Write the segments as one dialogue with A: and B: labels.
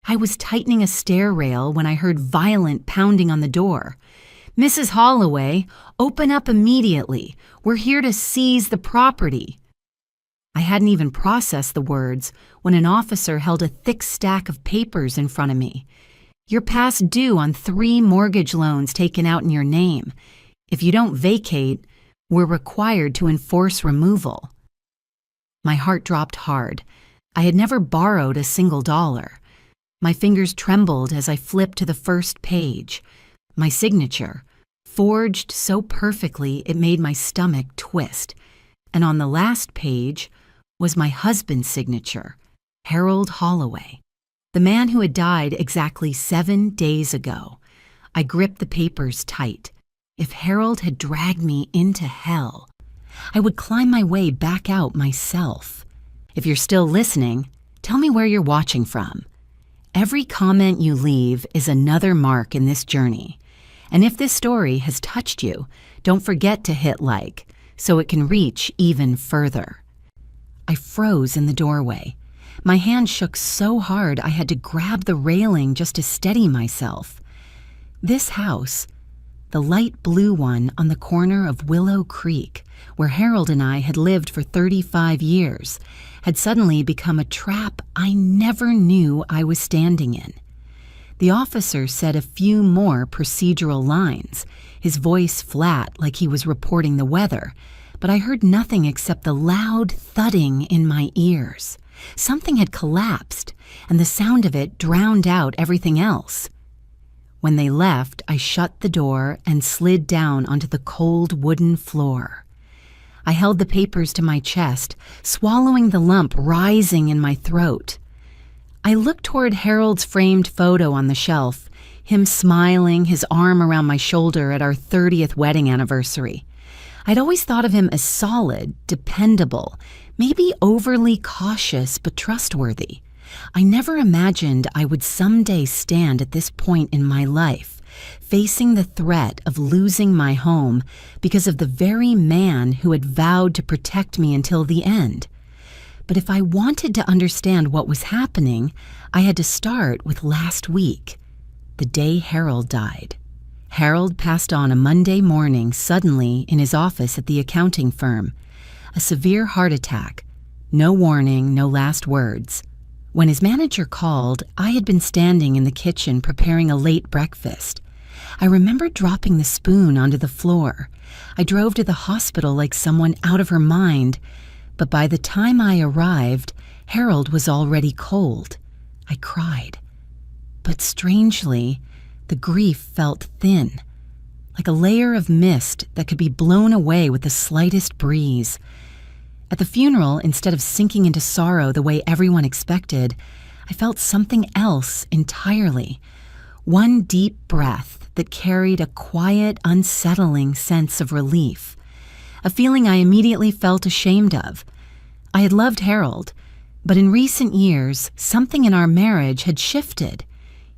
A: I was tightening a stair rail when I heard violent pounding on the door. "Mrs. Holloway, open up immediately. We're here to seize the property." I hadn't even processed the words when an officer held a thick stack of papers in front of me. "You're past due on 3 mortgage loans taken out in your name. If you don't vacate, we're required to enforce removal." My heart dropped hard. I had never borrowed a single dollar. My fingers trembled as I flipped to the first page. My signature, forged so perfectly it made my stomach twist. And on the last page was my husband's signature, Harold Holloway, the man who had died exactly 7 days ago. I gripped the papers tight. If Harold had dragged me into hell, I would climb my way back out myself. If you're still listening, tell me where you're watching from. Every comment you leave is another mark in this journey. And if this story has touched you, don't forget to hit like so it can reach even further. I froze in the doorway. My hand shook so hard I had to grab the railing just to steady myself. This house, the light blue one on the corner of Willow Creek, where Harold and I had lived for 35 years, had suddenly become a trap I never knew I was standing in. The officer said a few more procedural lines, his voice flat like he was reporting the weather, but I heard nothing except the loud thudding in my ears. Something had collapsed, and the sound of it drowned out everything else. When they left, I shut the door and slid down onto the cold wooden floor. I held the papers to my chest, swallowing the lump rising in my throat. I looked toward Harold's framed photo on the shelf, him smiling, his arm around my shoulder at our 30th wedding anniversary. I'd always thought of him as solid, dependable, maybe overly cautious but trustworthy. I never imagined I would someday stand at this point in my life, facing the threat of losing my home because of the very man who had vowed to protect me until the end. But if I wanted to understand what was happening, I had to start with last week, the day Harold died. Harold passed on a Monday morning suddenly in his office at the accounting firm. A severe heart attack. No warning, no last words. When his manager called, I had been standing in the kitchen preparing a late breakfast. I remember dropping the spoon onto the floor. I drove to the hospital like someone out of her mind, but by the time I arrived, Harold was already cold. I cried. But strangely, the grief felt thin, like a layer of mist that could be blown away with the slightest breeze. At the funeral, instead of sinking into sorrow the way everyone expected, I felt something else entirely. One deep breath that carried a quiet, unsettling sense of relief. A feeling I immediately felt ashamed of. I had loved Harold, but in recent years, something in our marriage had shifted.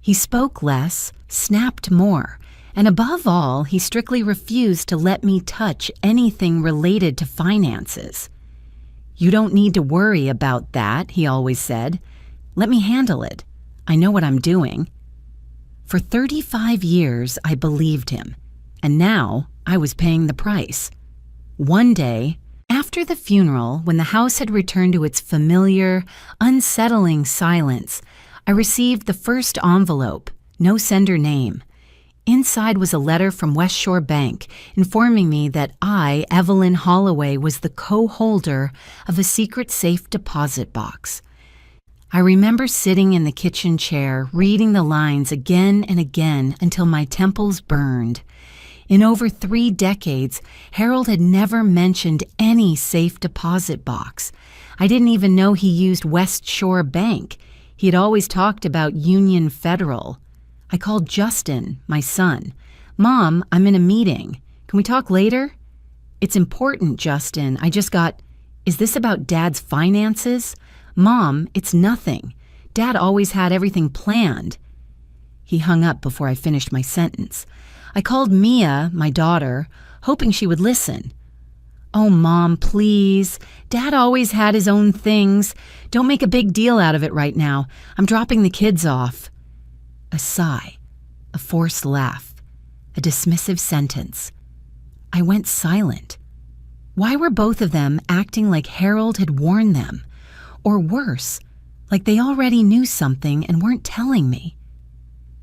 A: He spoke less, snapped more, and above all, he strictly refused to let me touch anything related to finances. "You don't need to worry about that," he always said. "Let me handle it. I know what I'm doing." For 35 years, I believed him, and now I was paying the price. One day, after the funeral, when the house had returned to its familiar, unsettling silence, I received the first envelope, no sender name. Inside was a letter from West Shore Bank informing me that I, Evelyn Holloway, was the co-holder of a secret safe deposit box. I remember sitting in the kitchen chair, reading the lines again and again until my temples burned. In over 3 decades, Harold had never mentioned any safe deposit box. I didn't even know he used West Shore Bank. He had always talked about Union Federal. I called Justin, my son. "Mom, I'm in a meeting. Can we talk later?" "It's important, Justin. Is this about Dad's finances?" "Mom, it's nothing. Dad always had everything planned." He hung up before I finished my sentence. I called Mia, my daughter, hoping she would listen. "Oh, Mom, please. Dad always had his own things. Don't make a big deal out of it right now. I'm dropping the kids off." A sigh, a forced laugh, a dismissive sentence. I went silent. Why were both of them acting like Harold had warned them? Or worse, like they already knew something and weren't telling me?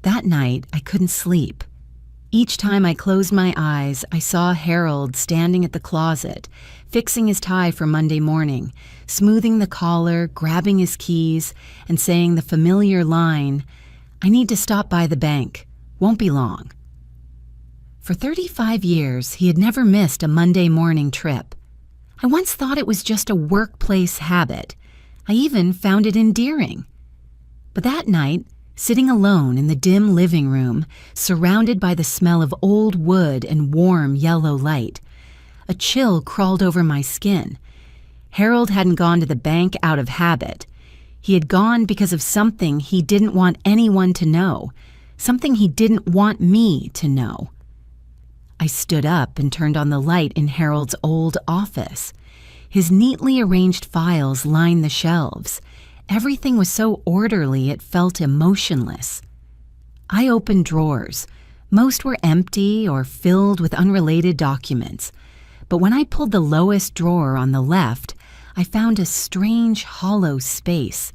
A: That night, I couldn't sleep. Each time I closed my eyes, I saw Harold standing at the closet, fixing his tie for Monday morning, smoothing the collar, grabbing his keys, and saying the familiar line, "I need to stop by the bank. Won't be long." For 35 years, he had never missed a Monday morning trip. I once thought it was just a workplace habit. I even found it endearing. But that night, sitting alone in the dim living room, surrounded by the smell of old wood and warm yellow light, a chill crawled over my skin. Harold hadn't gone to the bank out of habit. He had gone because of something he didn't want anyone to know, something he didn't want me to know. I stood up and turned on the light in Harold's old office. His neatly arranged files lined the shelves. Everything was so orderly it felt emotionless. I opened drawers. Most were empty or filled with unrelated documents. But when I pulled the lowest drawer on the left, I found a strange hollow space,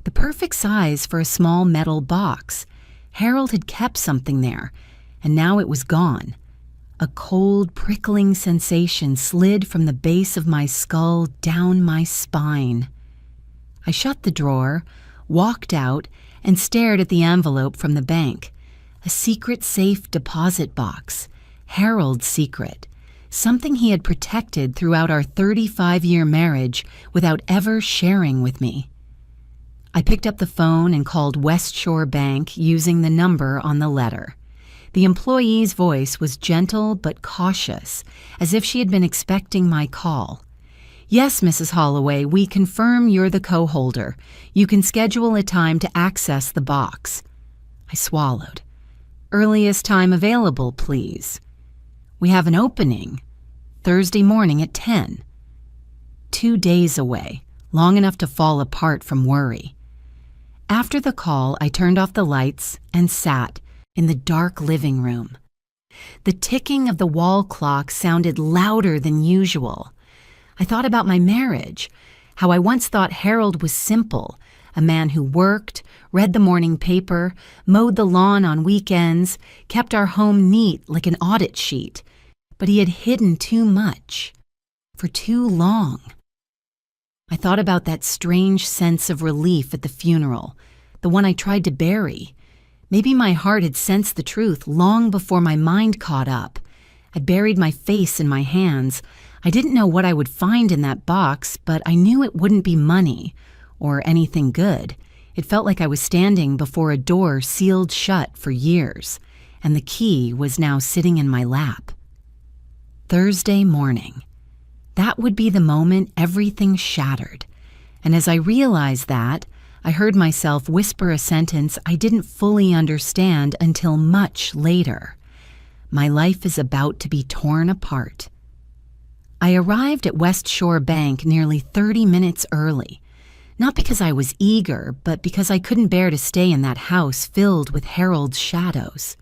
A: the perfect size for a small metal box. Harold had kept something there, and now it was gone. A cold, prickling sensation slid from the base of my skull down my spine. I shut the drawer, walked out, and stared at the envelope from the bank. A secret safe deposit box. Harold's secret. Something he had protected throughout our 35-year marriage without ever sharing with me. I picked up the phone and called West Shore Bank using the number on the letter. The employee's voice was gentle but cautious, as if she had been expecting my call. "Yes, Mrs. Holloway, we confirm you're the co-holder. You can schedule a time to access the box." I swallowed. "Earliest time available, please." "We have an opening. Thursday morning at 10. 2 days away, long enough to fall apart from worry. After the call, I turned off the lights and sat in the dark living room. The ticking of the wall clock sounded louder than usual. I thought about my marriage, how I once thought Harold was simple, a man who worked, read the morning paper, mowed the lawn on weekends, kept our home neat like an audit sheet. But he had hidden too much, for too long. I thought about that strange sense of relief at the funeral, the one I tried to bury. Maybe my heart had sensed the truth long before my mind caught up. I buried my face in my hands. I didn't know what I would find in that box, but I knew it wouldn't be money or anything good. It felt like I was standing before a door sealed shut for years, and the key was now sitting in my lap. Thursday morning. That would be the moment everything shattered. And as I realized that, I heard myself whisper a sentence I didn't fully understand until much later. My life is about to be torn apart. I arrived at West Shore Bank nearly 30 minutes early. Not because I was eager, but because I couldn't bear to stay in that house filled with Harold's shadows.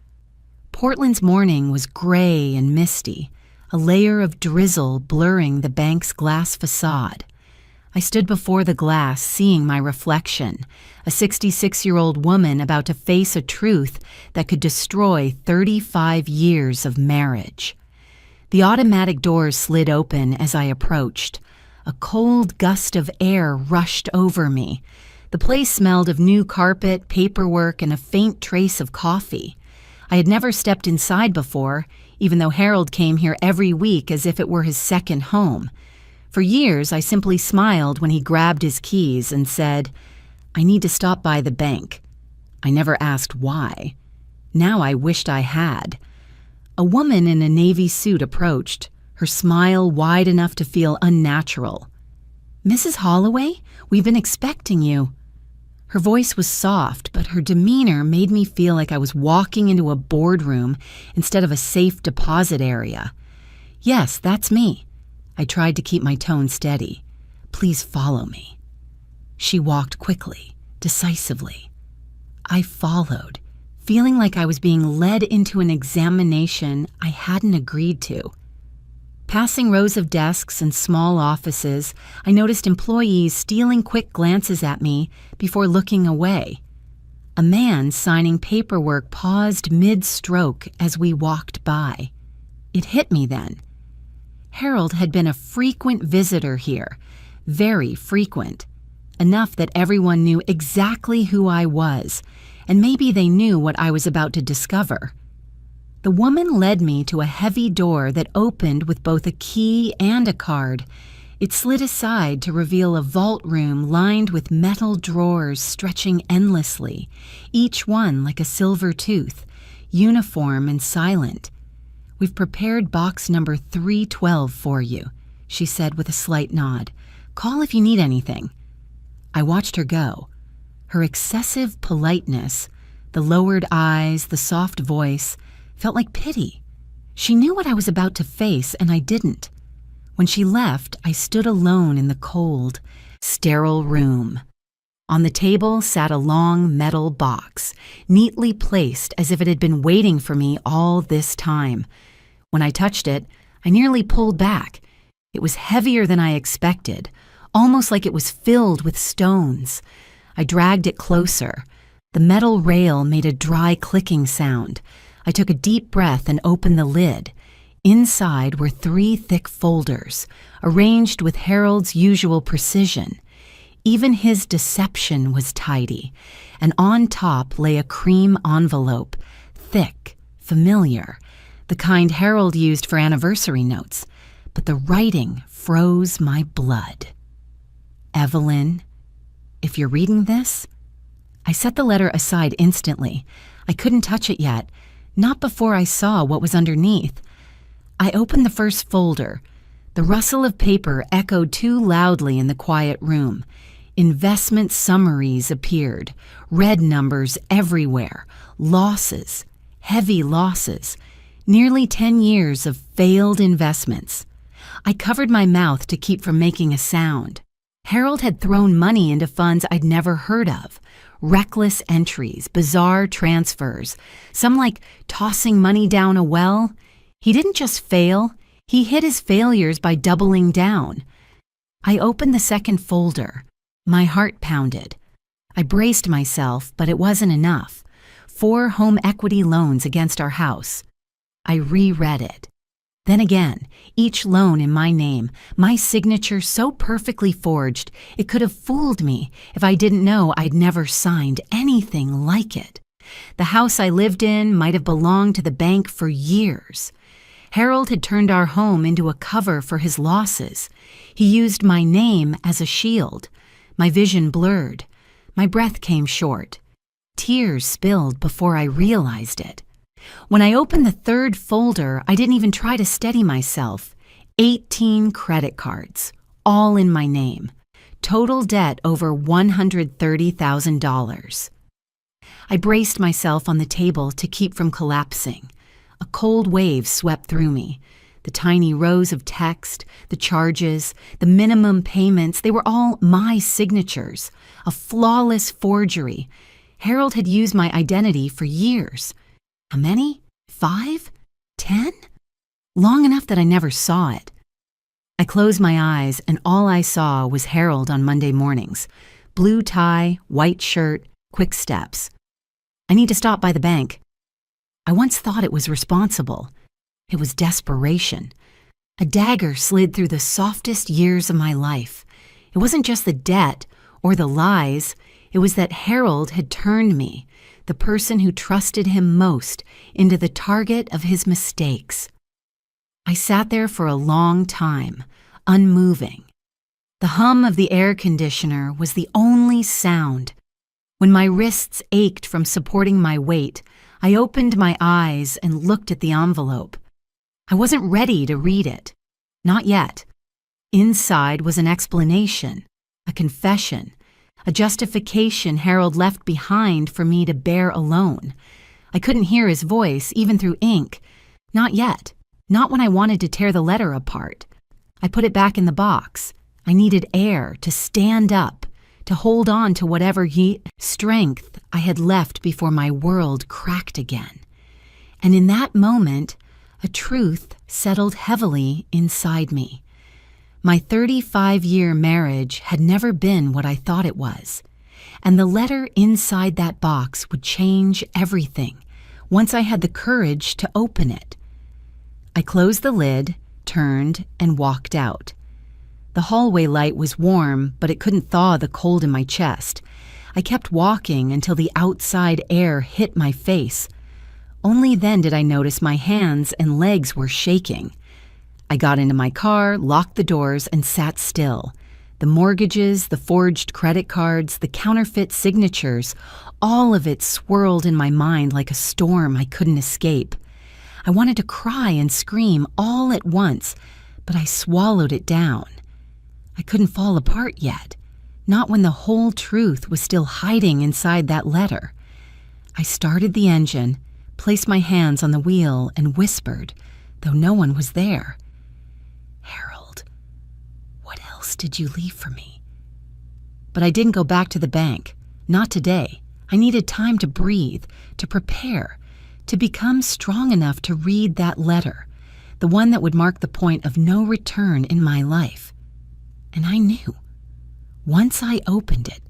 A: Portland's morning was gray and misty, a layer of drizzle blurring the bank's glass facade. I stood before the glass, seeing my reflection, a 66-year-old woman about to face a truth that could destroy 35 years of marriage. The automatic doors slid open as I approached. A cold gust of air rushed over me. The place smelled of new carpet, paperwork, and a faint trace of coffee. I had never stepped inside before, even though Harold came here every week as if it were his second home. For years, I simply smiled when he grabbed his keys and said, "I need to stop by the bank." I never asked why. Now I wished I had. A woman in a navy suit approached, her smile wide enough to feel unnatural. "Mrs. Holloway, we've been expecting you." Her voice was soft, but her demeanor made me feel like I was walking into a boardroom instead of a safe deposit area. "Yes, that's me." I tried to keep my tone steady. "Please follow me." She walked quickly, decisively. I followed, feeling like I was being led into an examination I hadn't agreed to. Passing rows of desks and small offices, I noticed employees stealing quick glances at me before looking away. A man signing paperwork paused mid-stroke as we walked by. It hit me then. Harold had been a frequent visitor here, very frequent, enough that everyone knew exactly who I was, and maybe they knew what I was about to discover. The woman led me to a heavy door that opened with both a key and a card. It slid aside to reveal a vault room lined with metal drawers stretching endlessly, each one like a silver tooth, uniform and silent. "We've prepared box number 312 for you," she said with a slight nod. "Call if you need anything." I watched her go. Her excessive politeness, the lowered eyes, the soft voice, felt like pity. She knew what I was about to face, and I didn't. When she left, I stood alone in the cold, sterile room. On the table sat a long metal box, neatly placed as if it had been waiting for me all this time. When I touched it, I nearly pulled back. It was heavier than I expected, almost like it was filled with stones. I dragged it closer. The metal rail made a dry clicking sound. I took a deep breath and opened the lid. Inside were 3 thick folders, arranged with Harold's usual precision. Even his deception was tidy, and on top lay a cream envelope, thick, familiar, the kind Harold used for anniversary notes, but the writing froze my blood. "Evelyn, if you're reading this..." I set the letter aside instantly. I couldn't touch it yet, not before I saw what was underneath. I opened the first folder. The rustle of paper echoed too loudly in the quiet room. Investment summaries appeared, red numbers everywhere, losses, heavy losses, nearly 10 years of failed investments. I covered my mouth to keep from making a sound. Harold had thrown money into funds I'd never heard of. Reckless entries, bizarre transfers, some like tossing money down a well. He didn't just fail, he hid his failures by doubling down. I opened the second folder. My heart pounded. I braced myself, but it wasn't enough. 4 home equity loans against our house. I reread it. Then again, each loan in my name, my signature so perfectly forged, it could have fooled me if I didn't know I'd never signed anything like it. The house I lived in might have belonged to the bank for years. Harold had turned our home into a cover for his losses. He used my name as a shield. My vision blurred. My breath came short. Tears spilled before I realized it. When I opened the third folder, I didn't even try to steady myself. 18 credit cards, all in my name. Total debt over $130,000. I braced myself on the table to keep from collapsing. A cold wave swept through me. The tiny rows of text, the charges, the minimum payments, they were all my signatures. A flawless forgery. Harold had used my identity for years. How many? 5? 10? Long enough that I never saw it. I closed my eyes, and all I saw was Harold on Monday mornings. Blue tie, white shirt, quick steps. I need to stop by the bank. I once thought it was responsible. It was desperation. A dagger slid through the softest years of my life. It wasn't just the debt or the lies. It was that Harold had turned me, the person who trusted him most, into the target of his mistakes. I sat there for a long time, unmoving. The hum of the air conditioner was the only sound. When my wrists ached from supporting my weight, I opened my eyes and looked at the envelope. I wasn't ready to read it. Not yet. Inside was an explanation, a confession, a justification Harold left behind for me to bear alone. I couldn't hear his voice, even through ink. Not yet. Not when I wanted to tear the letter apart. I put it back in the box. I needed air to stand up, to hold on to whatever strength I had left before my world cracked again. And in that moment, a truth settled heavily inside me. My 35-year marriage had never been what I thought it was, and the letter inside that box would change everything once I had the courage to open it. I closed the lid, turned, and walked out. The hallway light was warm, but it couldn't thaw the cold in my chest. I kept walking until the outside air hit my face. Only then did I notice my hands and legs were shaking. I got into my car, locked the doors, and sat still. The mortgages, the forged credit cards, the counterfeit signatures, all of it swirled in my mind like a storm I couldn't escape. I wanted to cry and scream all at once, but I swallowed it down. I couldn't fall apart yet, not when the whole truth was still hiding inside that letter. I started the engine, placed my hands on the wheel, and whispered, though no one was there, "Harold, what else did you leave for me?" But I didn't go back to the bank. Not today. I needed time to breathe, to prepare, to become strong enough to read that letter, the one that would mark the point of no return in my life. And I knew. Once I opened it,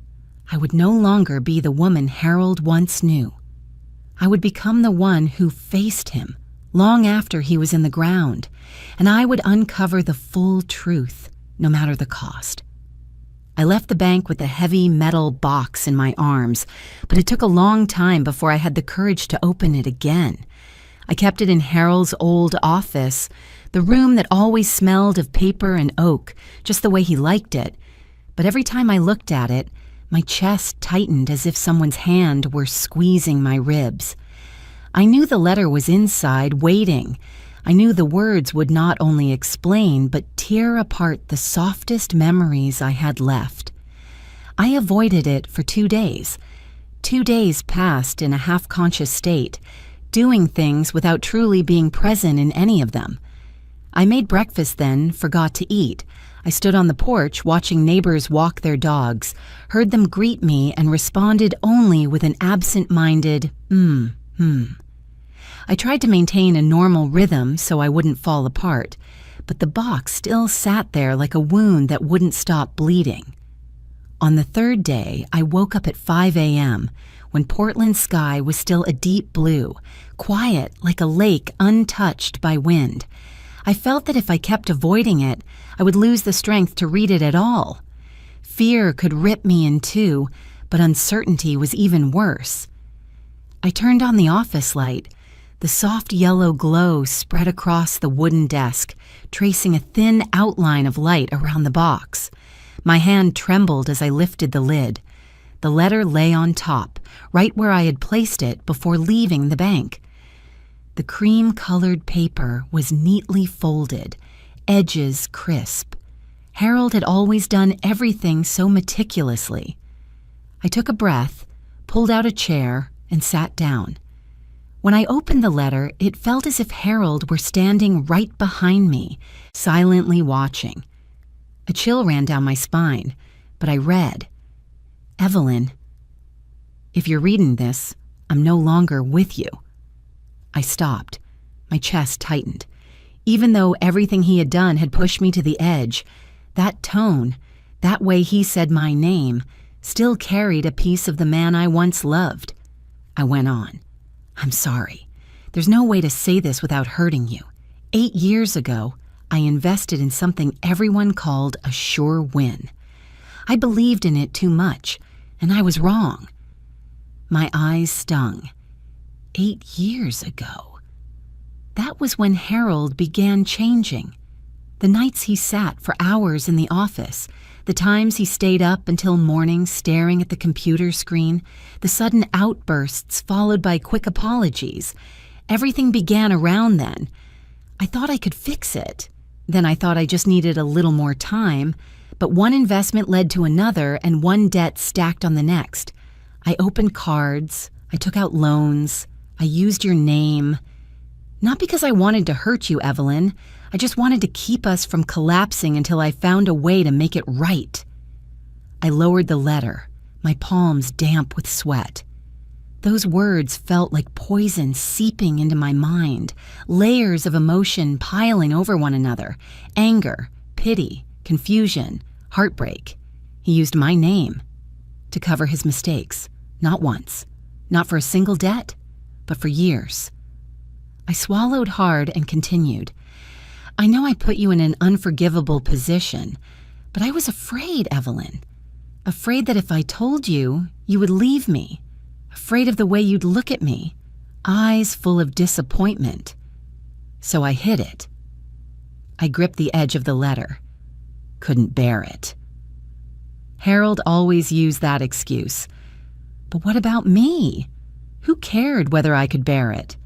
A: I would no longer be the woman Harold once knew. I would become the one who faced him long after he was in the ground, and I would uncover the full truth, no matter the cost. I left the bank with the heavy metal box in my arms, but it took a long time before I had the courage to open it again. I kept it in Harold's old office, the room that always smelled of paper and oak, just the way he liked it. But every time I looked at it, my chest tightened as if someone's hand were squeezing my ribs. I knew the letter was inside, waiting. I knew the words would not only explain, but tear apart the softest memories I had left. I avoided it for 2 days. 2 days passed in a half-conscious state, doing things without truly being present in any of them. I made breakfast then, forgot to eat. I stood on the porch watching neighbors walk their dogs, heard them greet me, and responded only with an absent-minded, I tried to maintain a normal rhythm so I wouldn't fall apart, but the box still sat there like a wound that wouldn't stop bleeding. On the 3rd day, I woke up at 5 a.m., when Portland's sky was still a deep blue, quiet like a lake untouched by wind. I felt that if I kept avoiding it, I would lose the strength to read it at all. Fear could rip me in two, but uncertainty was even worse. I turned on the office light. The soft yellow glow spread across the wooden desk, tracing a thin outline of light around the box. My hand trembled as I lifted the lid. The letter lay on top, right where I had placed it before leaving the bank. The cream-colored paper was neatly folded, edges crisp. Harold had always done everything so meticulously. I took a breath, pulled out a chair, and sat down. When I opened the letter, it felt as if Harold were standing right behind me, silently watching. A chill ran down my spine, but I read, "Evelyn, if you're reading this, I'm no longer with you." I stopped. My chest tightened. Even though everything he had done had pushed me to the edge, that tone, that way he said my name, still carried a piece of the man I once loved. I went on. "I'm sorry. There's no way to say this without hurting you. 8 years ago, I invested in something everyone called a sure win. I believed in it too much, and I was wrong." My eyes stung. 8 years ago. That was when Harold began changing. The nights he sat for hours in the office, the times he stayed up until morning staring at the computer screen, the sudden outbursts followed by quick apologies. Everything began around then. I thought I could fix it. Then I thought I just needed a little more time, but one investment led to another and one debt stacked on the next. I opened cards, I took out loans, I used your name. Not because I wanted to hurt you, Evelyn. I just wanted to keep us from collapsing until I found a way to make it right. I lowered the letter, my palms damp with sweat. Those words felt like poison seeping into my mind, layers of emotion piling over one another: anger, pity, confusion, heartbreak. He used my name to cover his mistakes, not once, not for a single debt, but for years. I swallowed hard and continued. I know I put you in an unforgivable position, but I was afraid, Evelyn. Afraid that if I told you, you would leave me. Afraid of the way you'd look at me, eyes full of disappointment. So I hid it. I gripped the edge of the letter. Couldn't bear it. Harold always used that excuse. But what about me? Who cared whether I could bear it?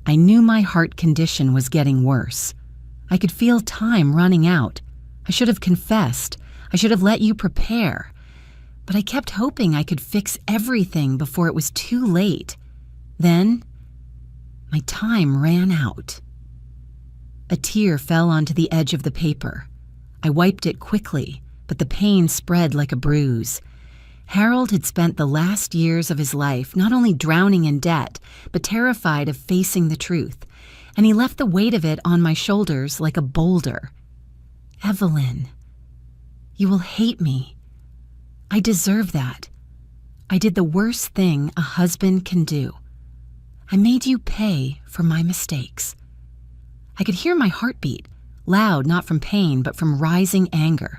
A: I knew my heart condition was getting worse. I could feel time running out. I should have confessed. I should have let you prepare. But I kept hoping I could fix everything before it was too late. Then, my time ran out. A tear fell onto the edge of the paper. I wiped it quickly, but the pain spread like a bruise. Harold had spent the last years of his life not only drowning in debt, but terrified of facing the truth, and he left the weight of it on my shoulders like a boulder. Evelyn, you will hate me. I deserve that. I did the worst thing a husband can do. I made you pay for my mistakes. I could hear my heartbeat, loud not from pain but from rising anger.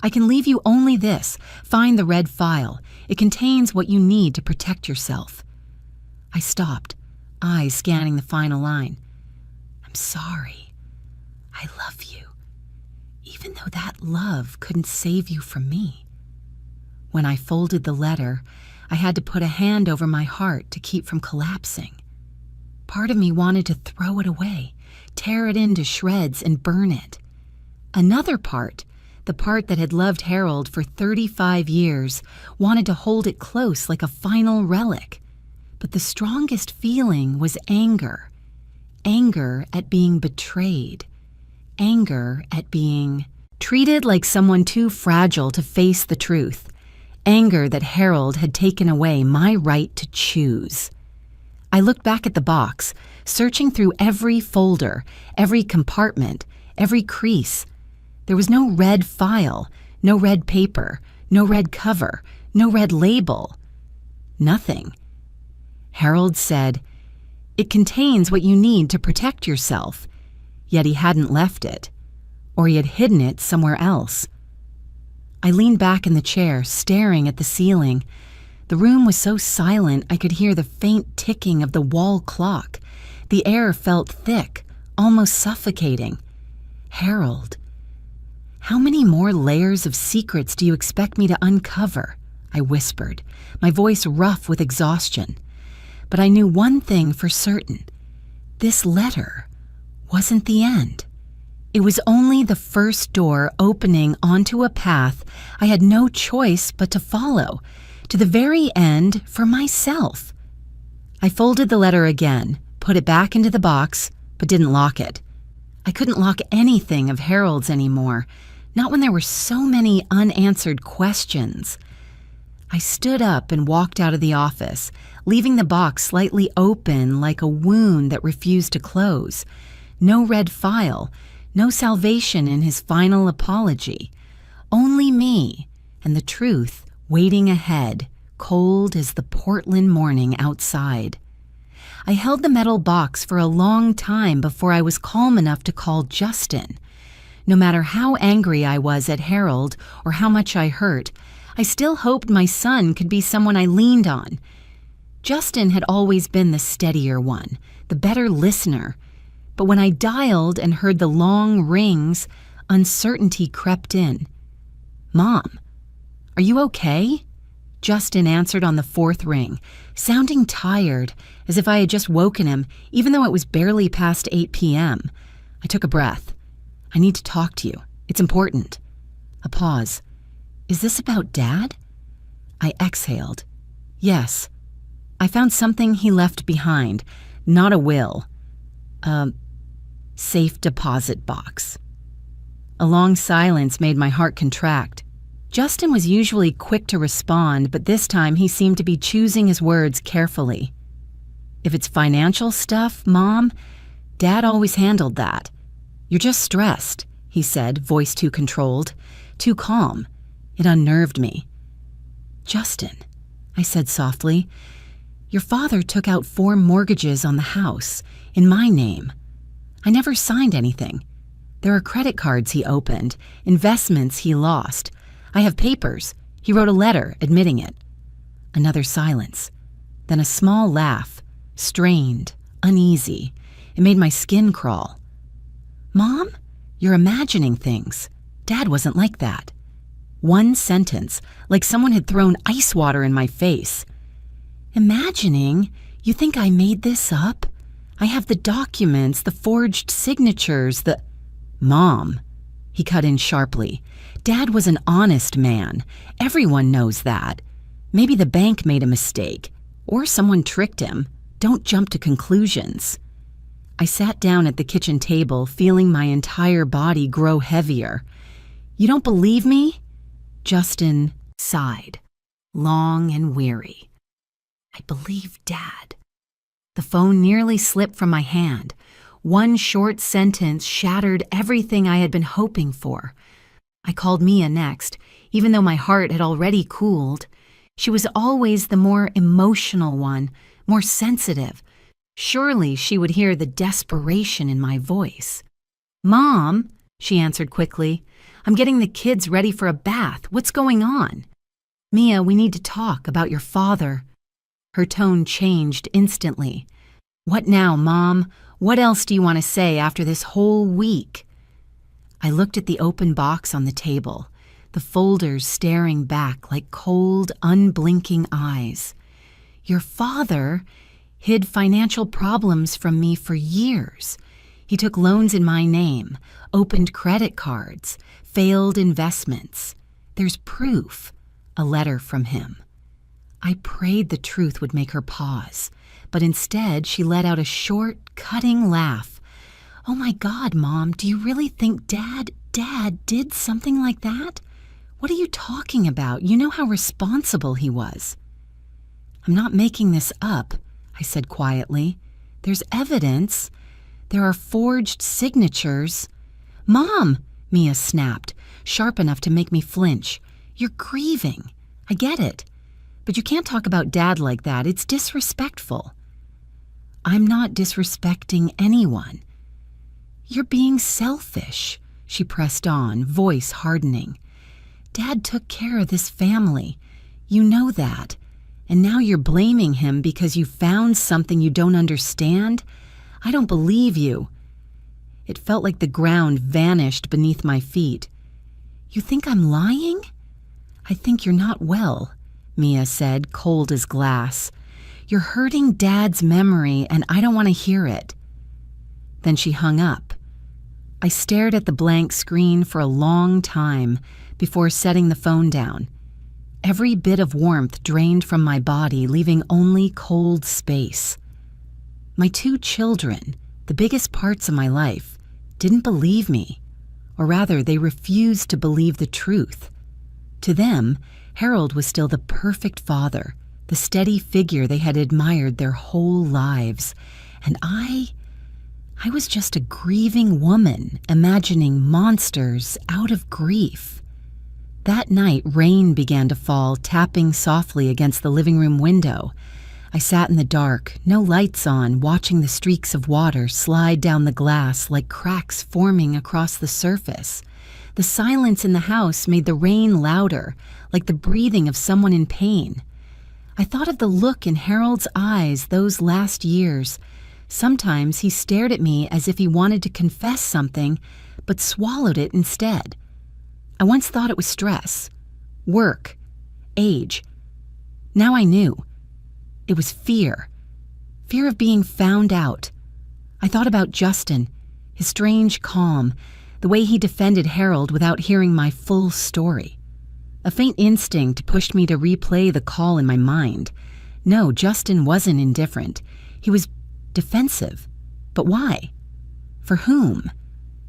A: I can leave you only this. Find the red file. It contains what you need to protect yourself. I stopped, eyes scanning the final line. I'm sorry. I love you. Even though that love couldn't save you from me. When I folded the letter, I had to put a hand over my heart to keep from collapsing. Part of me wanted to throw it away, tear it into shreds and burn it. Another part, the part that had loved Harold for 35 years, wanted to hold it close like a final relic. But the strongest feeling was anger. Anger at being betrayed. Anger at being treated like someone too fragile to face the truth. Anger that Harold had taken away my right to choose. I looked back at the box, searching through every folder, every compartment, every crease. There was no red file, no red paper, no red cover, no red label. Nothing. Harold said, "It contains what you need to protect yourself," yet he hadn't left it, or he had hidden it somewhere else. I leaned back in the chair, staring at the ceiling. The room was so silent I could hear the faint ticking of the wall clock. The air felt thick, almost suffocating. Harold, how many more layers of secrets do you expect me to uncover? I whispered, my voice rough with exhaustion. But I knew one thing for certain. This letter wasn't the end. It was only the first door opening onto a path I had no choice but to follow, to the very end for myself. I folded the letter again, put it back into the box, but didn't lock it. I couldn't lock anything of Harold's anymore, not when there were so many unanswered questions. I stood up and walked out of the office, leaving the box slightly open like a wound that refused to close. No red file, no salvation in his final apology. Only me, and the truth waiting ahead, cold as the Portland morning outside. I held the metal box for a long time before I was calm enough to call Justin. No matter how angry I was at Harold or how much I hurt, I still hoped my son could be someone I leaned on. Justin had always been the steadier one, the better listener. But when I dialed and heard the long rings, uncertainty crept in. "Mom, are you okay?" Justin answered on the fourth ring, sounding tired, as if I had just woken him, even though it was barely past 8 p.m. I took a breath. "I need to talk to you. It's important." A pause. "Is this about Dad?" I exhaled. "Yes. I found something he left behind. Not a will, A safe deposit box. A long silence made my heart contract. Justin was usually quick to respond, but this time he seemed to be choosing his words carefully. If it's financial stuff, Mom, Dad always handled that. You're just stressed, he said, voice too controlled, too calm. It unnerved me. Justin, I said softly, your father took out 4 mortgages on the house, in my name. I never signed anything. There are credit cards he opened, investments he lost. I have papers. He wrote a letter admitting it. Another silence. Then a small laugh, strained, uneasy. It made my skin crawl. Mom, you're imagining things. Dad wasn't like that. One sentence, like someone had thrown ice water in my face. Imagining? You think I made this up? I have the documents, the forged signatures, the... Mom, he cut in sharply. Dad was an honest man. Everyone knows that. Maybe the bank made a mistake, or someone tricked him. Don't jump to conclusions. I sat down at the kitchen table, feeling my entire body grow heavier. You don't believe me? Justin sighed, long and weary. I believe Dad. The phone nearly slipped from my hand. One short sentence shattered everything I had been hoping for. I called Mia next, even though my heart had already cooled. She was always the more emotional one, more sensitive. Surely she would hear the desperation in my voice. Mom, she answered quickly, I'm getting the kids ready for a bath. What's going on? Mia, we need to talk about your father. Her tone changed instantly. What now, Mom? What else do you want to say after this whole week? I looked at the open box on the table, the folders staring back like cold, unblinking eyes. Your father hid financial problems from me for years. He took loans in my name, opened credit cards, failed investments. There's proof, a letter from him. I prayed the truth would make her pause, but instead she let out a short, cutting laugh. Oh my God, Mom, do you really think Dad did something like that? What are you talking about? You know how responsible he was. I'm not making this up, I said quietly. There's evidence. There are forged signatures. Mom, Mia snapped, sharp enough to make me flinch. You're grieving. I get it. But you can't talk about Dad like that. It's disrespectful. I'm not disrespecting anyone. You're being selfish, she pressed on, voice hardening. Dad took care of this family. You know that. And now you're blaming him because you found something you don't understand? I don't believe you. It felt like the ground vanished beneath my feet. You think I'm lying? I think you're not well, Mia said, cold as glass. You're hurting Dad's memory, and I don't want to hear it. Then she hung up. I stared at the blank screen for a long time before setting the phone down. Every bit of warmth drained from my body, leaving only cold space. My 2 children, the biggest parts of my life, didn't believe me, or rather, they refused to believe the truth. To them, Harold was still the perfect father, the steady figure they had admired their whole lives, and I was just a grieving woman imagining monsters out of grief. That night, rain began to fall, tapping softly against the living room window. I sat in the dark, no lights on, watching the streaks of water slide down the glass like cracks forming across the surface. The silence in the house made the rain louder, like the breathing of someone in pain. I thought of the look in Harold's eyes those last years. Sometimes he stared at me as if he wanted to confess something, but swallowed it instead. I once thought it was stress, work, age. Now I knew. It was fear. Fear of being found out. I thought about Justin, his strange calm, the way he defended Harold without hearing my full story. A faint instinct pushed me to replay the call in my mind. No, Justin wasn't indifferent. He was defensive, But why? For whom?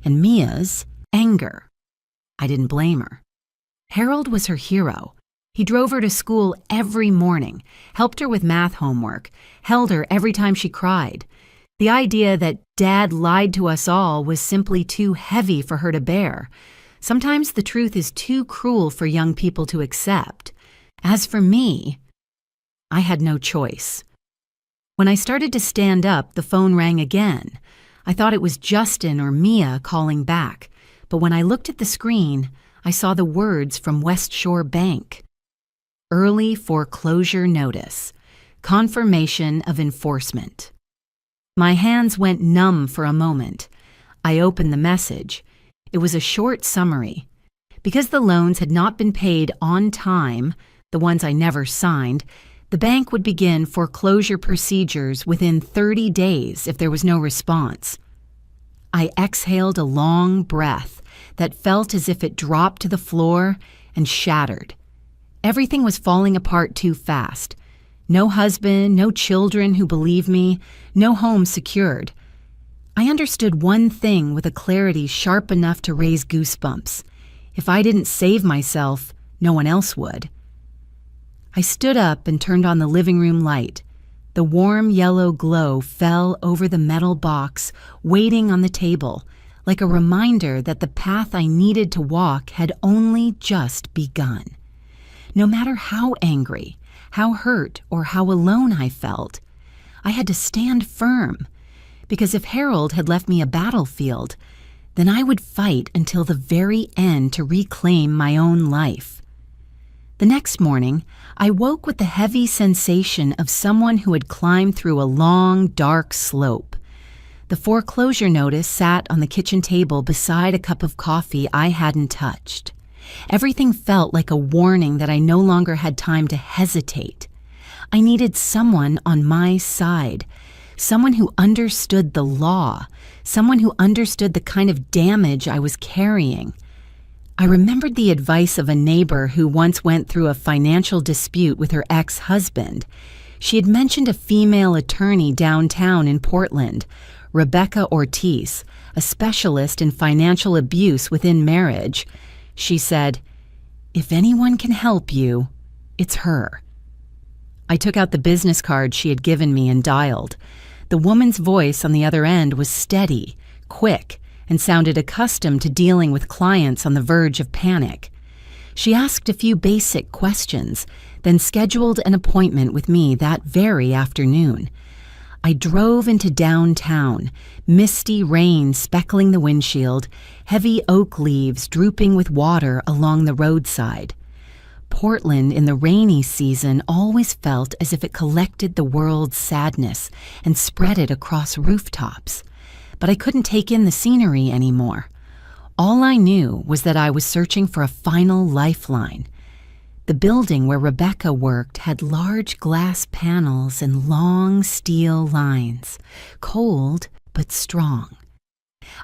A: And Mia's anger. I didn't blame her. Harold was her hero. He drove her to school every morning, helped her with math homework, held her every time she cried. The idea that Dad lied to us all was simply too heavy for her to bear. Sometimes the truth is too cruel for young people to accept. As for me, I had no choice. When I started to stand up, the phone rang again. I thought it was Justin or Mia calling back, but when I looked at the screen, I saw the words from West Shore Bank. Early foreclosure notice. Confirmation of enforcement. My hands went numb for a moment. I opened the message. It was a short summary. Because the loans had not been paid on time, the ones I never signed, the bank would begin foreclosure procedures within 30 days if there was no response. I exhaled a long breath that felt as if it dropped to the floor and shattered. Everything was falling apart too fast. No husband, no children who believed me, no home secured. I understood one thing with a clarity sharp enough to raise goosebumps. If I didn't save myself, no one else would. I stood up and turned on the living room light. The warm yellow glow fell over the metal box waiting on the table, like a reminder that the path I needed to walk had only just begun. No matter how angry, how hurt, or how alone I felt, I had to stand firm, because if Harold had left me a battlefield, then I would fight until the very end to reclaim my own life. The next morning, I woke with the heavy sensation of someone who had climbed through a long, dark slope. The foreclosure notice sat on the kitchen table beside a cup of coffee I hadn't touched. Everything felt like a warning that I no longer had time to hesitate. I needed someone on my side, someone who understood the law, someone who understood the kind of damage I was carrying. I remembered the advice of a neighbor who once went through a financial dispute with her ex-husband. She had mentioned a female attorney downtown in Portland, Rebecca Ortiz, a specialist in financial abuse within marriage. She said, "If anyone can help you, it's her." I took out the business card she had given me and dialed. The woman's voice on the other end was steady, quick, and sounded accustomed to dealing with clients on the verge of panic. She asked a few basic questions, then scheduled an appointment with me that very afternoon. I drove into downtown, misty rain speckling the windshield, heavy oak leaves drooping with water along the roadside. Portland in the rainy season always felt as if it collected the world's sadness and spread it across rooftops. But I couldn't take in the scenery anymore. All I knew was that I was searching for a final lifeline. The building where Rebecca worked had large glass panels and long steel lines, cold but strong.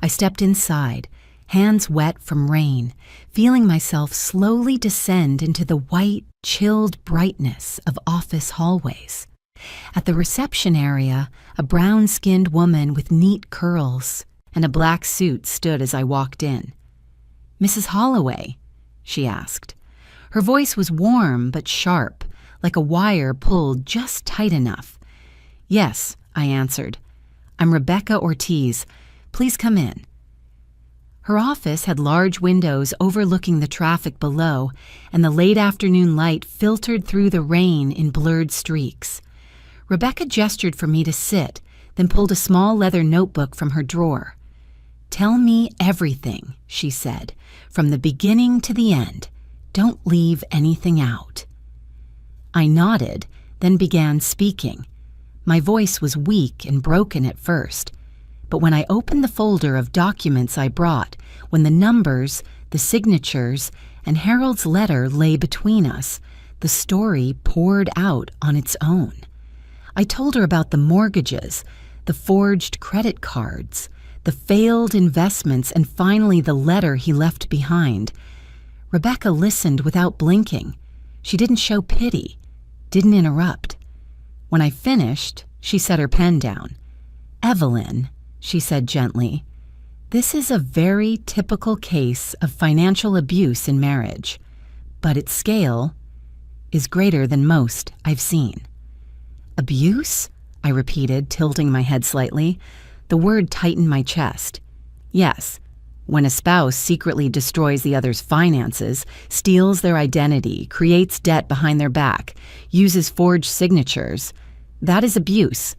A: I stepped inside, hands wet from rain, feeling myself slowly descend into the white, chilled brightness of office hallways. At the reception area, a brown-skinned woman with neat curls and a black suit stood as I walked in. "Mrs. Holloway?" she asked. Her voice was warm but sharp, like a wire pulled just tight enough. "Yes," I answered. "I'm Rebecca Ortiz. Please come in." Her office had large windows overlooking the traffic below, and the late afternoon light filtered through the rain in blurred streaks. Rebecca gestured for me to sit, then pulled a small leather notebook from her drawer. "Tell me everything," she said, "from the beginning to the end. Don't leave anything out." I nodded, then began speaking. My voice was weak and broken at first, but when I opened the folder of documents I brought, when the numbers, the signatures, and Harold's letter lay between us, the story poured out on its own. I told her about the mortgages, the forged credit cards, the failed investments, and finally the letter he left behind. Rebecca listened without blinking. She didn't show pity, didn't interrupt. When I finished, she set her pen down. "Evelyn," she said gently. This is a very typical case of financial abuse in marriage, but its scale is greater than most I've seen. Abuse? I repeated, tilting my head slightly. The word tightened my chest. Yes, when a spouse secretly destroys the other's finances, steals their identity, creates debt behind their back, uses forged signatures, that is abuse.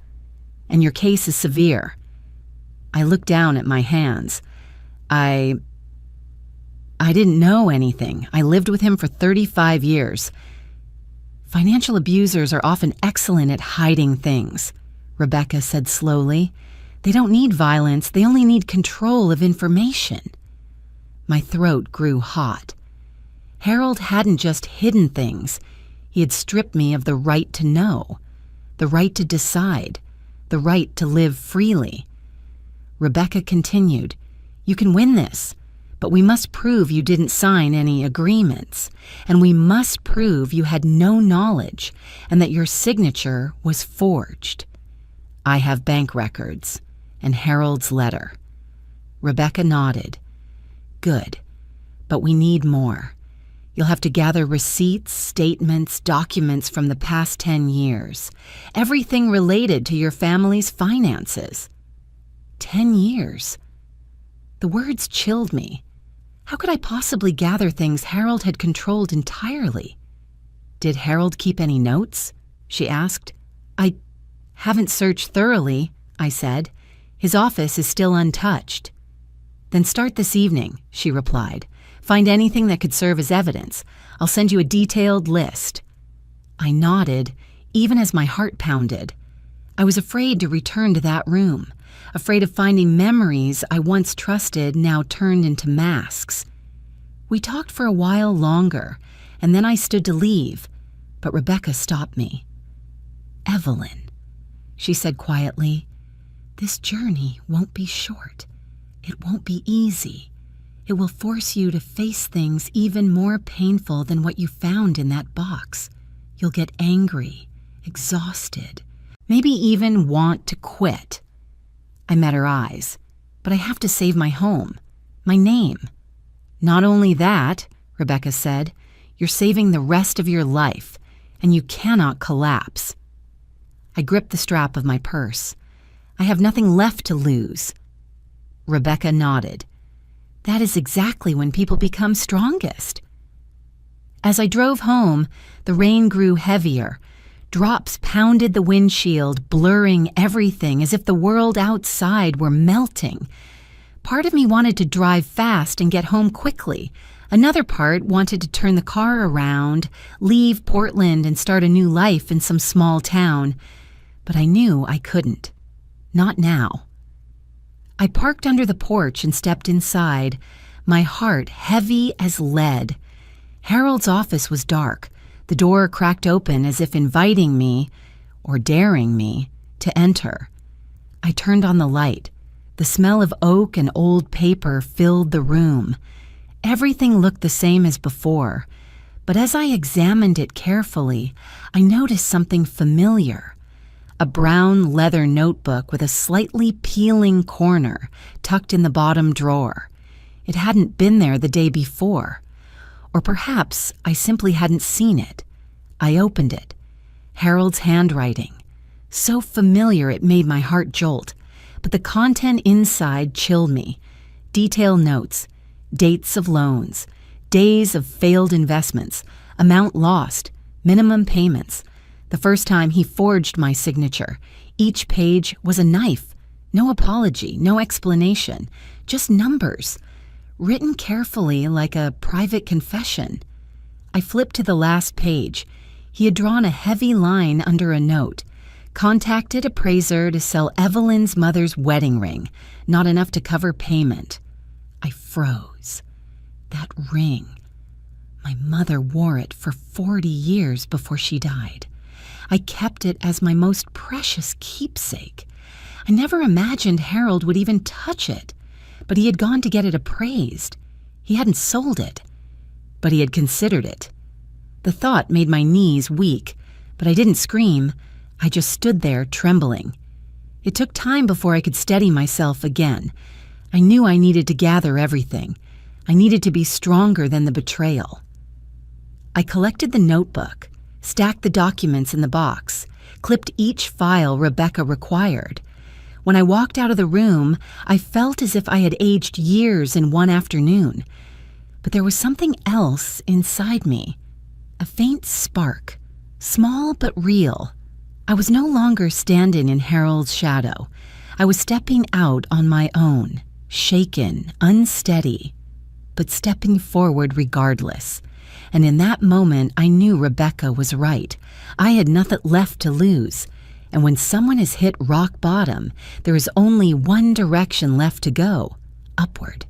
A: And your case is severe. I looked down at my hands. I didn't know anything. I lived with him for 35 years. Financial abusers are often excellent at hiding things, Rebecca said slowly. They don't need violence, they only need control of information. My throat grew hot. Harold hadn't just hidden things. He had stripped me of the right to know, the right to decide, the right to live freely. Rebecca continued, "You can win this, but we must prove you didn't sign any agreements, and we must prove you had no knowledge and that your signature was forged. I have bank records and Harold's letter." Rebecca nodded. "Good, but we need more. You'll have to gather receipts, statements, documents from the past 10 years, everything related to your family's finances." 10 years? The words chilled me. How could I possibly gather things Harold had controlled entirely? "Did Harold keep any notes?" she asked. "I haven't searched thoroughly," I said. "His office is still untouched." "Then start this evening," she replied. "Find anything that could serve as evidence. I'll send you a detailed list." I nodded, even as my heart pounded. I was afraid to return to that room, afraid of finding memories I once trusted now turned into masks. We talked for a while longer, and then I stood to leave, but Rebecca stopped me. "Evelyn," she said quietly, "this journey won't be short. It won't be easy. It will force you to face things even more painful than what you found in that box. You'll get angry, exhausted, maybe even want to quit." I met her eyes. "But I have to save my home, my name." "Not only that," Rebecca said, "you're saving the rest of your life, and you cannot collapse." I gripped the strap of my purse. "I have nothing left to lose." Rebecca nodded. "That is exactly when people become strongest." As I drove home, the rain grew heavier. Drops pounded the windshield, blurring everything as if the world outside were melting. Part of me wanted to drive fast and get home quickly. Another part wanted to turn the car around, leave Portland and start a new life in some small town. But I knew I couldn't. Not now. I parked under the porch and stepped inside, my heart heavy as lead. Harold's office was dark. The door cracked open as if inviting me, or daring me, to enter. I turned on the light. The smell of oak and old paper filled the room. Everything looked the same as before, but as I examined it carefully, I noticed something familiar. A brown leather notebook with a slightly peeling corner tucked in the bottom drawer. It hadn't been there the day before. Or perhaps I simply hadn't seen it. I opened it. Harold's handwriting. So familiar it made my heart jolt. But the content inside chilled me. Detailed notes, dates of loans, days of failed investments, amount lost, minimum payments. The first time he forged my signature. Each page was a knife. No apology, no explanation, just numbers. Written carefully like a private confession. I flipped to the last page. He had drawn a heavy line under a note. Contacted appraiser to sell Evelyn's mother's wedding ring, not enough to cover payment. I froze. That ring. My mother wore it for 40 years before she died. I kept it as my most precious keepsake. I never imagined Harold would even touch it. But he had gone to get it appraised. He hadn't sold it, but he had considered it. The thought made my knees weak, but I didn't scream. I just stood there trembling. It took time before I could steady myself again. I knew I needed to gather everything. I needed to be stronger than the betrayal. I collected the notebook, stacked the documents in the box, clipped each file Rebecca required. When I walked out of the room, I felt as if I had aged years in one afternoon. But there was something else inside me, a faint spark, small but real. I was no longer standing in Harold's shadow. I was stepping out on my own, shaken, unsteady, but stepping forward regardless. And in that moment, I knew Rebecca was right. I had nothing left to lose. And when someone has hit rock bottom, there is only one direction left to go, upward.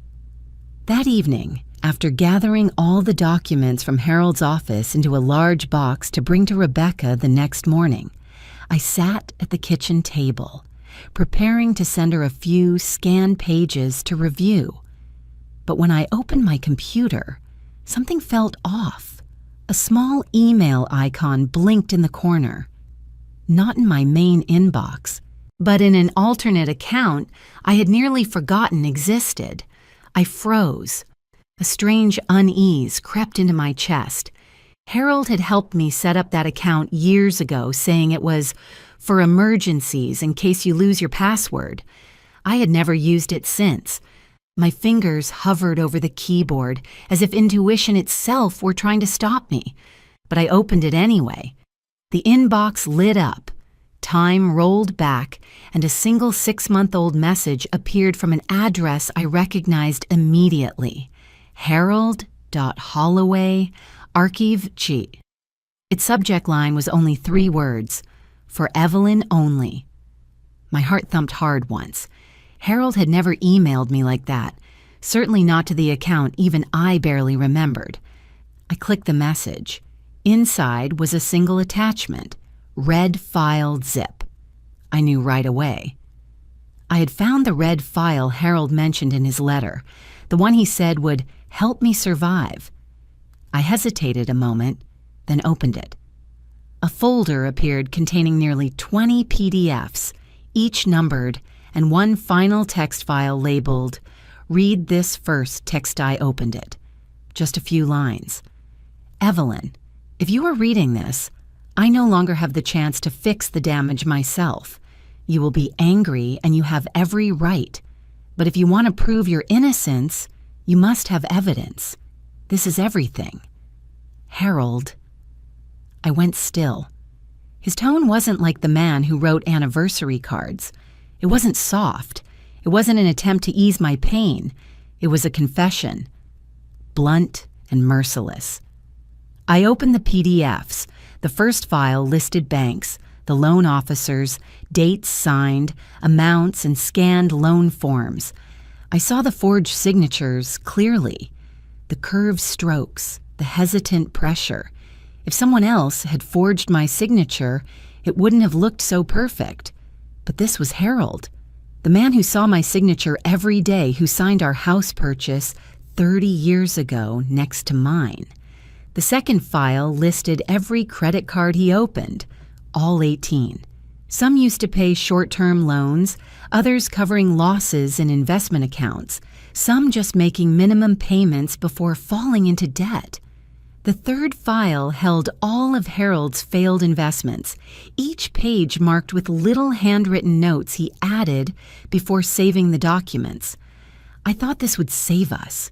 A: That evening, after gathering all the documents from Harold's office into a large box to bring to Rebecca the next morning, I sat at the kitchen table, preparing to send her a few scanned pages to review. But when I opened my computer, something felt off. A small email icon blinked in the corner. Not in my main inbox, but in an alternate account I had nearly forgotten existed. I froze. A strange unease crept into my chest. Harold had helped me set up that account years ago, saying it was for emergencies in case you lose your password. I had never used it since. My fingers hovered over the keyboard as if intuition itself were trying to stop me. But I opened it anyway. The inbox lit up. Time rolled back, and a single 6-month-old message appeared from an address I recognized immediately. Harold.Holloway, Archive G. Its subject line was only 3 words, for Evelyn only. My heart thumped hard once. Harold had never emailed me like that, certainly not to the account even I barely remembered. I clicked the message. Inside was a single attachment, red filed zip. I knew right away. I had found the red file Harold mentioned in his letter, the one he said would help me survive. I hesitated a moment, then opened it. A folder appeared containing nearly 20 PDFs, each numbered, and one final text file labeled, "Read this first." Text. I opened it. Just a few lines. Evelyn, if you are reading this, I no longer have the chance to fix the damage myself. You will be angry and you have every right. But if you want to prove your innocence, you must have evidence. This is everything. Harold. I went still. His tone wasn't like the man who wrote anniversary cards. It wasn't soft. It wasn't an attempt to ease my pain. It was a confession. Blunt and merciless. I opened the PDFs. The first file listed banks, the loan officers, dates signed, amounts, and scanned loan forms. I saw the forged signatures clearly. The curved strokes, the hesitant pressure. If someone else had forged my signature, it wouldn't have looked so perfect. But this was Harold, the man who saw my signature every day, who signed our house purchase 30 years ago next to mine. The second file listed every credit card he opened, all 18. Some used to pay short-term loans, others covering losses in investment accounts, some just making minimum payments before falling into debt. The third file held all of Harold's failed investments, each page marked with little handwritten notes he added before saving the documents. I thought this would save us.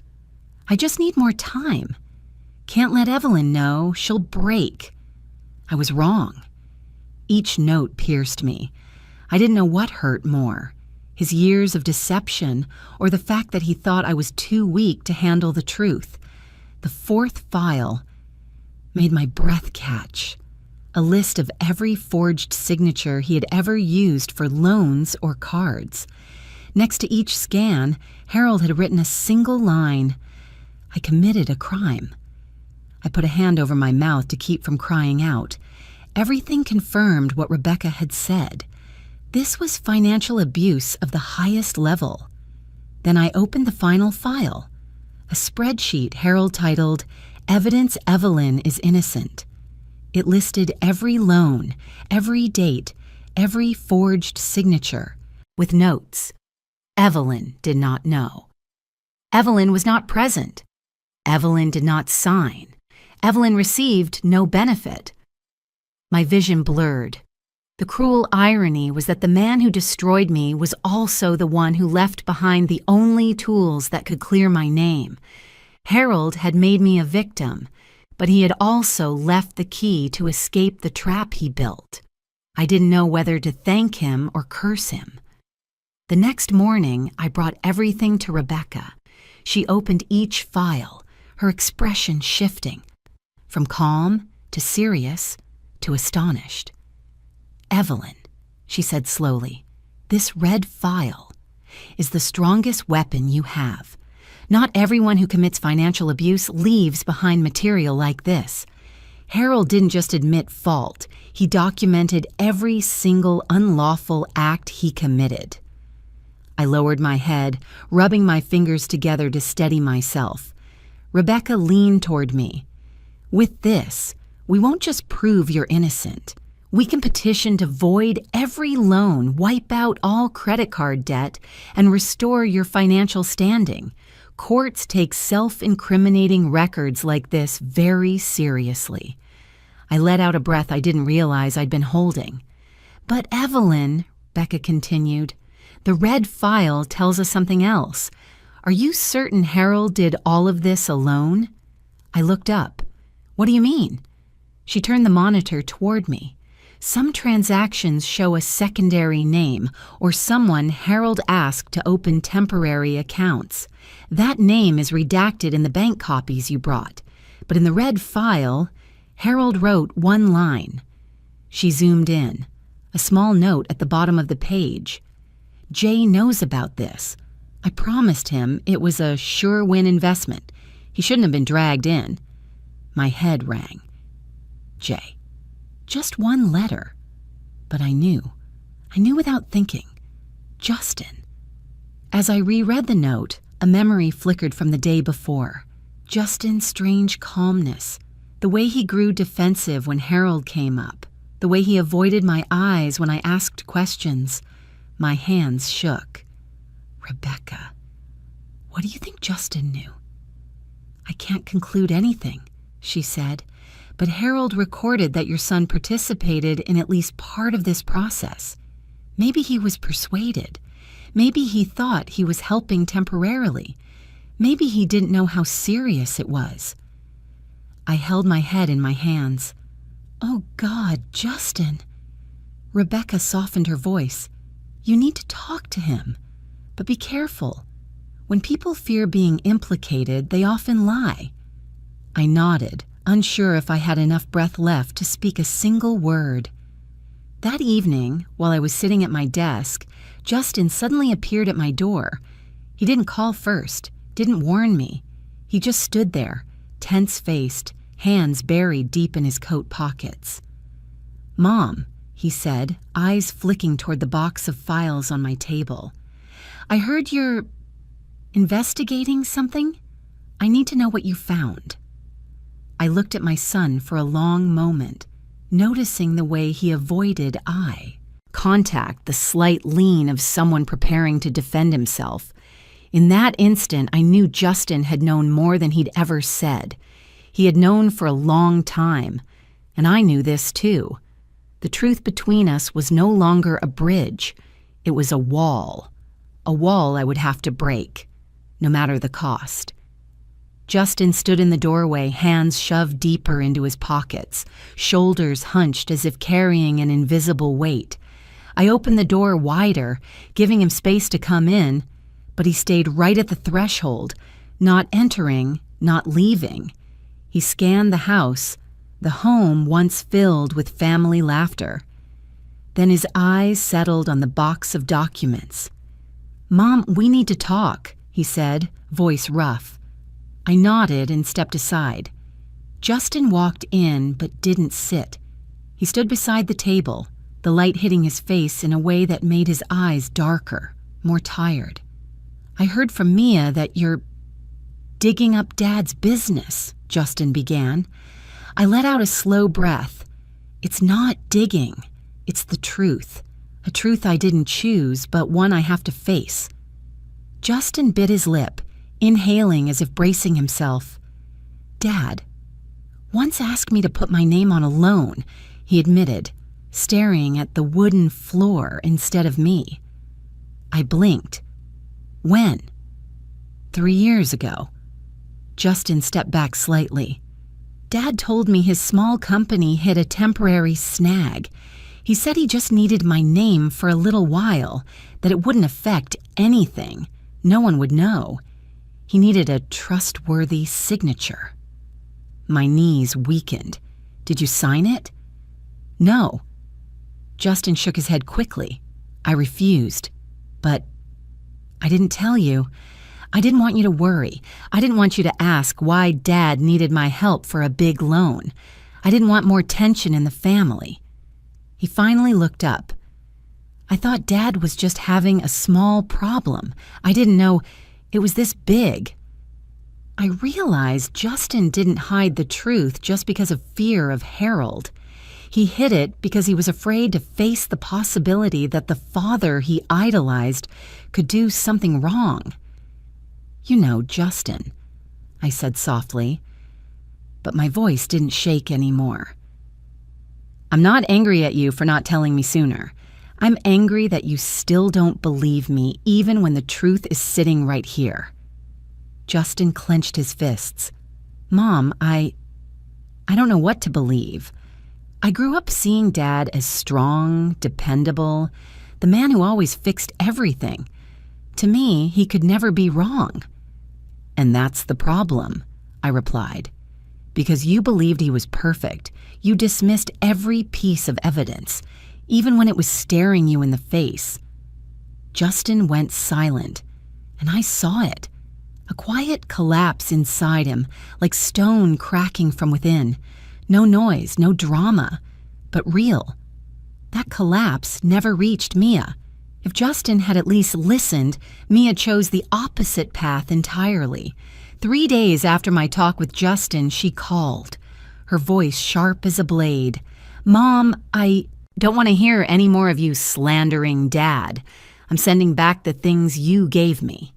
A: I just need more time. Can't let Evelyn know, she'll break. I was wrong. Each note pierced me. I didn't know what hurt more, his years of deception or the fact that he thought I was too weak to handle the truth. The fourth file made my breath catch. A list of every forged signature he had ever used for loans or cards. Next to each scan, Harold had written a single line. I committed a crime. I put a hand over my mouth to keep from crying out. Everything confirmed what Rebecca had said. This was financial abuse of the highest level. Then I opened the final file, a spreadsheet Harold titled, "Evidence Evelyn is Innocent." It listed every loan, every date, every forged signature, with notes. Evelyn did not know. Evelyn was not present. Evelyn did not sign. Evelyn received no benefit. My vision blurred. The cruel irony was that the man who destroyed me was also the one who left behind the only tools that could clear my name. Harold had made me a victim, but he had also left the key to escape the trap he built. I didn't know whether to thank him or curse him. The next morning, I brought everything to Rebecca. She opened each file, her expression shifting, from calm to serious to astonished. "Evelyn," she said slowly, "this red file is the strongest weapon you have. Not everyone who commits financial abuse leaves behind material like this. Harold didn't just admit fault, he documented every single unlawful act he committed." I lowered my head, rubbing my fingers together to steady myself. Rebecca leaned toward me. "With this, we won't just prove you're innocent. We can petition to void every loan, wipe out all credit card debt, and restore your financial standing. Courts take self-incriminating records like this very seriously." I let out a breath I didn't realize I'd been holding. "But Evelyn," Becca continued, "the red file tells us something else. Are you certain Harold did all of this alone?" I looked up. "What do you mean?" She turned the monitor toward me. "Some transactions show a secondary name or someone Harold asked to open temporary accounts. That name is redacted in the bank copies you brought. But in the red file, Harold wrote one line." She zoomed in, a small note at the bottom of the page. "Jay knows about this. I promised him it was a sure win investment. He shouldn't have been dragged in." My head rang. Jay. Just one letter. But I knew. I knew without thinking. Justin. As I reread the note, a memory flickered from the day before. Justin's strange calmness. The way he grew defensive when Harold came up. The way he avoided my eyes when I asked questions. My hands shook. "Rebecca, what do you think Justin knew?" "I can't conclude anything," she said, "but Harold recorded that your son participated in at least part of this process. Maybe he was persuaded. Maybe he thought he was helping temporarily. Maybe he didn't know how serious it was." I held my head in my hands. "Oh God, Justin." Rebecca softened her voice. "You need to talk to him. But be careful. When people fear being implicated, they often lie." I nodded, unsure if I had enough breath left to speak a single word. That evening, while I was sitting at my desk, Justin suddenly appeared at my door. He didn't call first, didn't warn me. He just stood there, tense-faced, hands buried deep in his coat pockets. "Mom," he said, eyes flicking toward the box of files on my table. "I heard you're investigating something. I need to know what you found." I looked at my son for a long moment, noticing the way he avoided eye contact, the slight lean of someone preparing to defend himself. In that instant, I knew Justin had known more than he'd ever said. He had known for a long time, and I knew this too. The truth between us was no longer a bridge. It was a wall I would have to break, no matter the cost. Justin stood in the doorway, hands shoved deeper into his pockets, shoulders hunched as if carrying an invisible weight. I opened the door wider, giving him space to come in, but he stayed right at the threshold, not entering, not leaving. He scanned the house, the home once filled with family laughter. Then his eyes settled on the box of documents. "Mom, we need to talk," he said, voice rough. I nodded and stepped aside. Justin walked in but didn't sit. He stood beside the table, the light hitting his face in a way that made his eyes darker, more tired. "I heard from Mia that you're digging up Dad's business," Justin began. I let out a slow breath. "It's not digging. It's the truth. A truth I didn't choose, but one I have to face. Justin bit his lip, inhaling as if bracing himself. Dad once asked me to put my name on a loan, he admitted, staring at the wooden floor instead of me. I blinked. When? 3 years ago. Justin stepped back slightly. Dad told me his small company hit a temporary snag. He said he just needed my name for a little while, that it wouldn't affect anything. No one would know. He needed a trustworthy signature. My knees weakened. Did you sign it? No. Justin shook his head quickly. I refused. But I didn't tell you. I didn't want you to worry. I didn't want you to ask why Dad needed my help for a big loan. I didn't want more tension in the family. He finally looked up. I thought Dad was just having a small problem. I didn't know it was this big. I realized Justin didn't hide the truth just because of fear of Harold. He hid it because he was afraid to face the possibility that the father he idolized could do something wrong. You know, Justin, I said softly, but my voice didn't shake anymore. I'm not angry at you for not telling me sooner. I'm angry that you still don't believe me, even when the truth is sitting right here. Justin clenched his fists. Mom, I don't know what to believe. I grew up seeing Dad as strong, dependable, the man who always fixed everything. To me, he could never be wrong. And that's the problem, I replied. Because you believed he was perfect, you dismissed every piece of evidence, even when it was staring you in the face. Justin went silent, and I saw it. A quiet collapse inside him, like stone cracking from within. No noise, no drama, but real. That collapse never reached Mia. If Justin had at least listened, Mia chose the opposite path entirely. 3 days after my talk with Justin, she called, her voice sharp as a blade. Mom, I don't want to hear any more of you slandering Dad. I'm sending back the things you gave me.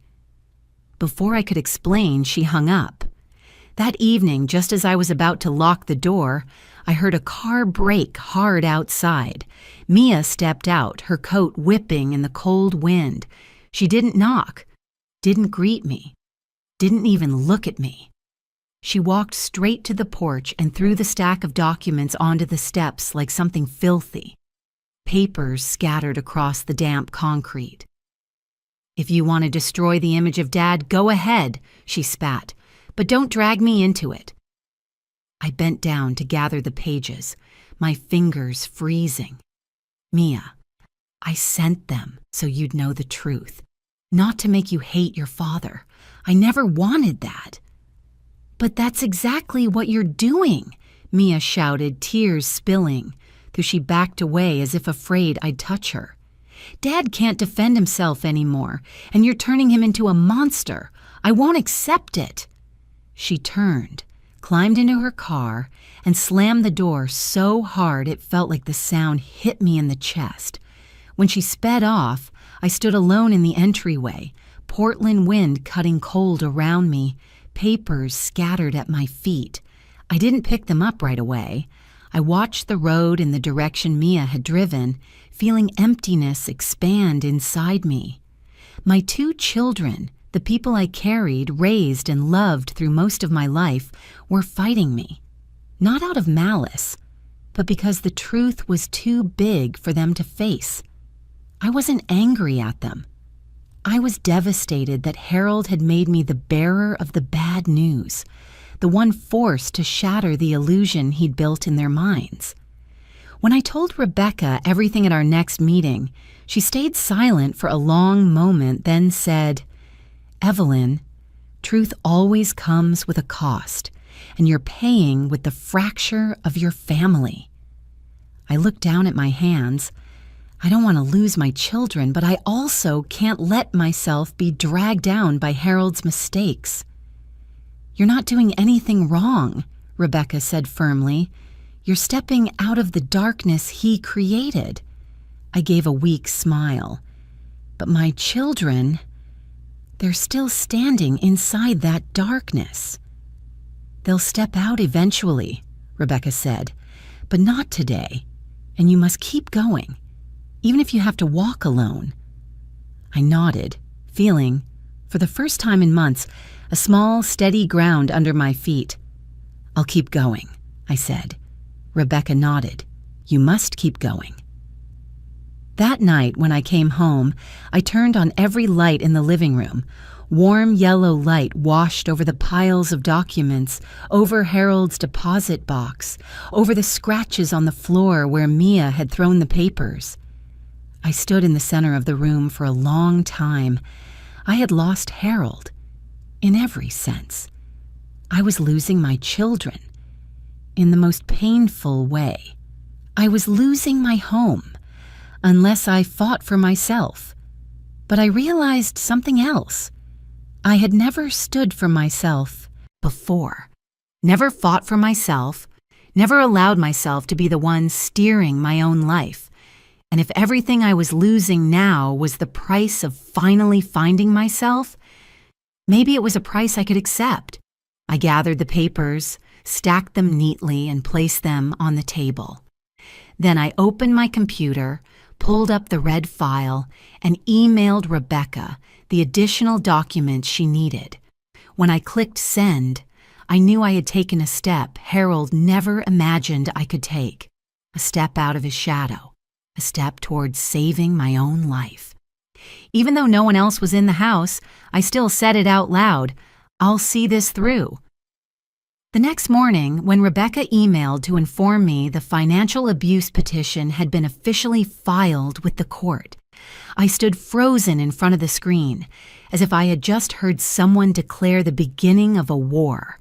A: Before I could explain, she hung up. That evening, just as I was about to lock the door, I heard a car brake hard outside. Mia stepped out, her coat whipping in the cold wind. She didn't knock, didn't greet me, didn't even look at me. She walked straight to the porch and threw the stack of documents onto the steps like something filthy. Papers scattered across the damp concrete. If you want to destroy the image of Dad, go ahead, she spat, but don't drag me into it. I bent down to gather the pages, my fingers freezing. Mia, I sent them so you'd know the truth, not to make you hate your father. I never wanted that. But that's exactly what you're doing, Mia shouted, tears spilling, though she backed away as if afraid I'd touch her. Dad can't defend himself anymore, and you're turning him into a monster. I won't accept it. She turned, climbed into her car, and slammed the door so hard it felt like the sound hit me in the chest. When she sped off, I stood alone in the entryway, Portland wind cutting cold around me, papers scattered at my feet. I didn't pick them up right away. I watched the road in the direction Mia had driven, feeling emptiness expand inside me. My 2 children, the people I carried, raised, and loved through most of my life, were fighting me. Not out of malice, but because the truth was too big for them to face. I wasn't angry at them. I was devastated that Harold had made me the bearer of the bad news, the one forced to shatter the illusion he'd built in their minds. When I told Rebecca everything at our next meeting, she stayed silent for a long moment, then said, Evelyn, truth always comes with a cost, and you're paying with the fracture of your family. I looked down at my hands. I don't want to lose my children, but I also can't let myself be dragged down by Harold's mistakes. You're not doing anything wrong, Rebecca said firmly. You're stepping out of the darkness he created. I gave a weak smile. But my children, they're still standing inside that darkness. They'll step out eventually, Rebecca said, but not today, and you must keep going, even if you have to walk alone. I nodded, feeling, for the first time in months, a small, steady ground under my feet. I'll keep going, I said. Rebecca nodded. You must keep going. That night, when I came home, I turned on every light in the living room. Warm yellow light washed over the piles of documents, over Harold's deposit box, over the scratches on the floor where Mia had thrown the papers. I stood in the center of the room for a long time. I had lost Harold, in every sense. I was losing my children, in the most painful way. I was losing my home, unless I fought for myself. But I realized something else. I had never stood for myself before, never fought for myself, never allowed myself to be the one steering my own life. And if everything I was losing now was the price of finally finding myself, maybe it was a price I could accept. I gathered the papers, stacked them neatly, and placed them on the table. Then I opened my computer, pulled up the red file, and emailed Rebecca the additional documents she needed. When I clicked send, I knew I had taken a step Harold never imagined I could take, a step out of his shadow, a step towards saving my own life. Even though no one else was in the house, I still said it out loud, I'll see this through. The next morning, when Rebecca emailed to inform me the financial abuse petition had been officially filed with the court, I stood frozen in front of the screen, as if I had just heard someone declare the beginning of a war.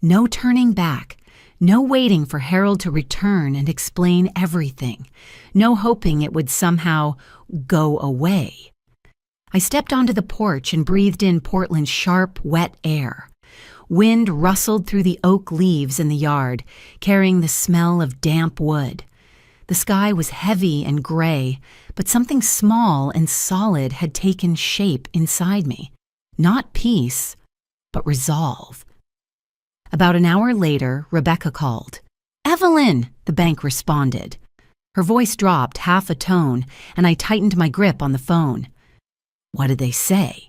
A: No turning back, no waiting for Harold to return and explain everything, no hoping it would somehow go away. I stepped onto the porch and breathed in Portland's sharp, wet air. Wind rustled through the oak leaves in the yard, carrying the smell of damp wood. The sky was heavy and gray, but something small and solid had taken shape inside me. Not peace, but resolve. About an hour later, Rebecca called. "Evelyn," the bank responded. Her voice dropped half a tone, and I tightened my grip on the phone. "What did they say?"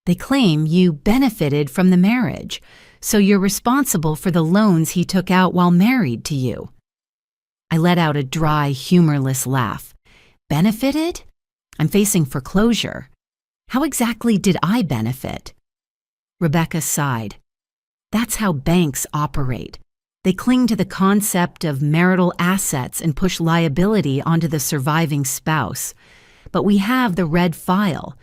A: "They claim you benefited from the marriage, so you're responsible for the loans he took out while married to you." I let out a dry, humorless laugh. "Benefited? I'm facing foreclosure. How exactly did I benefit?" Rebecca sighed. "That's how banks operate. They cling to the concept of marital assets and push liability onto the surviving spouse. But we have the red file.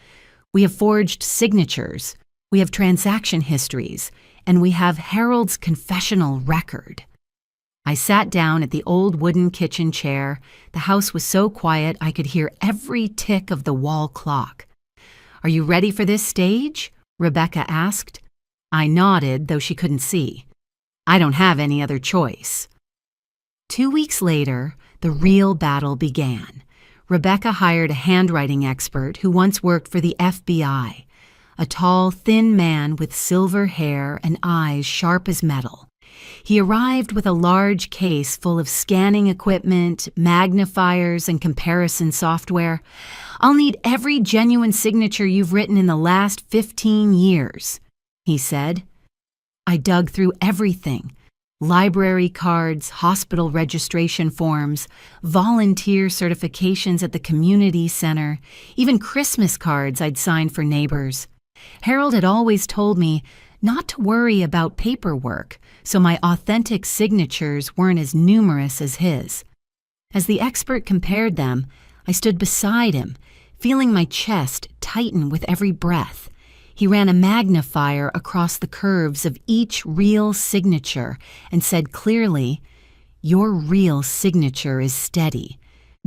A: We have forged signatures. We have transaction histories. And we have Harold's confessional record." I sat down at the old wooden kitchen chair. The house was so quiet I could hear every tick of the wall clock. "Are you ready for this stage?" Rebecca asked. I nodded, though she couldn't see. "I don't have any other choice." 2 weeks later, the real battle began. Rebecca hired a handwriting expert who once worked for the FBI, a tall, thin man with silver hair and eyes sharp as metal. He arrived with a large case full of scanning equipment, magnifiers, and comparison software. "I'll need every genuine signature you've written in the last 15 years, he said. I dug through everything: library cards, hospital registration forms, volunteer certifications at the community center, even Christmas cards I'd signed for neighbors. Harold had always told me not to worry about paperwork, so my authentic signatures weren't as numerous as his. As the expert compared them, I stood beside him, feeling my chest tighten with every breath. He ran a magnifier across the curves of each real signature and said clearly, "Your real signature is steady,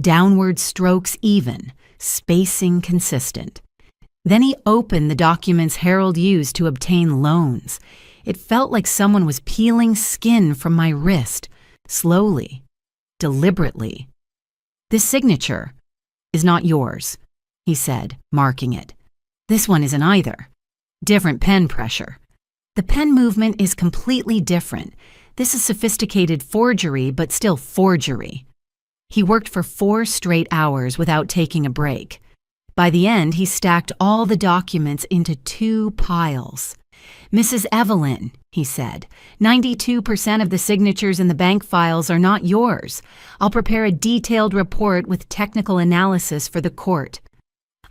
A: downward strokes even, spacing consistent." Then he opened the documents Harold used to obtain loans. It felt like someone was peeling skin from my wrist, slowly, deliberately. "This signature is not yours," he said, marking it. "This one isn't either. Different pen pressure. The pen movement is completely different. This is sophisticated forgery, but still forgery." He worked for 4 straight hours without taking a break. By the end, he stacked all the documents into 2 piles. "Mrs. Evelyn," he said, "92% of the signatures in the bank files are not yours. I'll prepare a detailed report with technical analysis for the court."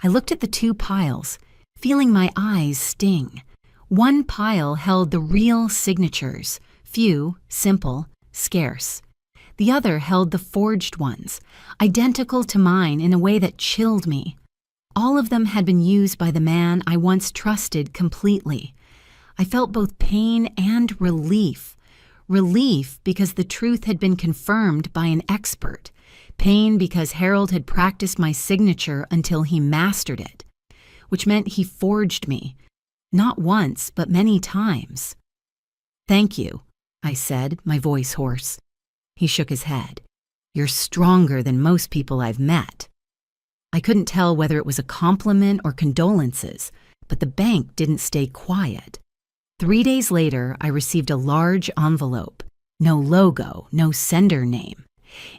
A: I looked at the 2 piles, feeling my eyes sting. One pile held the real signatures, few, simple, scarce. The other held the forged ones, identical to mine in a way that chilled me. All of them had been used by the man I once trusted completely. I felt both pain and relief. Relief because the truth had been confirmed by an expert. Pain because Harold had practiced my signature until he mastered it, which meant he forged me, not once, but many times. "Thank you," I said, my voice hoarse. He shook his head. "You're stronger than most people I've met." I couldn't tell whether it was a compliment or condolences, but the bank didn't stay quiet. 3 days later, I received a large envelope. No logo, no sender name.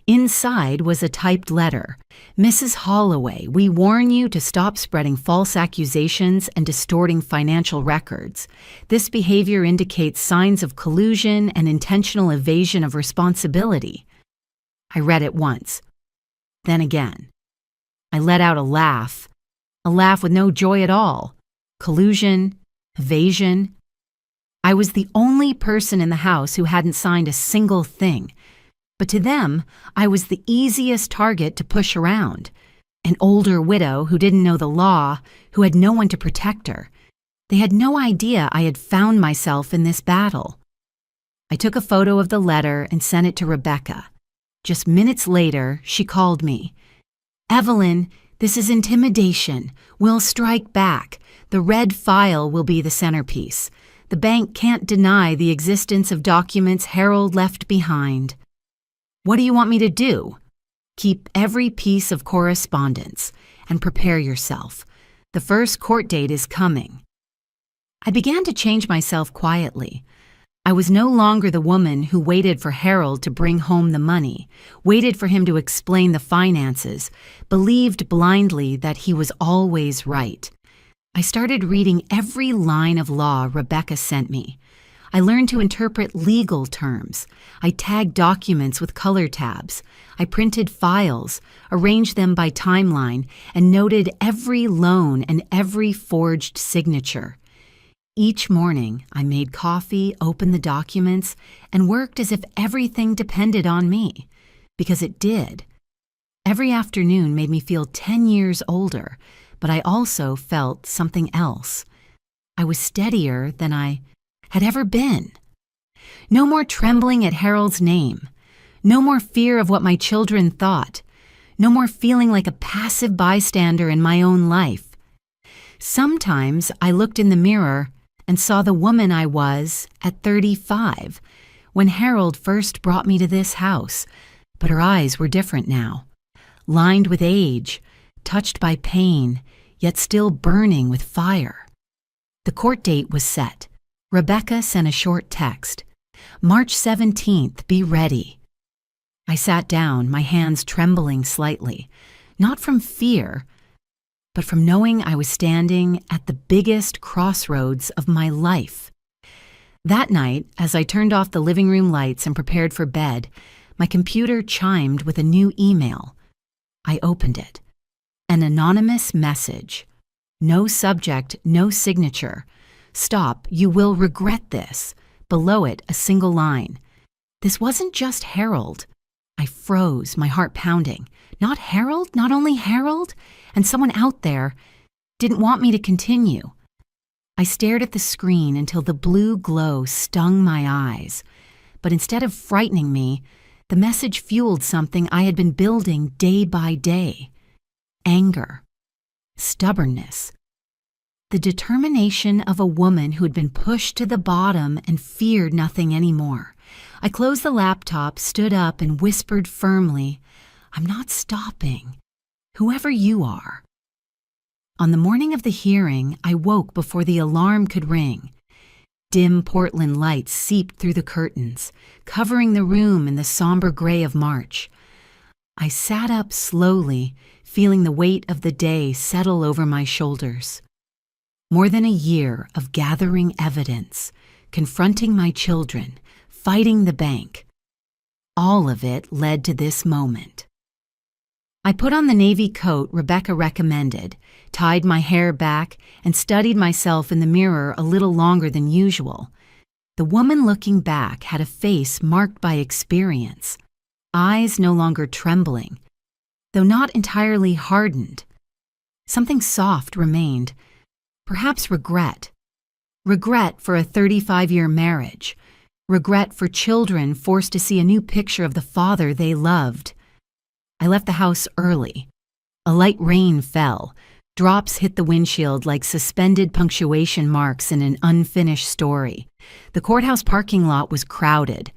A: Inside was a typed letter. "Mrs. Holloway, we warn you to stop spreading false accusations and distorting financial records. This behavior indicates signs of collusion and intentional evasion of responsibility." I read it once, then again. I let out a laugh with no joy at all. Collusion, evasion. I was the only person in the house who hadn't signed a single thing. But to them, I was the easiest target to push around. An older widow who didn't know the law, who had no one to protect her. They had no idea I had found myself in this battle. I took a photo of the letter and sent it to Rebecca. Just minutes later, she called me. "Evelyn, this is intimidation. We'll strike back. The red file will be the centerpiece. The bank can't deny the existence of documents Harold left behind." "What do you want me to do?" "Keep every piece of correspondence and prepare yourself. The first court date is coming." I began to change myself quietly. I was no longer the woman who waited for Harold to bring home the money, waited for him to explain the finances, believed blindly that he was always right. I started reading every line of law Rebecca sent me. I learned to interpret legal terms. I tagged documents with color tabs. I printed files, arranged them by timeline, and noted every loan and every forged signature. Each morning, I made coffee, opened the documents, and worked as if everything depended on me, because it did. Every afternoon made me feel 10 years older, but I also felt something else. I was steadier than I had ever been. No more trembling at Harold's name. No more fear of what my children thought. No more feeling like a passive bystander in my own life. Sometimes I looked in the mirror and saw the woman I was at 35, when Harold first brought me to this house, but her eyes were different now, lined with age, touched by pain, yet still burning with fire. The court date was set. Rebecca sent a short text. "March 17th, be ready." I sat down, my hands trembling slightly, not from fear, but from knowing I was standing at the biggest crossroads of my life. That night, as I turned off the living room lights and prepared for bed, my computer chimed with a new email. I opened it. An anonymous message. No subject, no signature. "Stop, you will regret this." Below it, a single line. This wasn't just Harold. I froze, my heart pounding. Not Harold, not only Harold, and someone out there didn't want me to continue. I stared at the screen until the blue glow stung my eyes. But instead of frightening me, the message fueled something I had been building day by day. Anger. Stubbornness. The determination of a woman who had been pushed to the bottom and feared nothing anymore. I closed the laptop, stood up, and whispered firmly, "I'm not stopping, whoever you are." On the morning of the hearing, I woke before the alarm could ring. Dim Portland lights seeped through the curtains, covering the room in the somber gray of March. I sat up slowly, feeling the weight of the day settle over my shoulders. More than a year of gathering evidence, confronting my children, fighting the bank. All of it led to this moment. I put on the navy coat Rebecca recommended, tied my hair back, and studied myself in the mirror a little longer than usual. The woman looking back had a face marked by experience, eyes no longer trembling, though not entirely hardened. Something soft remained, perhaps regret. Regret for a 35-year marriage, regret for children forced to see a new picture of the father they loved. I left the house early. A light rain fell. Drops hit the windshield like suspended punctuation marks in an unfinished story. The courthouse parking lot was crowded,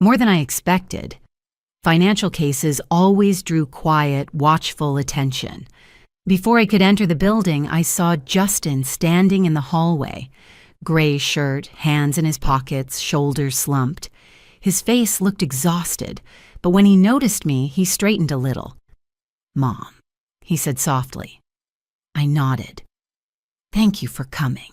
A: more than I expected. Financial cases always drew quiet, watchful attention. Before I could enter the building, I saw Justin standing in the hallway. Gray shirt, hands in his pockets, shoulders slumped. His face looked exhausted, but when he noticed me, he straightened a little. "Mom," he said softly. I nodded. "Thank you for coming."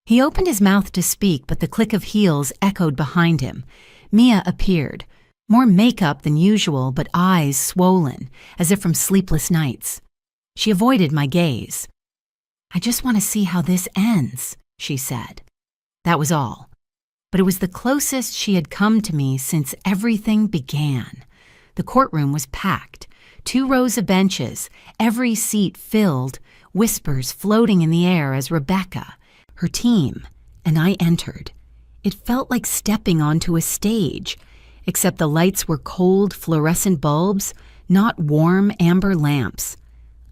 A: He opened his mouth to speak, but the click of heels echoed behind him. Mia appeared, more makeup than usual, but eyes swollen, as if from sleepless nights. She avoided my gaze. "I just want to see how this ends," she said. That was all. But it was the closest she had come to me since everything began. The courtroom was packed. 2 rows of benches, every seat filled, whispers floating in the air as Rebecca, her team, and I entered. It felt like stepping onto a stage, except the lights were cold fluorescent bulbs, not warm amber lamps.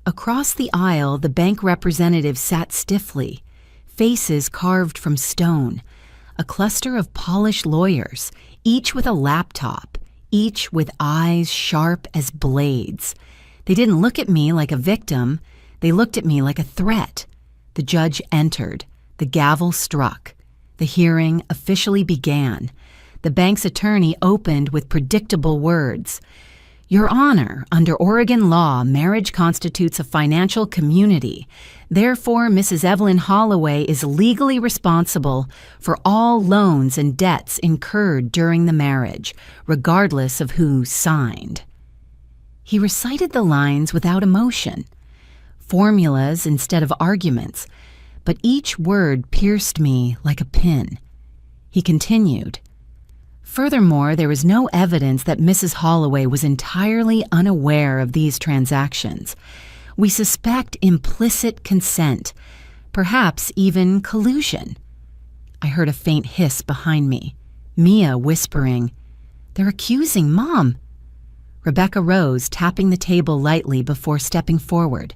A: Across the aisle, the bank representative sat stiffly, faces carved from stone, a cluster of polished lawyers, each with a laptop, each with eyes sharp as blades. They didn't look at me like a victim. They looked at me like a threat. The judge entered. The gavel struck. The hearing officially began. The bank's attorney opened with predictable words. "Your Honor, under Oregon law, marriage constitutes a financial community. Therefore, Mrs. Evelyn Holloway is legally responsible for all loans and debts incurred during the marriage, regardless of who signed." He recited the lines without emotion, formulas instead of arguments, but each word pierced me like a pin. He continued. Furthermore, there is no evidence that Mrs. Holloway was entirely unaware of these transactions. We suspect implicit consent, perhaps even collusion. I heard a faint hiss behind me, Mia whispering, "They're accusing Mom." Rebecca rose, tapping the table lightly before stepping forward.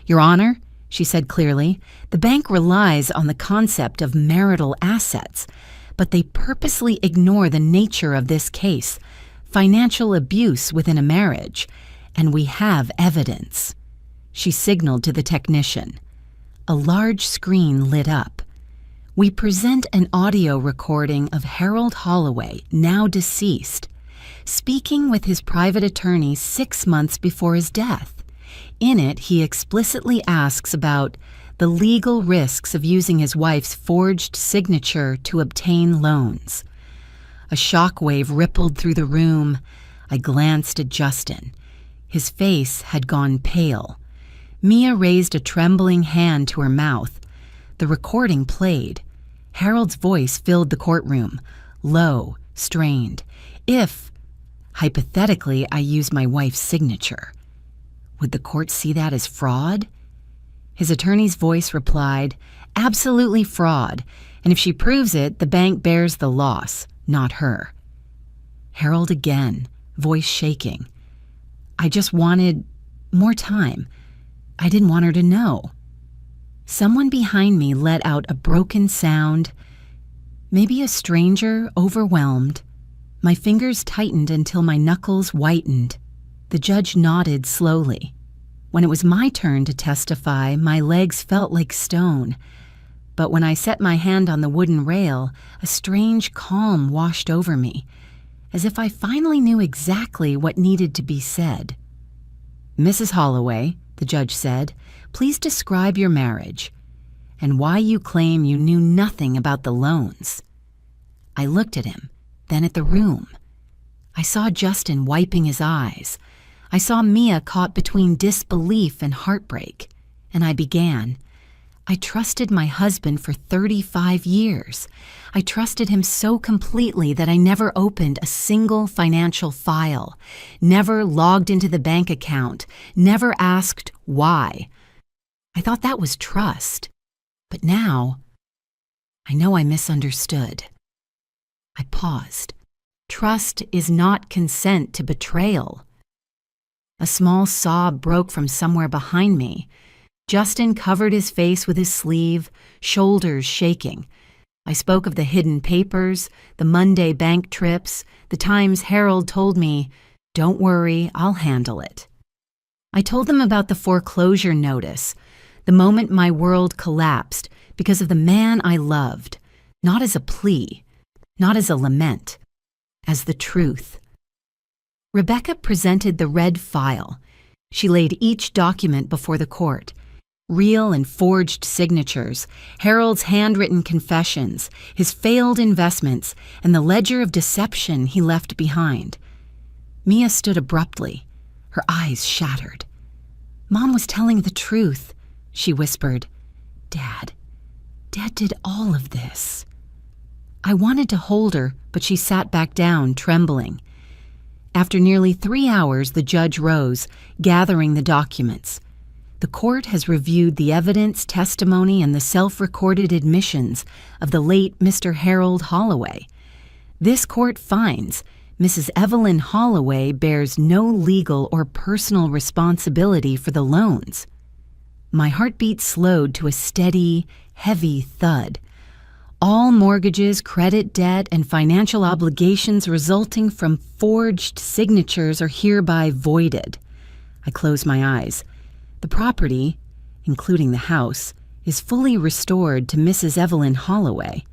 A: "Your Honor," she said clearly, "the bank relies on the concept of marital assets, but they purposely ignore the nature of this case, financial abuse within a marriage, and we have evidence." She signaled to the technician. A large screen lit up. "We present an audio recording of Harold Holloway, now deceased, speaking with his private attorney 6 months before his death. In it, he explicitly asks about the legal risks of using his wife's forged signature to obtain loans." A shockwave rippled through the room. I glanced at Justin. His face had gone pale. Mia raised a trembling hand to her mouth. The recording played. Harold's voice filled the courtroom, low, strained. "If, hypothetically, I used my wife's signature, would the court see that as fraud?" His attorney's voice replied, "Absolutely fraud, and if she proves it, the bank bears the loss, not her." Harold again, voice shaking. "I just wanted more time. I didn't want her to know." Someone behind me let out a broken sound, maybe a stranger overwhelmed. My fingers tightened until my knuckles whitened. The judge nodded slowly. When it was my turn to testify, my legs felt like stone. But when I set my hand on the wooden rail, a strange calm washed over me, as if I finally knew exactly what needed to be said. "Mrs. Holloway," the judge said, "please describe your marriage and why you claim you knew nothing about the loans." I looked at him, then at the room. I saw Justin wiping his eyes. I saw Mia caught between disbelief and heartbreak, and I began. I trusted my husband for 35 years. I trusted him so completely that I never opened a single financial file, never logged into the bank account, never asked why. I thought that was trust. But now, I know I misunderstood. I paused. Trust is not consent to betrayal. A small sob broke from somewhere behind me. Justin covered his face with his sleeve, shoulders shaking. I spoke of the hidden papers, the Monday bank trips, the times Harold told me, "Don't worry, I'll handle it." I told them about the foreclosure notice, the moment my world collapsed because of the man I loved, not as a plea, not as a lament, as the truth. Rebecca presented the red file. She laid each document before the court. Real and forged signatures, Harold's handwritten confessions, his failed investments, and the ledger of deception he left behind. Mia stood abruptly, her eyes shattered. "Mom was telling the truth," she whispered. Dad did all of this." I wanted to hold her, but she sat back down, trembling. After nearly 3 hours, the judge rose, gathering the documents. The court has reviewed the evidence, testimony, and the self-recorded admissions of the late Mr. Harold Holloway. This court finds Mrs. Evelyn Holloway bears no legal or personal responsibility for the loans. My heartbeat slowed to a steady, heavy thud. All mortgages, credit debt, and financial obligations resulting from forged signatures are hereby voided. I closed my eyes. The property, including the house, is fully restored to Mrs. Evelyn Holloway.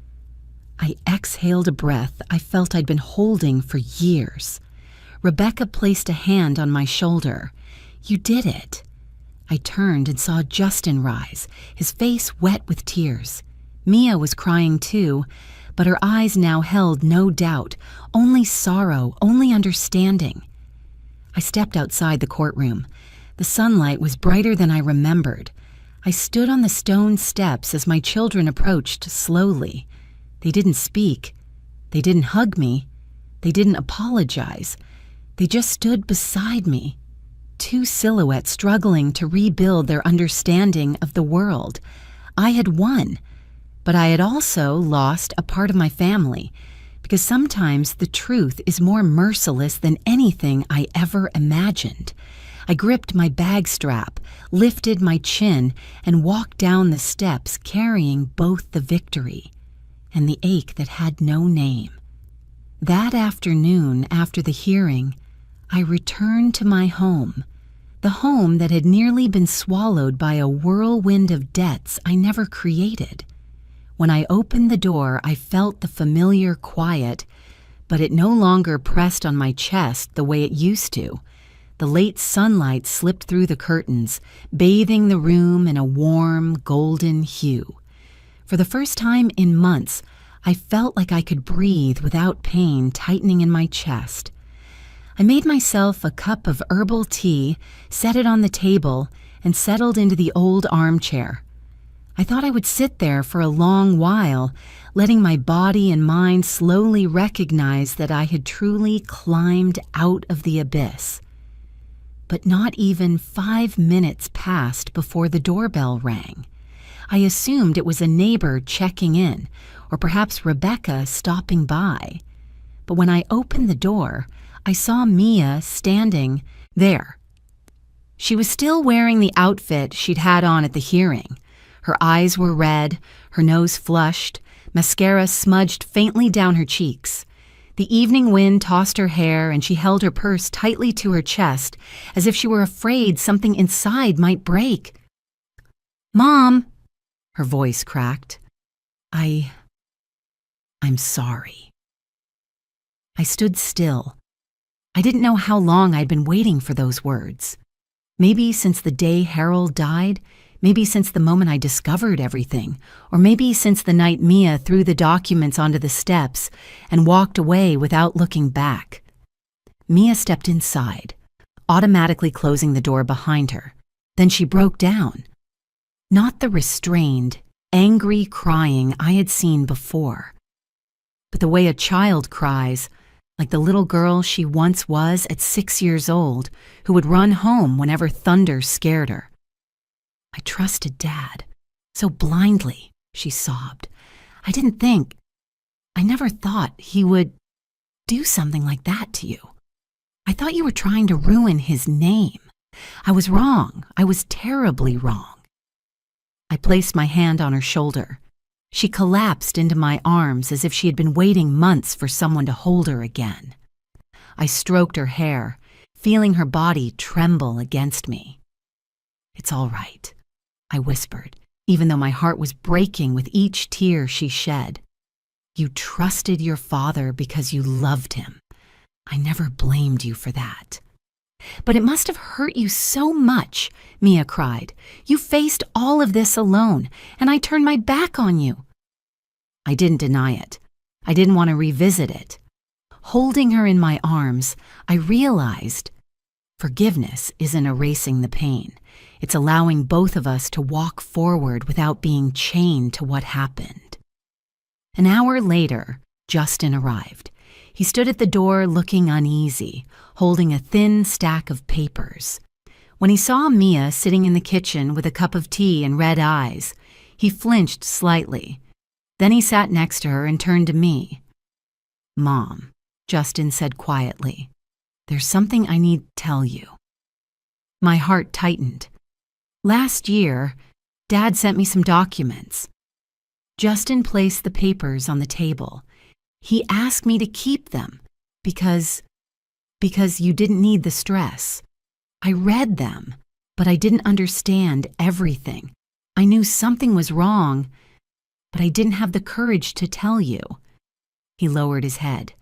A: I exhaled a breath I felt I'd been holding for years. Rebecca placed a hand on my shoulder. "You did it." I turned and saw Justin rise, his face wet with tears. Mia was crying too, but her eyes now held no doubt, only sorrow, only understanding. I stepped outside the courtroom. The sunlight was brighter than I remembered. I stood on the stone steps as my children approached slowly. They didn't speak. They didn't hug me. They didn't apologize. They just stood beside me. Two silhouettes struggling to rebuild their understanding of the world. I had won, but I had also lost a part of my family, because sometimes the truth is more merciless than anything I ever imagined. I gripped my bag strap, lifted my chin, and walked down the steps carrying both the victory and the ache that had no name. That afternoon, after the hearing, I returned to my home, the home that had nearly been swallowed by a whirlwind of debts I never created. When I opened the door, I felt the familiar quiet, but it no longer pressed on my chest the way it used to. The late sunlight slipped through the curtains, bathing the room in a warm, golden hue. For the first time in months, I felt like I could breathe without pain tightening in my chest. I made myself a cup of herbal tea, set it on the table, and settled into the old armchair. I thought I would sit there for a long while, letting my body and mind slowly recognize that I had truly climbed out of the abyss. But not even 5 minutes passed before the doorbell rang. I assumed it was a neighbor checking in, or perhaps Rebecca stopping by. But when I opened the door, I saw Mia standing there. She was still wearing the outfit she'd had on at the hearing. Her eyes were red, her nose flushed, mascara smudged faintly down her cheeks. The evening wind tossed her hair and she held her purse tightly to her chest as if she were afraid something inside might break. "Mom," her voice cracked. I'm sorry." I stood still. I didn't know how long I'd been waiting for those words. Maybe since the day Harold died, maybe since the moment I discovered everything, or maybe since the night Mia threw the documents onto the steps and walked away without looking back. Mia stepped inside, automatically closing the door behind her. Then she broke down. Not the restrained, angry crying I had seen before, but the way a child cries, like the little girl she once was at 6 years old, who would run home whenever thunder scared her. "I trusted Dad so blindly," she sobbed. I never thought he would do something like that to you. I thought you were trying to ruin his name. I was wrong. I was terribly wrong." I placed my hand on her shoulder. She collapsed into my arms as if she had been waiting months for someone to hold her again. I stroked her hair, feeling her body tremble against me. "It's all right," I whispered, even though my heart was breaking with each tear she shed. "You trusted your father because you loved him. I never blamed you for that." "But it must have hurt you so much," Mia cried. "You faced all of this alone, and I turned my back on you." I didn't deny it. I didn't want to revisit it. Holding her in my arms, I realized forgiveness isn't erasing the pain. It's allowing both of us to walk forward without being chained to what happened. An hour later, Justin arrived. He stood at the door looking uneasy, holding a thin stack of papers. When he saw Mia sitting in the kitchen with a cup of tea and red eyes, he flinched slightly. Then he sat next to her and turned to me. "Mom," Justin said quietly, "there's something I need to tell you." My heart tightened. "Last year, Dad sent me some documents." Justin placed the papers on the table. "He asked me to keep them because you didn't need the stress. I read them, but I didn't understand everything. I knew something was wrong, but I didn't have the courage to tell you." He lowered his head.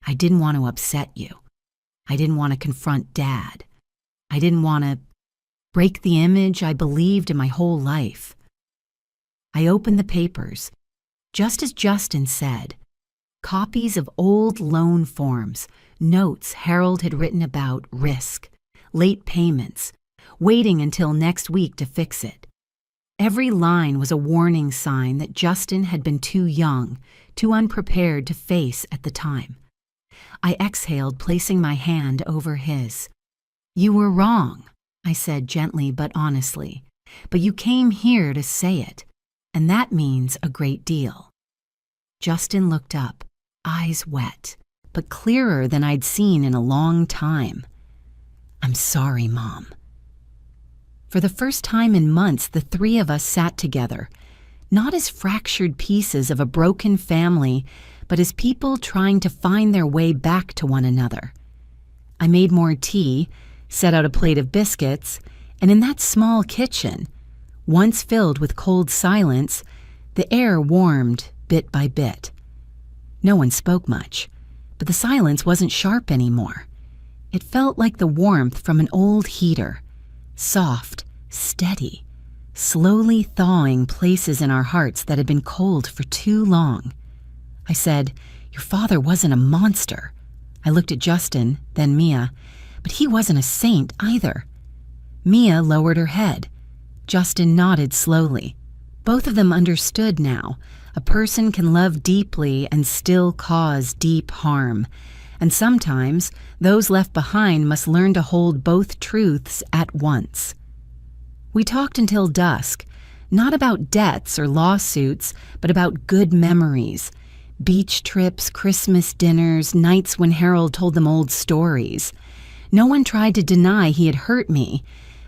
A: "I didn't want to upset you. I didn't want to confront Dad. I didn't want to break the image I believed in my whole life." I opened the papers. Just as Justin said, copies of old loan forms, notes Harold had written about risk, late payments, waiting until next week to fix it. Every line was a warning sign that Justin had been too young, too unprepared to face at the time. I exhaled, placing my hand over his. "You were wrong," I said gently but honestly, "but you came here to say it, and that means a great deal." Justin looked up, eyes wet, but clearer than I'd seen in a long time. "I'm sorry, Mom." For the first time in months, the three of us sat together, not as fractured pieces of a broken family, but as people trying to find their way back to one another. I made more tea, set out a plate of biscuits, and in that small kitchen, once filled with cold silence, the air warmed bit by bit. No one spoke much, but the silence wasn't sharp anymore. It felt like the warmth from an old heater, soft, steady, slowly thawing places in our hearts that had been cold for too long. I said, "Your father wasn't a monster." I looked at Justin, then Mia, but he wasn't a saint either. Mia lowered her head. Justin nodded slowly. Both of them understood now. A person can love deeply and still cause deep harm. And sometimes those left behind must learn to hold both truths at once. We talked until dusk, not about debts or lawsuits, but about good memories. Beach trips, Christmas dinners, nights when Harold told them old stories. No one tried to deny he had hurt me,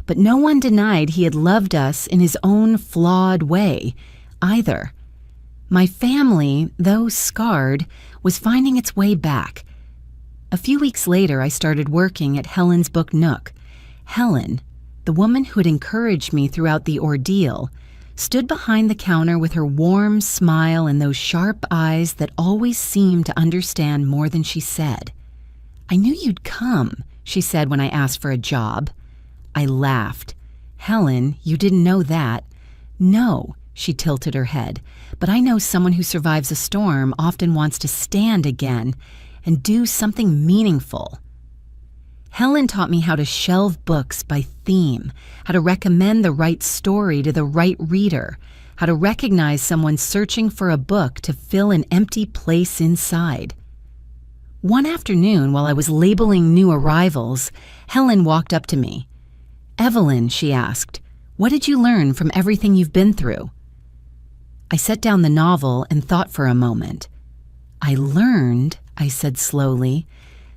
A: but no one denied he had loved us in his own flawed way, either. My family, though scarred, was finding its way back. A few weeks later, I started working at Helen's Book Nook. Helen, the woman who had encouraged me throughout the ordeal, stood behind the counter with her warm smile and those sharp eyes that always seemed to understand more than she said. "I knew you'd come," she said when I asked for a job. I laughed. "Helen, you didn't know that." "No," she tilted her head, "but I know someone who survives a storm often wants to stand again and do something meaningful." Helen taught me how to shelve books by theme, how to recommend the right story to the right reader, how to recognize someone searching for a book to fill an empty place inside. One afternoon, while I was labeling new arrivals, Helen walked up to me. "Evelyn," she asked, "what did you learn from everything you've been through?" I set down the novel and thought for a moment. "I learned," I said slowly,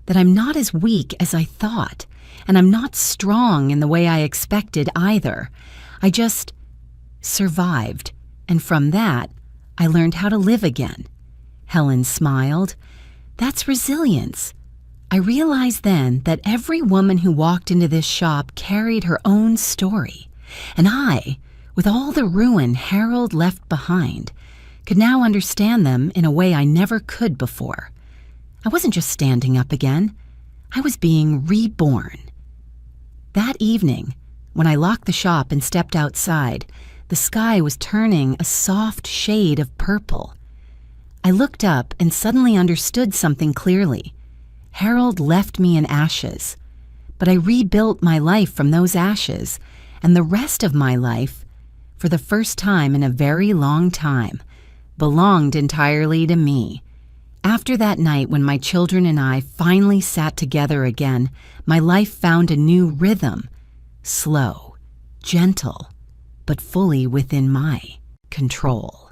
A: "that I'm not as weak as I thought, and I'm not strong in the way I expected either. I just survived, and from that, I learned how to live again." Helen smiled. "That's resilience." I realized then that every woman who walked into this shop carried her own story, and I, with all the ruin Harold left behind, could now understand them in a way I never could before. I wasn't just standing up again. I was being reborn. That evening, when I locked the shop and stepped outside, the sky was turning a soft shade of purple. I looked up and suddenly understood something clearly. Harold left me in ashes, but I rebuilt my life from those ashes, and the rest of my life, for the first time in a very long time, belonged entirely to me. After that night when my children and I finally sat together again, my life found a new rhythm, slow, gentle, but fully within my control.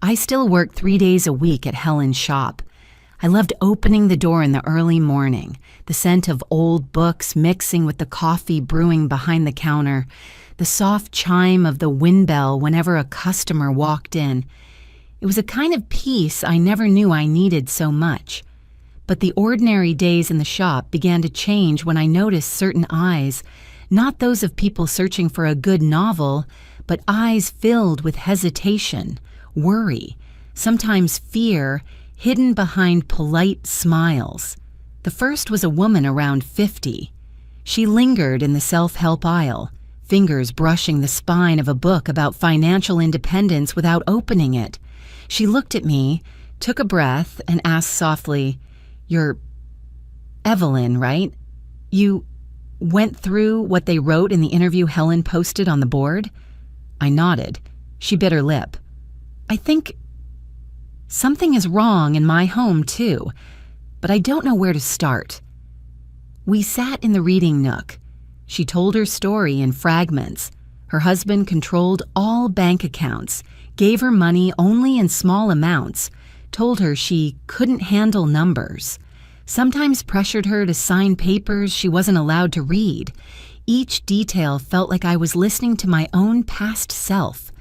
A: I still work 3 days a week at Helen's shop. I loved opening the door in the early morning, the scent of old books mixing with the coffee brewing behind the counter, the soft chime of the wind bell whenever a customer walked in. It was a kind of peace I never knew I needed so much. But the ordinary days in the shop began to change when I noticed certain eyes, not those of people searching for a good novel, but eyes filled with hesitation, worry, sometimes fear, hidden behind polite smiles. The first was a woman around 50. She lingered in the self-help aisle, fingers brushing the spine of a book about financial independence without opening it. She looked at me, took a breath, and asked softly, "You're Evelyn, right? You went through what they wrote in the interview Helen posted on the board?" I nodded. She bit her lip. "I think something is wrong in my home, too, but I don't know where to start." We sat in the reading nook. She told her story in fragments. Her husband controlled all bank accounts, gave her money only in small amounts, told her she couldn't handle numbers, sometimes pressured her to sign papers she wasn't allowed to read. Each detail felt like I was listening to my own past self,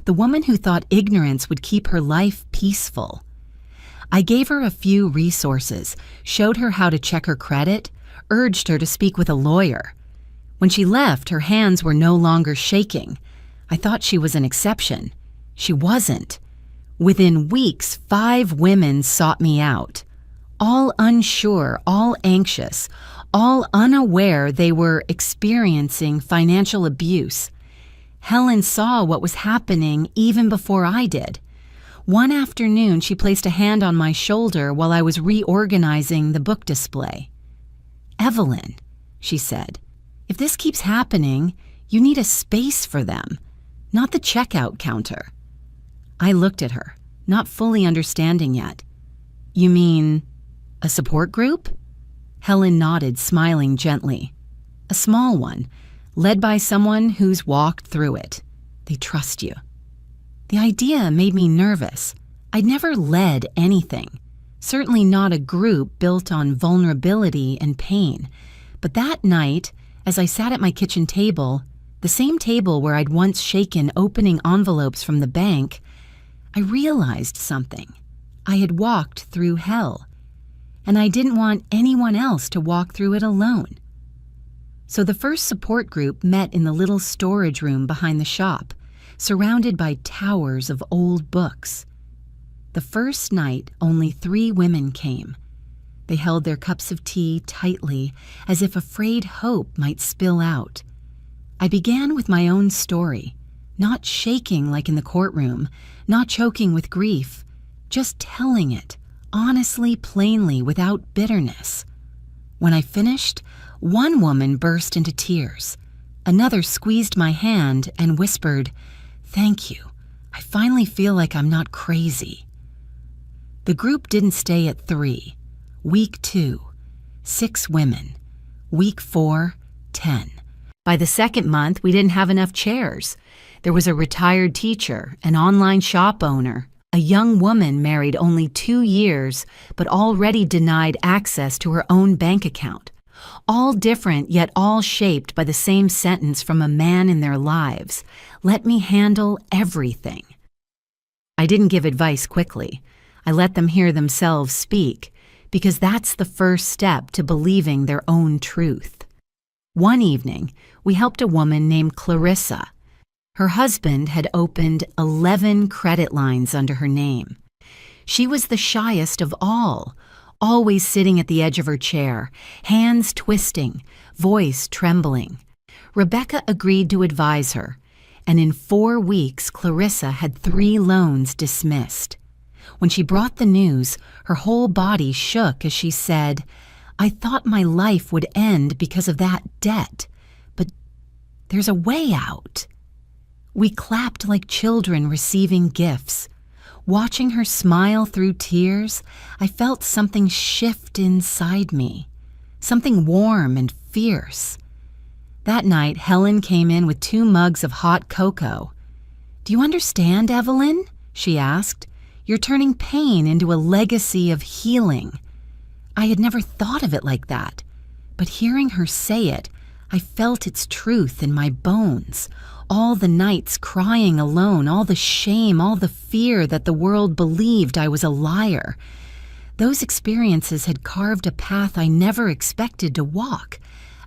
A: the woman who thought ignorance would keep her life peaceful. I gave her a few resources, showed her how to check her credit, urged her to speak with a lawyer. When she left, her hands were no longer shaking. I thought she was an exception. She wasn't. Within weeks, 5 women sought me out. All unsure, all anxious, all unaware they were experiencing financial abuse. Helen saw what was happening even before I did. One afternoon, she placed a hand on my shoulder while I was reorganizing the book display. "Evelyn," she said, "if this keeps happening, you need a space for them, not the checkout counter." I looked at her, not fully understanding yet. "You mean a support group?" Helen nodded, smiling gently. "A small one, led by someone who's walked through it. They trust you." The idea made me nervous. I'd never led anything, certainly not a group built on vulnerability and pain. But that night, as I sat at my kitchen table, the same table where I'd once shaken opening envelopes from the bank, I realized something. I had walked through hell, and I didn't want anyone else to walk through it alone. So the first support group met in the little storage room behind the shop, surrounded by towers of old books. The first night, only 3 women came. They held their cups of tea tightly, as if afraid hope might spill out. I began with my own story, not shaking like in the courtroom, not choking with grief, just telling it, honestly, plainly, without bitterness. When I finished, one woman burst into tears. Another squeezed my hand and whispered, "Thank you. I finally feel like I'm not crazy." The group didn't stay at 3. Week 2, 6 women. Week 4, 10. By the second month, we didn't have enough chairs. There was a retired teacher, an online shop owner, a young woman married only 2 years, but already denied access to her own bank account. All different, yet all shaped by the same sentence from a man in their lives: "Let me handle everything." I didn't give advice quickly. I let them hear themselves speak, because that's the first step to believing their own truth. One evening, we helped a woman named Clarissa. Her husband had opened 11 credit lines under her name. She was the shyest of all, always sitting at the edge of her chair, hands twisting, voice trembling. Rebecca agreed to advise her, and in 4 weeks, Clarissa had 3 loans dismissed. When she brought the news, her whole body shook as she said, "I thought my life would end because of that debt, but there's a way out." We clapped like children receiving gifts. Watching her smile through tears, I felt something shift inside me, something warm and fierce. That night, Helen came in with 2 mugs of hot cocoa. "Do you understand, Evelyn?" she asked. "You're turning pain into a legacy of healing." I had never thought of it like that, but hearing her say it, I felt its truth in my bones. All the nights crying alone, all the shame, all the fear that the world believed I was a liar. Those experiences had carved a path I never expected to walk,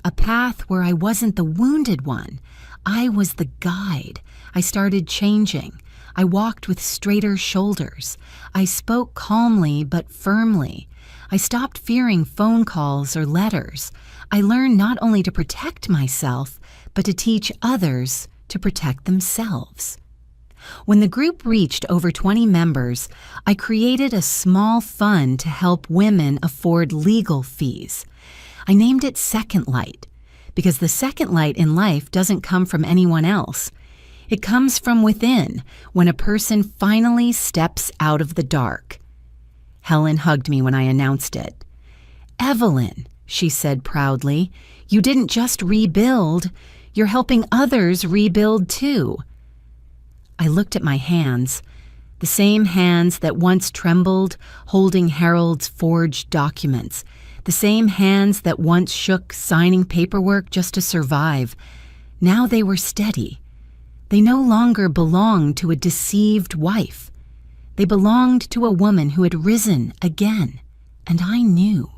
A: a path where I wasn't the wounded one. I was the guide. I started changing. I walked with straighter shoulders. I spoke calmly but firmly. I stopped fearing phone calls or letters. I learned not only to protect myself, but to teach others to protect themselves. When the group reached over 20 members, I created a small fund to help women afford legal fees. I named it Second Light, because the second light in life doesn't come from anyone else. It comes from within, when a person finally steps out of the dark. Helen hugged me when I announced it. "Evelyn," she said proudly, "you didn't just rebuild, you're helping others rebuild too." I looked at my hands, the same hands that once trembled, holding Harold's forged documents, the same hands that once shook signing paperwork just to survive. Now they were steady. They no longer belonged to a deceived wife. They belonged to a woman who had risen again, and I knew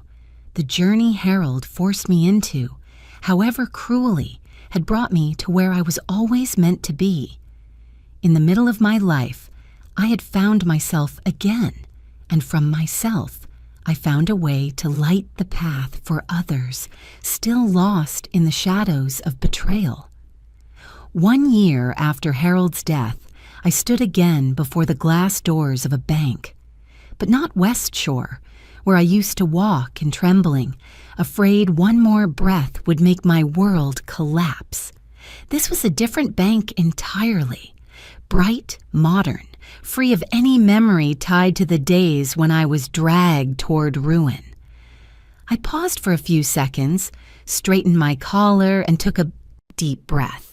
A: the journey Harold forced me into, however cruelly, had brought me to where I was always meant to be. In the middle of my life, I had found myself again, and from myself, I found a way to light the path for others still lost in the shadows of betrayal. 1 year after Harold's death, I stood again before the glass doors of a bank, but not West Shore, where I used to walk in trembling, afraid one more breath would make my world collapse. This was a different bank entirely, bright, modern, free of any memory tied to the days when I was dragged toward ruin. I paused for a few seconds, straightened my collar, and took a deep breath.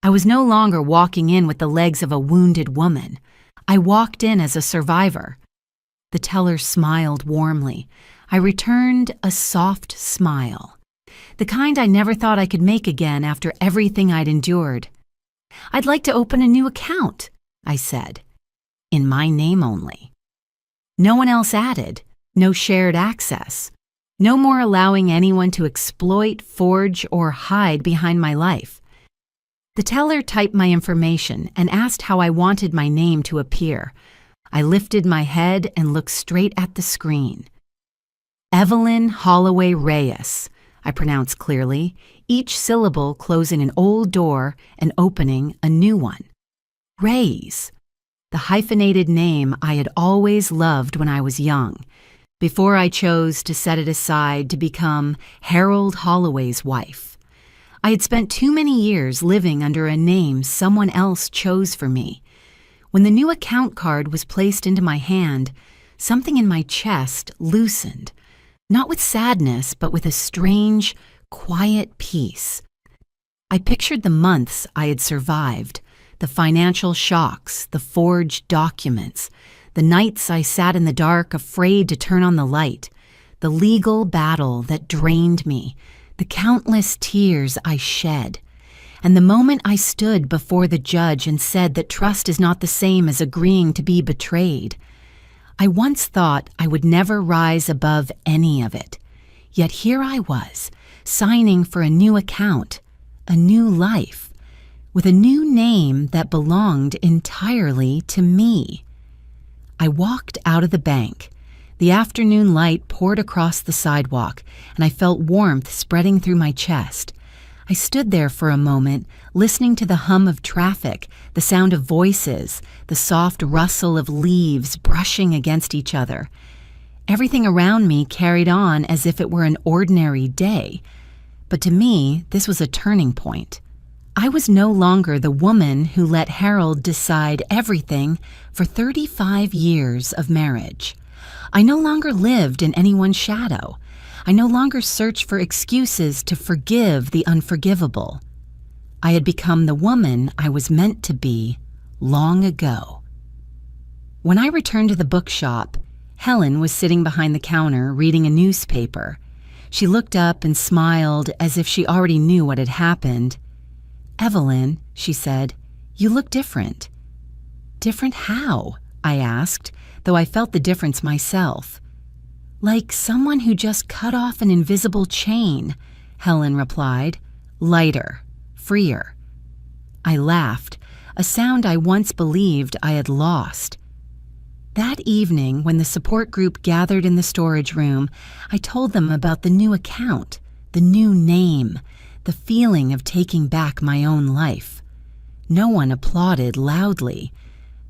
A: I was no longer walking in with the legs of a wounded woman. I walked in as a survivor. The teller smiled warmly. I returned a soft smile, the kind I never thought I could make again after everything I'd endured. "I'd like to open a new account," I said. in my name only. No one else added, no shared access, no more allowing anyone to exploit, forge, or hide behind my life. The teller typed my information and asked how I wanted my name to appear. I lifted my head and looked straight at the screen. Evelyn Holloway Reyes, I pronounced clearly, each syllable closing an old door and opening a new one. Reyes, the hyphenated name I had always loved when I was young, before I chose to set it aside to become Harold Holloway's wife. I had spent too many years living under a name someone else chose for me. When the new account card was placed into my hand, something in my chest loosened, not with sadness, but with a strange, quiet peace. I pictured the months I had survived, the financial shocks, the forged documents, the nights I sat in the dark afraid to turn on the light, the legal battle that drained me, the countless tears I shed, and the moment I stood before the judge and said that trust is not the same as agreeing to be betrayed. I once thought I would never rise above any of it, yet here I was, signing for a new account, a new life, with a new name that belonged entirely to me. I walked out of the bank. The afternoon light poured across the sidewalk, and I felt warmth spreading through my chest. I stood there for a moment, listening to the hum of traffic, the sound of voices, the soft rustle of leaves brushing against each other. Everything around me carried on as if it were an ordinary day. But to me, this was a turning point. I was no longer the woman who let Harold decide everything for 35 years of marriage. I no longer lived in anyone's shadow. I no longer searched for excuses to forgive the unforgivable. I had become the woman I was meant to be long ago. When I returned to the bookshop, Helen was sitting behind the counter reading a newspaper. She looked up and smiled as if she already knew what had happened. "Evelyn," she said, "you look different." "Different how?" I asked, though I felt the difference myself. "Like someone who just cut off an invisible chain," Helen replied. "Lighter, freer." I laughed, a sound I once believed I had lost. That evening, when the support group gathered in the storage room, I told them about the new account, the new name, the feeling of taking back my own life. No one applauded loudly,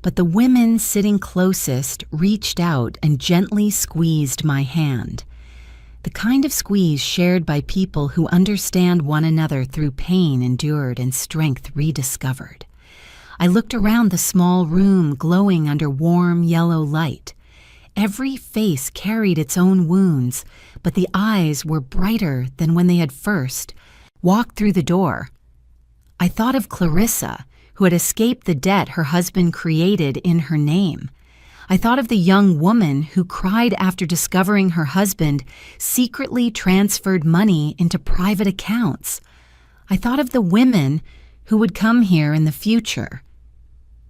A: but the women sitting closest reached out and gently squeezed my hand. The kind of squeeze shared by people who understand one another through pain endured and strength rediscovered. I looked around the small room glowing under warm yellow light. Every face carried its own wounds, but the eyes were brighter than when they had first walked through the door. I thought of Clarissa, who had escaped the debt her husband created in her name. I thought of the young woman who cried after discovering her husband secretly transferred money into private accounts. I thought of the women who would come here in the future,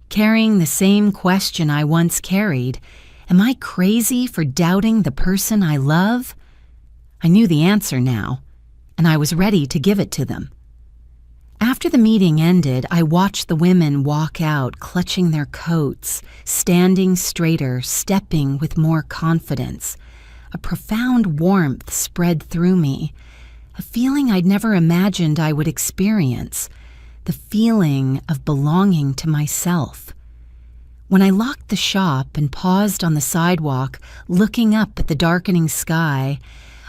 A: carrying the same question I once carried: am I crazy for doubting the person I love? I knew the answer now, and I was ready to give it to them. After the meeting ended, I watched the women walk out, clutching their coats, standing straighter, stepping with more confidence. A profound warmth spread through me, a feeling I'd never imagined I would experience, the feeling of belonging to myself. When I locked the shop and paused on the sidewalk, looking up at the darkening sky,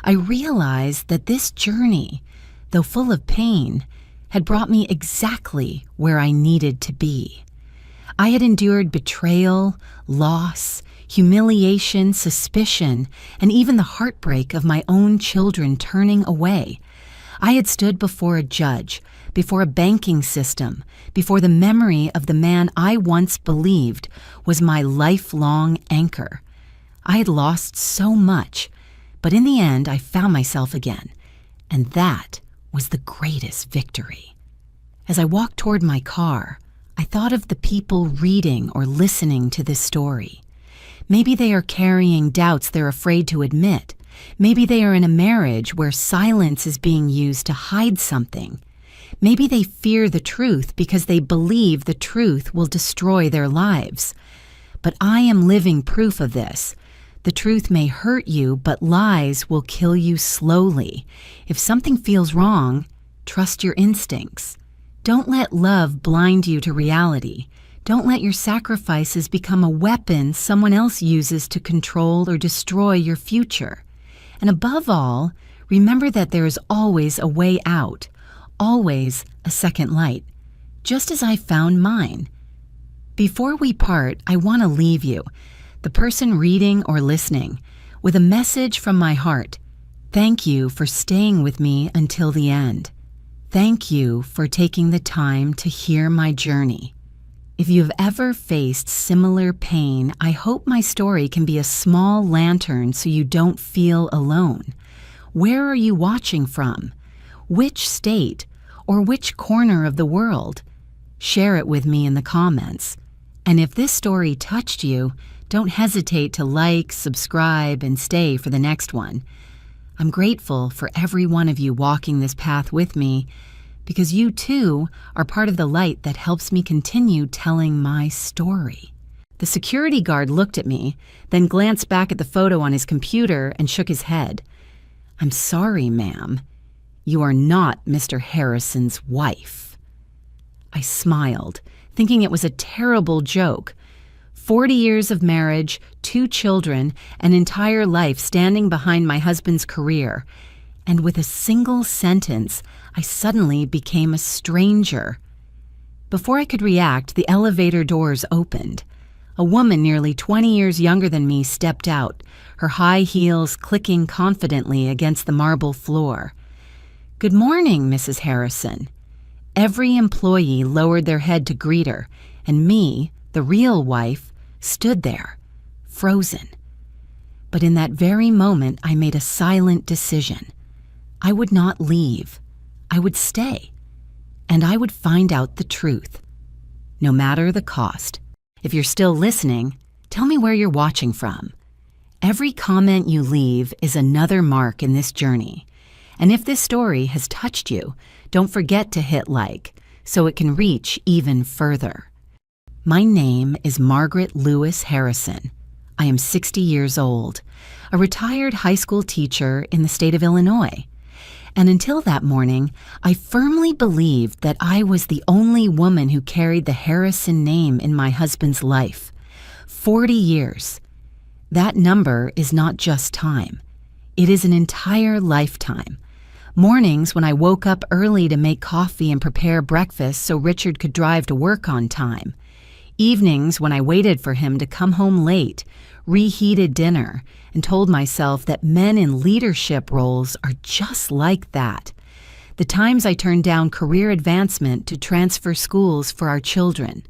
A: I realized that this journey, though full of pain, had brought me exactly where I needed to be. I had endured betrayal, loss, humiliation, suspicion, and even the heartbreak of my own children turning away. I had stood before a judge, before a banking system, before the memory of the man I once believed was my lifelong anchor. I had lost so much, but in the end I found myself again, and that was the greatest victory. As I walked toward my car, I thought of the people reading or listening to this story. Maybe they are carrying doubts they're afraid to admit. Maybe they are in a marriage where silence is being used to hide something. Maybe they fear the truth because they believe the truth will destroy their lives. But I am living proof of this. The truth may hurt you, but lies will kill you slowly. If something feels wrong, trust your instincts. Don't let love blind you to reality. Don't let your sacrifices become a weapon someone else uses to control or destroy your future. And above all, remember that there is always a way out, always a second light, just as I found mine. Before we part, I want to leave you, the person reading or listening, with a message from my heart. Thank you for staying with me until the end. Thank you for taking the time to hear my journey. If you've ever faced similar pain, I hope my story can be a small lantern so you don't feel alone. Where are you watching from? Which state or which corner of the world? Share it with me in the comments. And if this story touched you, don't hesitate to like, subscribe, and stay for the next one. I'm grateful for every one of you walking this path with me, because you too are part of the light that helps me continue telling my story. The security guard looked at me, then glanced back at the photo on his computer and shook his head. I'm sorry, ma'am. You are not Mr. Harrison's wife. I smiled, thinking it was a terrible joke. 40 years of marriage, 2 children, an entire life standing behind my husband's career. And with a single sentence, I suddenly became a stranger. Before I could react, the elevator doors opened. A woman nearly 20 years younger than me stepped out, her high heels clicking confidently against the marble floor. Good morning, Mrs. Harrison. Every employee lowered their head to greet her, and me, the real wife, stood there, frozen. But in that very moment, I made a silent decision. I would not leave. I would stay. And I would find out the truth, no matter the cost. If you're still listening, tell me where you're watching from. Every comment you leave is another mark in this journey. And if this story has touched you, don't forget to hit like so it can reach even further. My name is Margaret Lewis Harrison. I am 60 years old, a retired high school teacher in the state of Illinois. And until that morning, I firmly believed that I was the only woman who carried the Harrison name in my husband's life. 40 years. That number is not just time. It is an entire lifetime. Mornings when I woke up early to make coffee and prepare breakfast so Richard could drive to work on time. Evenings when I waited for him to come home late, reheated dinner, and told myself that men in leadership roles are just like that. The times I turned down career advancement to transfer schools for our children.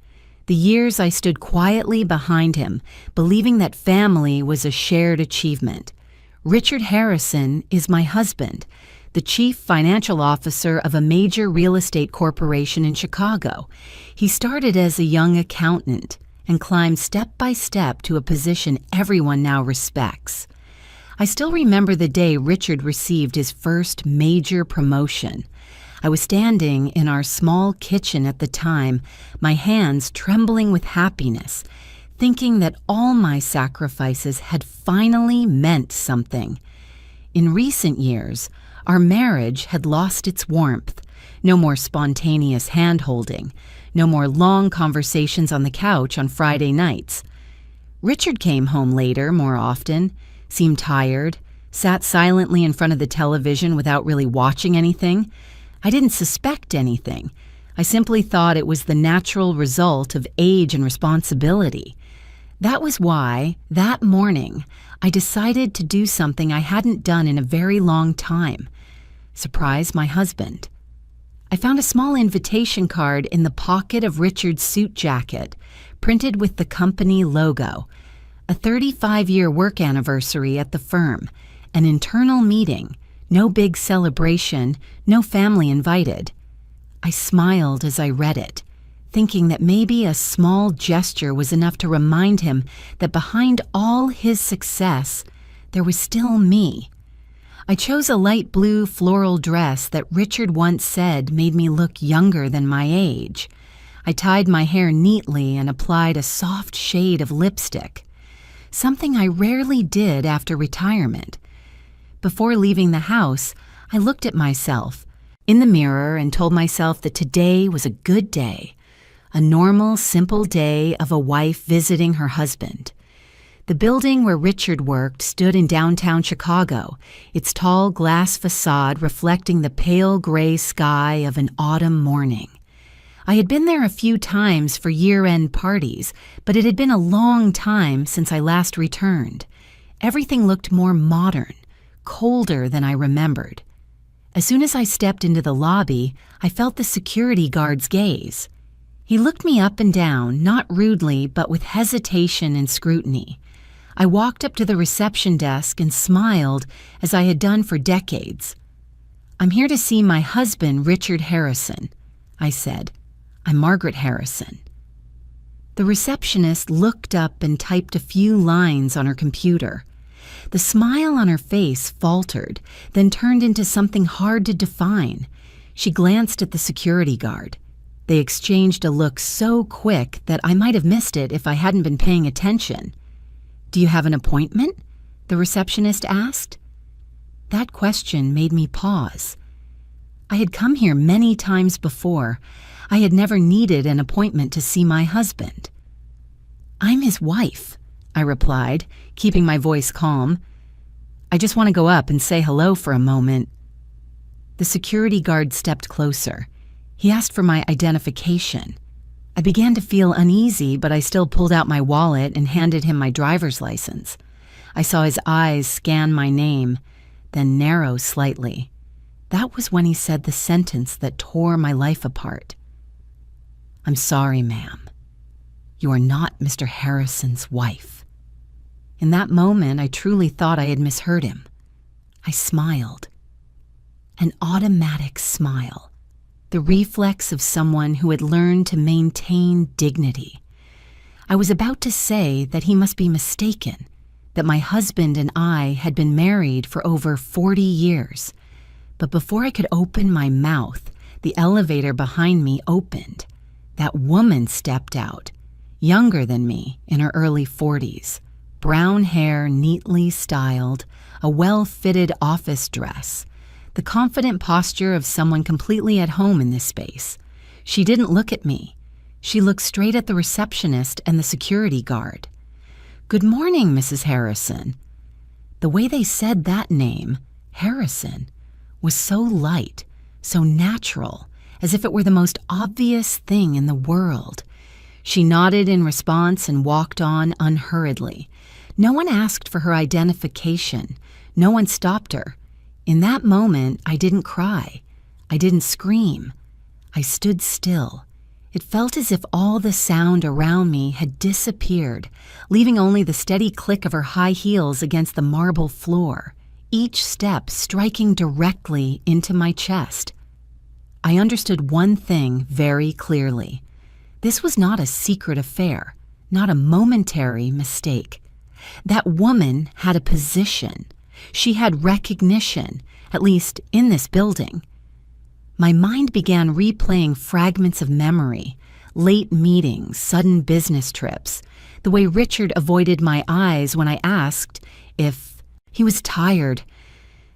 A: The years I stood quietly behind him, believing that family was a shared achievement. Richard Harrison is my husband, the chief financial officer of a major real estate corporation in Chicago. He started as a young accountant and climbed step by step to a position everyone now respects. I still remember the day Richard received his first major promotion. I was standing in our small kitchen at the time, my hands trembling with happiness, thinking that all my sacrifices had finally meant something. In recent years, our marriage had lost its warmth. No more spontaneous hand-holding. No more long conversations on the couch on Friday nights. Richard came home later more often, seemed tired, sat silently in front of the television without really watching anything. I didn't suspect anything. I simply thought it was the natural result of age and responsibility. That was why, that morning, I decided to do something I hadn't done in a very long time. Surprise my husband. I found a small invitation card in the pocket of Richard's suit jacket, printed with the company logo. A 35-year work anniversary at the firm, an internal meeting, no big celebration, no family invited. I smiled as I read it, thinking that maybe a small gesture was enough to remind him that behind all his success, there was still me. I chose a light blue floral dress that Richard once said made me look younger than my age. I tied my hair neatly and applied a soft shade of lipstick, something I rarely did after retirement. Before leaving the house, I looked at myself in the mirror and told myself that today was a good day, a normal, simple day of a wife visiting her husband. The building where Richard worked stood in downtown Chicago, its tall glass facade reflecting the pale gray sky of an autumn morning. I had been there a few times for year-end parties, but it had been a long time since I last returned. Everything looked more modern, colder than I remembered. As soon as I stepped into the lobby, I felt the security guard's gaze. He looked me up and down, not rudely, but with hesitation and scrutiny. I walked up to the reception desk and smiled as I had done for decades. "I'm here to see my husband, Richard Harrison," I said. "I'm Margaret Harrison." The receptionist looked up and typed a few lines on her computer. The smile on her face faltered, then turned into something hard to define. She glanced at the security guard. They exchanged a look so quick that I might have missed it if I hadn't been paying attention. "Do you have an appointment?" the receptionist asked. That question made me pause. I had come here many times before. I had never needed an appointment to see my husband. "I'm his wife," I replied, keeping my voice calm. "I just want to go up and say hello for a moment." The security guard stepped closer. He asked for my identification. I began to feel uneasy, but I still pulled out my wallet and handed him my driver's license. I saw his eyes scan my name, then narrow slightly. That was when he said the sentence that tore my life apart. "I'm sorry, ma'am. You are not Mr. Harrison's wife." In that moment, I truly thought I had misheard him. I smiled. An automatic smile. The reflex of someone who had learned to maintain dignity. I was about to say that he must be mistaken, that my husband and I had been married for over 40 years. But before I could open my mouth, the elevator behind me opened. That woman stepped out, younger than me, in her early 40s, brown hair neatly styled, a well-fitted office dress, the confident posture of someone completely at home in this space. She didn't look at me. She looked straight at the receptionist and the security guard. "Good morning, Mrs. Harrison." The way they said that name, Harrison, was so light, so natural, as if it were the most obvious thing in the world. She nodded in response and walked on unhurriedly. No one asked for her identification. No one stopped her. In that moment, I didn't cry. I didn't scream. I stood still. It felt as if all the sound around me had disappeared, leaving only the steady click of her high heels against the marble floor, each step striking directly into my chest. I understood one thing very clearly. This was not a secret affair, not a momentary mistake. That woman had a position. She had recognition, at least in this building. My mind began replaying fragments of memory, late meetings, sudden business trips, the way Richard avoided my eyes when I asked if he was tired.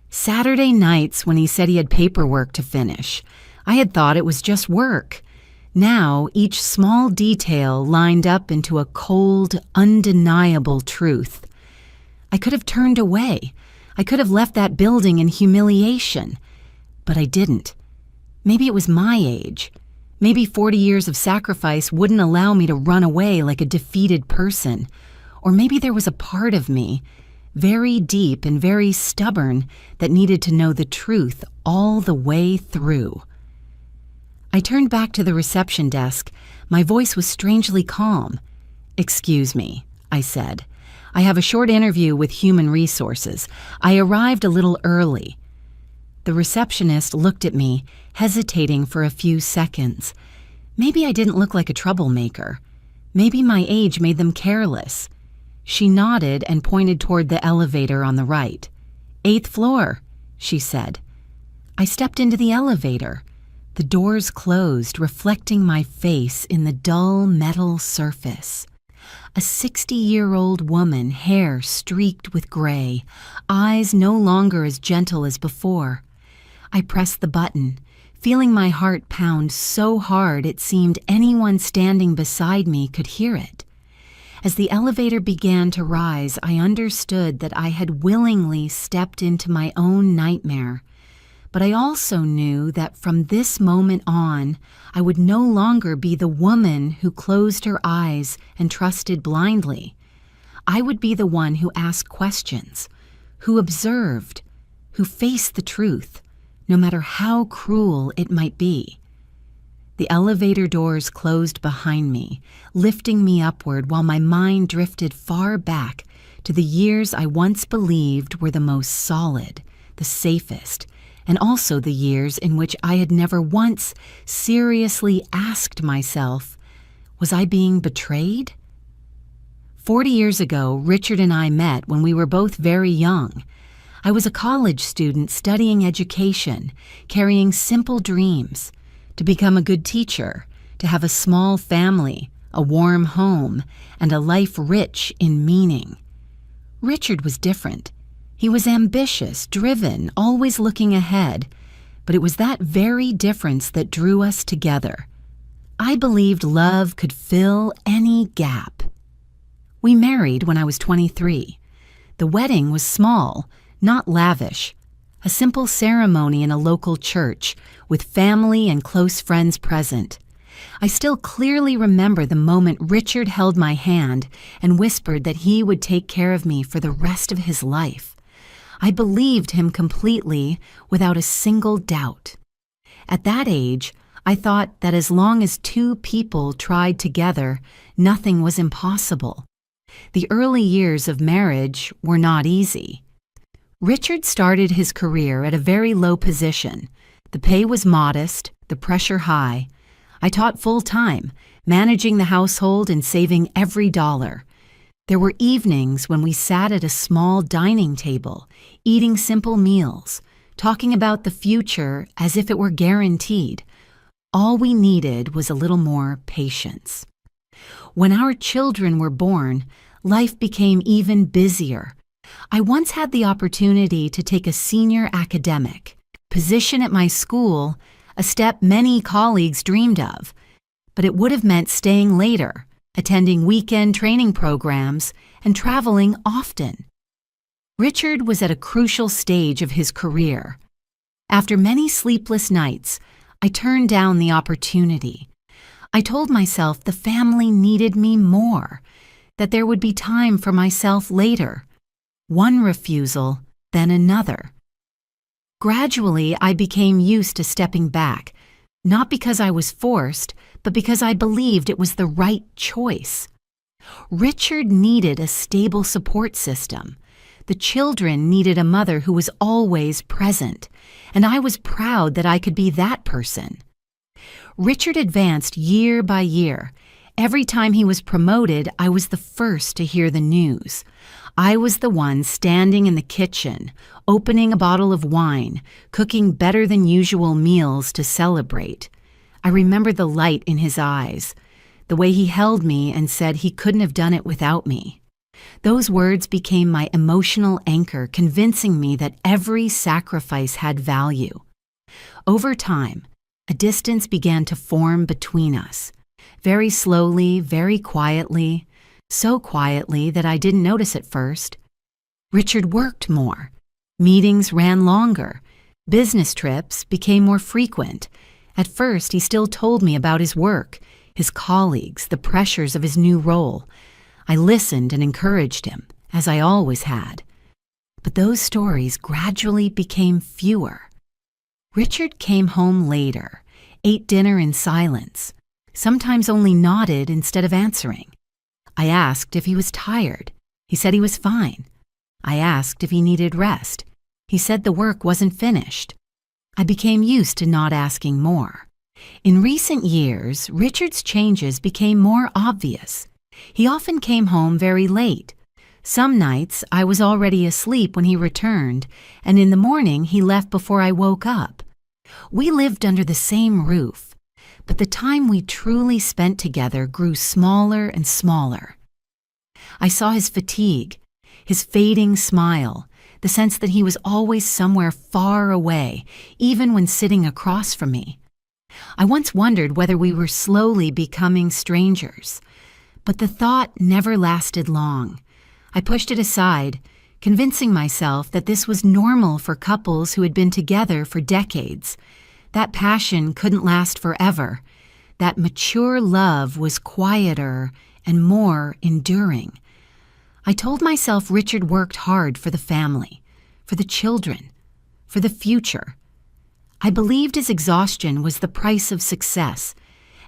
A: Saturday nights when he said he had paperwork to finish. I had thought it was just work. Now each small detail lined up into a cold, undeniable truth. I could have turned away. I could have left that building in humiliation, but I didn't. Maybe it was my age. Maybe 40 years of sacrifice wouldn't allow me to run away like a defeated person. Or maybe there was a part of me, very deep and very stubborn, that needed to know the truth all the way through. I turned back to the reception desk. My voice was strangely calm. "Excuse me," I said. "I have a short interview with Human Resources. I arrived a little early." The receptionist looked at me, hesitating for a few seconds. Maybe I didn't look like a troublemaker. Maybe my age made them careless. She nodded and pointed toward the elevator on the right. "8th floor," she said. I stepped into the elevator. The doors closed, reflecting my face in the dull metal surface. A 60-year-old woman, hair streaked with gray, eyes no longer as gentle as before. I pressed the button, feeling my heart pound so hard it seemed anyone standing beside me could hear it. As the elevator began to rise, I understood that I had willingly stepped into my own nightmare. But I also knew that from this moment on, I would no longer be the woman who closed her eyes and trusted blindly. I would be the one who asked questions, who observed, who faced the truth, no matter how cruel it might be. The elevator doors closed behind me, lifting me upward while my mind drifted far back to the years I once believed were the most solid, the safest, and also the years in which I had never once seriously asked myself, was I being betrayed? 40 years ago, Richard and I met when we were both very young. I was a college student studying education, carrying simple dreams, to become a good teacher, to have a small family, a warm home, and a life rich in meaning. Richard was different. He was ambitious, driven, always looking ahead, but it was that very difference that drew us together. I believed love could fill any gap. We married when I was 23. The wedding was small, not lavish, a simple ceremony in a local church with family and close friends present. I still clearly remember the moment Richard held my hand and whispered that he would take care of me for the rest of his life. I believed him completely, without a single doubt. At that age, I thought that as long as two people tried together, nothing was impossible. The early years of marriage were not easy. Richard started his career at a very low position. The pay was modest, the pressure high. I taught full-time, managing the household and saving every dollar. There were evenings when we sat at a small dining table, eating simple meals, talking about the future as if it were guaranteed. All we needed was a little more patience. When our children were born, life became even busier. I once had the opportunity to take a senior academic position at my school, a step many colleagues dreamed of, but it would have meant staying later, attending weekend training programs, and traveling often. Richard was at a crucial stage of his career. After many sleepless nights, I turned down the opportunity. I told myself the family needed me more, that there would be time for myself later. One refusal, then another. Gradually, I became used to stepping back, not because I was forced, but because I believed it was the right choice. Richard needed a stable support system. The children needed a mother who was always present, and I was proud that I could be that person. Richard advanced year by year. Every time he was promoted, I was the first to hear the news. I was the one standing in the kitchen, opening a bottle of wine, cooking better than usual meals to celebrate. I remember the light in his eyes, the way he held me and said he couldn't have done it without me. Those words became my emotional anchor, convincing me that every sacrifice had value. Over time, a distance began to form between us, very slowly, very quietly, so quietly that I didn't notice at first. Richard worked more. Meetings ran longer. Business trips became more frequent. At first, he still told me about his work, his colleagues, the pressures of his new role. I listened and encouraged him, as I always had. But those stories gradually became fewer. Richard came home later, ate dinner in silence, sometimes only nodded instead of answering. I asked if he was tired. He said he was fine. I asked if he needed rest. He said the work wasn't finished. I became used to not asking more. In recent years, Richard's changes became more obvious. He often came home very late. Some nights I was already asleep when he returned, and in the morning he left before I woke up. We lived under the same roof, but the time we truly spent together grew smaller and smaller. I saw his fatigue, his fading smile, the sense that he was always somewhere far away, even when sitting across from me. I once wondered whether we were slowly becoming strangers, but the thought never lasted long. I pushed it aside, convincing myself that this was normal for couples who had been together for decades. That passion couldn't last forever. That mature love was quieter and more enduring. I told myself Richard worked hard for the family, for the children, for the future. I believed his exhaustion was the price of success,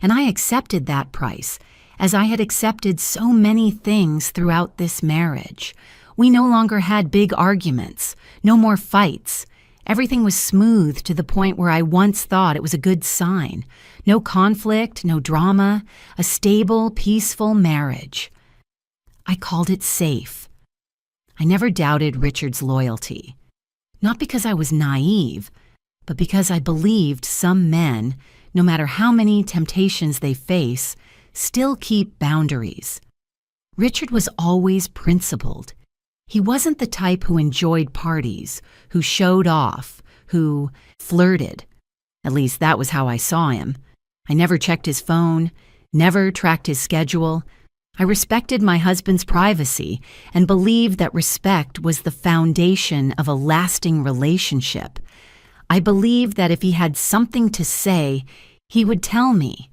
A: and I accepted that price, as I had accepted so many things throughout this marriage. We no longer had big arguments, no more fights. Everything was smooth to the point where I once thought it was a good sign. No conflict, no drama, a stable, peaceful marriage. I called it safe. I never doubted Richard's loyalty. Not because I was naive, but because I believed some men, no matter how many temptations they face, still keep boundaries. Richard was always principled. He wasn't the type who enjoyed parties, who showed off, who flirted. At least that was how I saw him. I never checked his phone, never tracked his schedule. I respected my husband's privacy and believed that respect was the foundation of a lasting relationship. I believed that if he had something to say, he would tell me.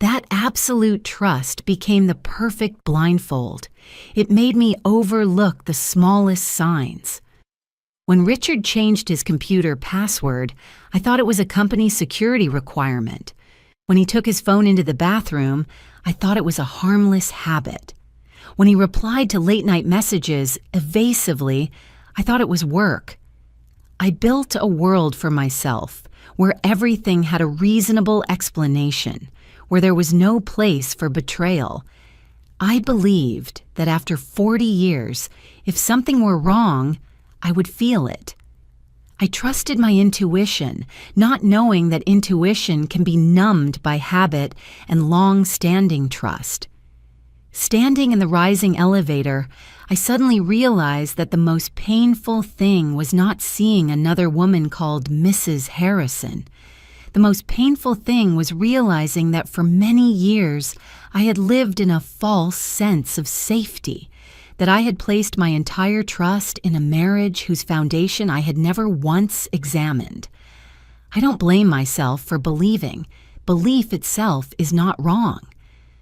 A: That absolute trust became the perfect blindfold. It made me overlook the smallest signs. When Richard changed his computer password, I thought it was a company security requirement. When he took his phone into the bathroom, I thought it was a harmless habit. When he replied to late-night messages evasively, I thought it was work. I built a world for myself where everything had a reasonable explanation, where there was no place for betrayal. I believed that after 40 years, if something were wrong, I would feel it. I trusted my intuition, not knowing that intuition can be numbed by habit and long-standing trust. Standing in the rising elevator, I suddenly realized that the most painful thing was not seeing another woman called Mrs. Harrison. The most painful thing was realizing that for many years I had lived in a false sense of safety, that I had placed my entire trust in a marriage whose foundation I had never once examined. I don't blame myself for believing. Belief itself is not wrong.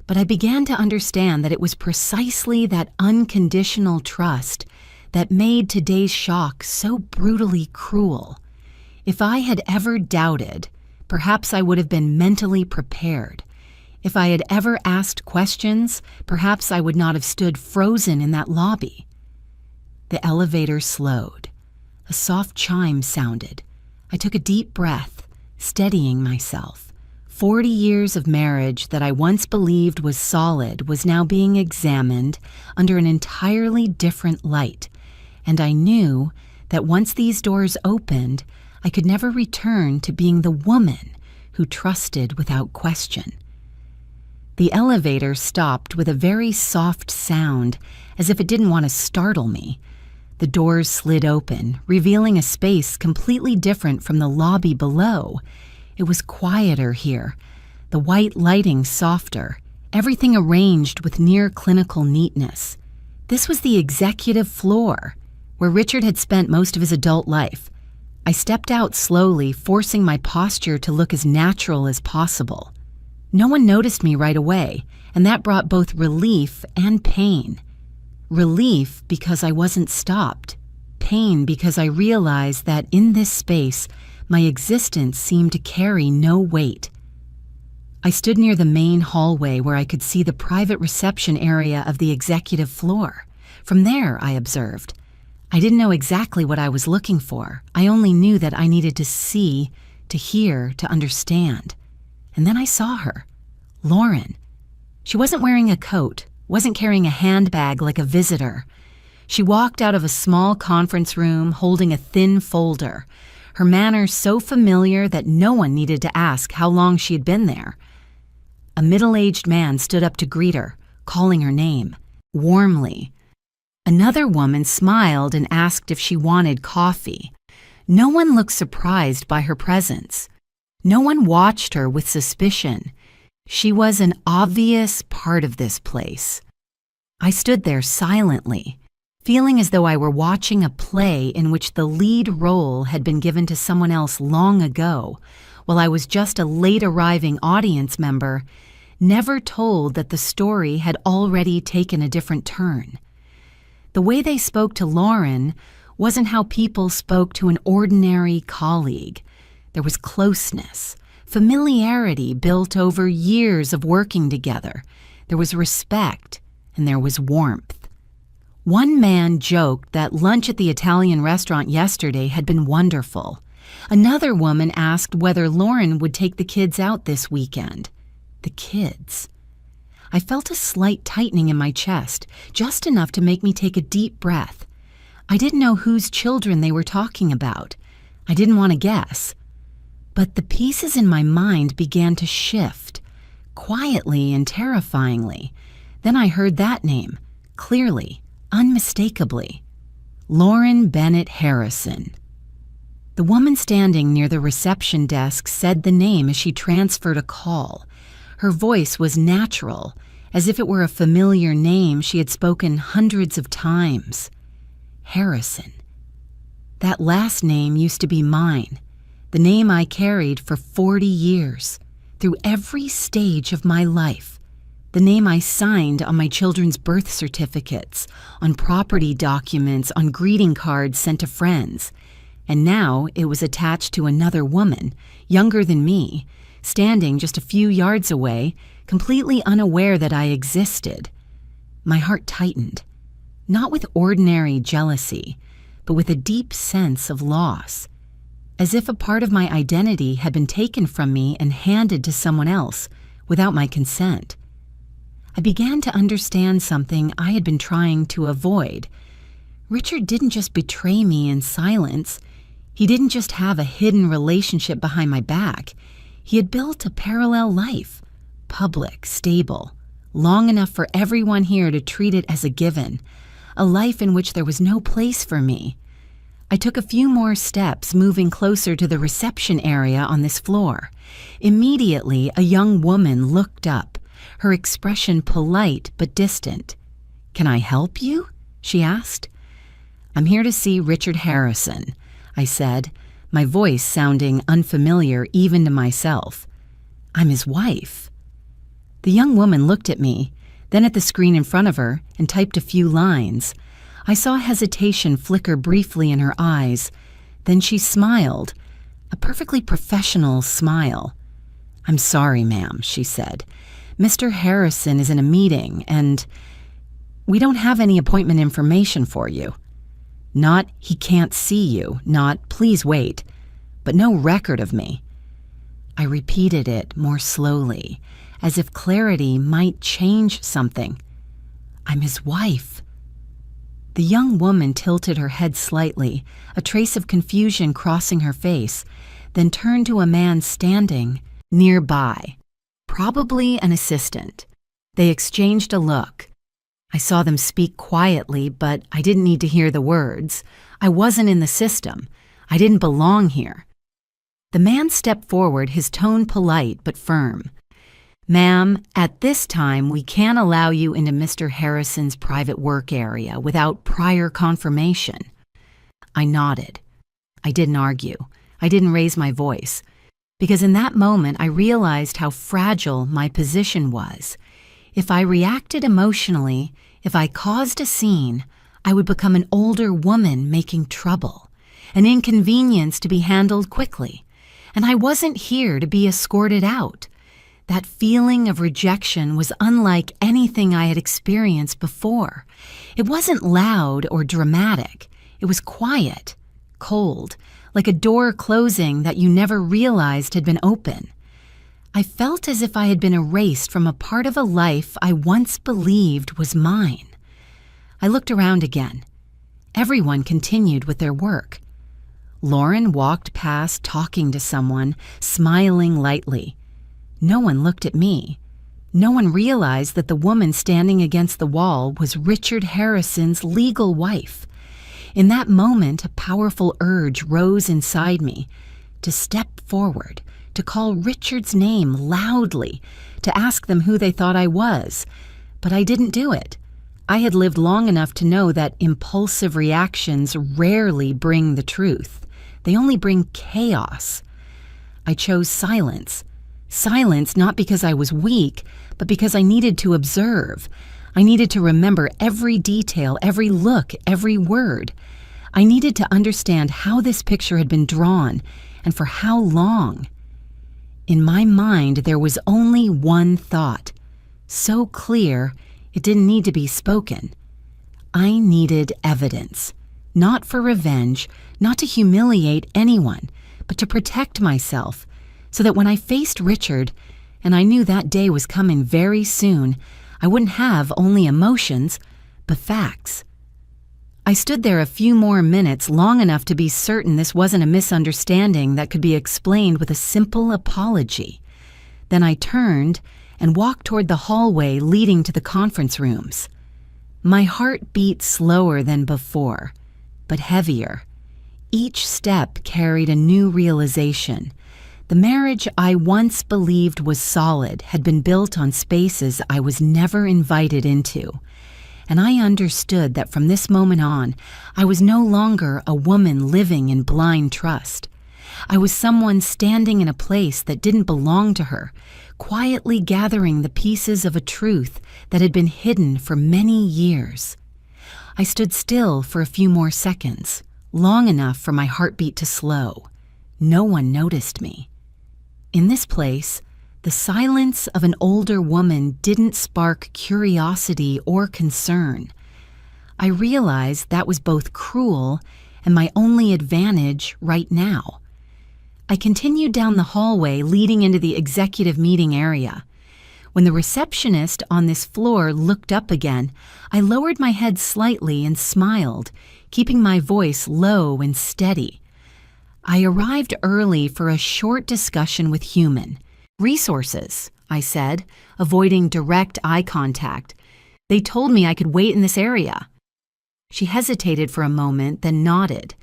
A: But I began to understand that it was precisely that unconditional trust that made today's shock so brutally cruel. If I had ever doubted, perhaps I would have been mentally prepared. If I had ever asked questions, perhaps I would not have stood frozen in that lobby. The elevator slowed. A soft chime sounded. I took a deep breath, steadying myself. 40 years of marriage that I once believed was solid was now being examined under an entirely different light, and I knew that once these doors opened, I could never return to being the woman who trusted without question. The elevator stopped with a very soft sound, as if it didn't want to startle me. The doors slid open, revealing a space completely different from the lobby below. It was quieter here, the white lighting softer, everything arranged with near-clinical neatness. This was the executive floor, where Richard had spent most of his adult life. I stepped out slowly, forcing my posture to look as natural as possible. No one noticed me right away, and that brought both relief and pain. Relief because I wasn't stopped. Pain because I realized that in this space, my existence seemed to carry no weight. I stood near the main hallway where I could see the private reception area of the executive floor. From there, I observed. I didn't know exactly what I was looking for. I only knew that I needed to see, to hear, to understand. And then I saw her, Lauren. She wasn't wearing a coat, wasn't carrying a handbag like a visitor. She walked out of a small conference room holding a thin folder, her manner so familiar that no one needed to ask how long she had been there. A middle-aged man stood up to greet her, calling her name, warmly. Another woman smiled and asked if she wanted coffee. No one looked surprised by her presence. No one watched her with suspicion. She was an obvious part of this place. I stood there silently, feeling as though I were watching a play in which the lead role had been given to someone else long ago, while I was just a late-arriving audience member, never told that the story had already taken a different turn. The way they spoke to Lauren wasn't how people spoke to an ordinary colleague. There was closeness, familiarity built over years of working together. There was respect, and there was warmth. One man joked that lunch at the Italian restaurant yesterday had been wonderful. Another woman asked whether Lauren would take the kids out this weekend. The kids. I felt a slight tightening in my chest, just enough to make me take a deep breath. I didn't know whose children they were talking about. I didn't want to guess. But the pieces in my mind began to shift, quietly and terrifyingly. Then I heard that name, clearly, unmistakably. Lauren Bennett Harrison. The woman standing near the reception desk said the name as she transferred a call. Her voice was natural, as if it were a familiar name she had spoken hundreds of times. Harrison. That last name used to be mine, the name I carried for 40 years, through every stage of my life, the name I signed on my children's birth certificates, on property documents, on greeting cards sent to friends. And now it was attached to another woman, younger than me, standing just a few yards away, completely unaware that I existed. My heart tightened, not with ordinary jealousy, but with a deep sense of loss, as if a part of my identity had been taken from me and handed to someone else without my consent. I began to understand something I had been trying to avoid. Richard didn't just betray me in silence. He didn't just have a hidden relationship behind my back. He had built a parallel life, public, stable, long enough for everyone here to treat it as a given, a life in which there was no place for me. I took a few more steps, moving closer to the reception area on this floor. Immediately, a young woman looked up, her expression polite but distant. "Can I help you?" she asked. "I'm here to see Richard Harrison," I said, my voice sounding unfamiliar even to myself. "I'm his wife." The young woman looked at me, then at the screen in front of her, and typed a few lines. I saw hesitation flicker briefly in her eyes. Then she smiled, a perfectly professional smile. "I'm sorry, ma'am," she said. "Mr. Harrison is in a meeting, and we don't have any appointment information for you. Not, he can't see you, not, please wait, but no record of me." I repeated it more slowly, as if clarity might change something. "I'm his wife." The young woman tilted her head slightly, a trace of confusion crossing her face, then turned to a man standing nearby, probably an assistant. They exchanged a look. I saw them speak quietly, but I didn't need to hear the words. I wasn't in the system. I didn't belong here. The man stepped forward, his tone polite but firm. "Ma'am, at this time we can't allow you into Mr. Harrison's private work area without prior confirmation." I nodded. I didn't argue. I didn't raise my voice, because in that moment I realized how fragile my position was. If I reacted emotionally, if I caused a scene, I would become an older woman making trouble, an inconvenience to be handled quickly. And I wasn't here to be escorted out. That feeling of rejection was unlike anything I had experienced before. It wasn't loud or dramatic. It was quiet, cold, like a door closing that you never realized had been open. I felt as if I had been erased from a part of a life I once believed was mine. I looked around again. Everyone continued with their work. Lauren walked past talking to someone, smiling lightly. No one looked at me. No one realized that the woman standing against the wall was Richard Harrison's legal wife. In that moment, a powerful urge rose inside me to step forward, to call Richard's name loudly, to ask them who they thought I was. But I didn't do it. I had lived long enough to know that impulsive reactions rarely bring the truth. They only bring chaos. I chose silence. Silence not because I was weak, but because I needed to observe. I needed to remember every detail, every look, every word. I needed to understand how this picture had been drawn and for how long. In my mind, there was only one thought, so clear it didn't need to be spoken. I needed evidence, not for revenge, not to humiliate anyone, but to protect myself, so that when I faced Richard, and I knew that day was coming very soon, I wouldn't have only emotions, but facts. I stood there a few more minutes, long enough to be certain this wasn't a misunderstanding that could be explained with a simple apology. Then I turned and walked toward the hallway leading to the conference rooms. My heart beat slower than before, but heavier. Each step carried a new realization. The marriage I once believed was solid had been built on spaces I was never invited into. And I understood that from this moment on, I was no longer a woman living in blind trust. I was someone standing in a place that didn't belong to her, quietly gathering the pieces of a truth that had been hidden for many years. I stood still for a few more seconds, long enough for my heartbeat to slow. No one noticed me. In this place, the silence of an older woman didn't spark curiosity or concern. I realized that was both cruel and my only advantage right now. I continued down the hallway leading into the executive meeting area. When the receptionist on this floor looked up again, I lowered my head slightly and smiled, keeping my voice low and steady. I arrived early for a short discussion with Human. Resources, I said, avoiding direct eye contact. They told me I could wait in this area. She hesitated for a moment, then nodded.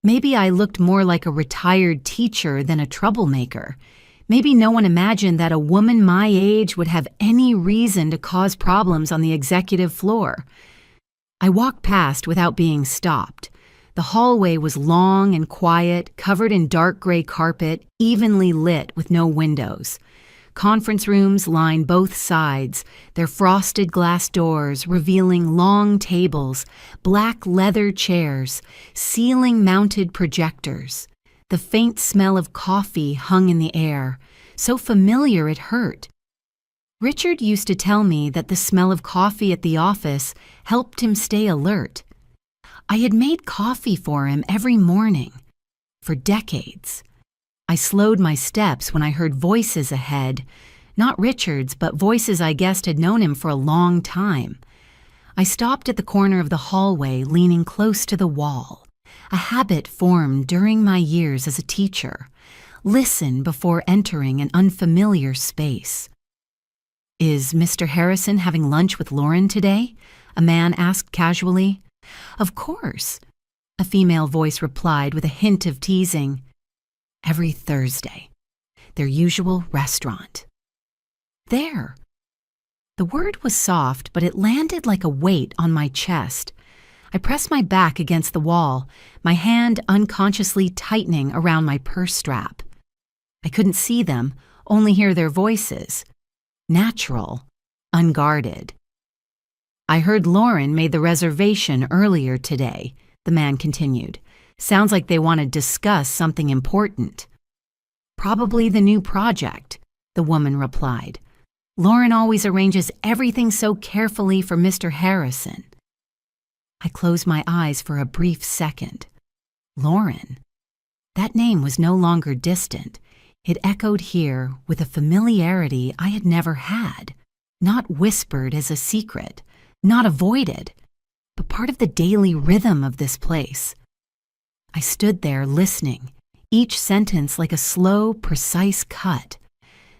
A: Maybe I looked more like a retired teacher than a troublemaker. Maybe no one imagined that a woman my age would have any reason to cause problems on the executive floor. I walked past without being stopped. The hallway was long and quiet, covered in dark gray carpet, evenly lit with no windows. Conference rooms lined both sides, their frosted glass doors revealing long tables, black leather chairs, ceiling-mounted projectors. The faint smell of coffee hung in the air, so familiar it hurt. Richard used to tell me that the smell of coffee at the office helped him stay alert. I had made coffee for him every morning, for decades. I slowed my steps when I heard voices ahead, not Richard's, but voices I guessed had known him for a long time. I stopped at the corner of the hallway, leaning close to the wall, a habit formed during my years as a teacher. Listen before entering an unfamiliar space. "Is Mr. Harrison having lunch with Lauren today?" a man asked casually. "Of course," a female voice replied with a hint of teasing. "Every Thursday. Their usual restaurant." There. The word was soft, but it landed like a weight on my chest. I pressed my back against the wall, my hand unconsciously tightening around my purse strap. I couldn't see them, only hear their voices. Natural, unguarded. "I heard Lauren made the reservation earlier today," the man continued. "Sounds like they want to discuss something important." "Probably the new project," the woman replied. "Lauren always arranges everything so carefully for Mr. Harrison." I closed my eyes for a brief second. Lauren. That name was no longer distant. It echoed here with a familiarity I had never had, not whispered as a secret, not avoided, but part of the daily rhythm of this place. I stood there listening, each sentence like a slow, precise cut.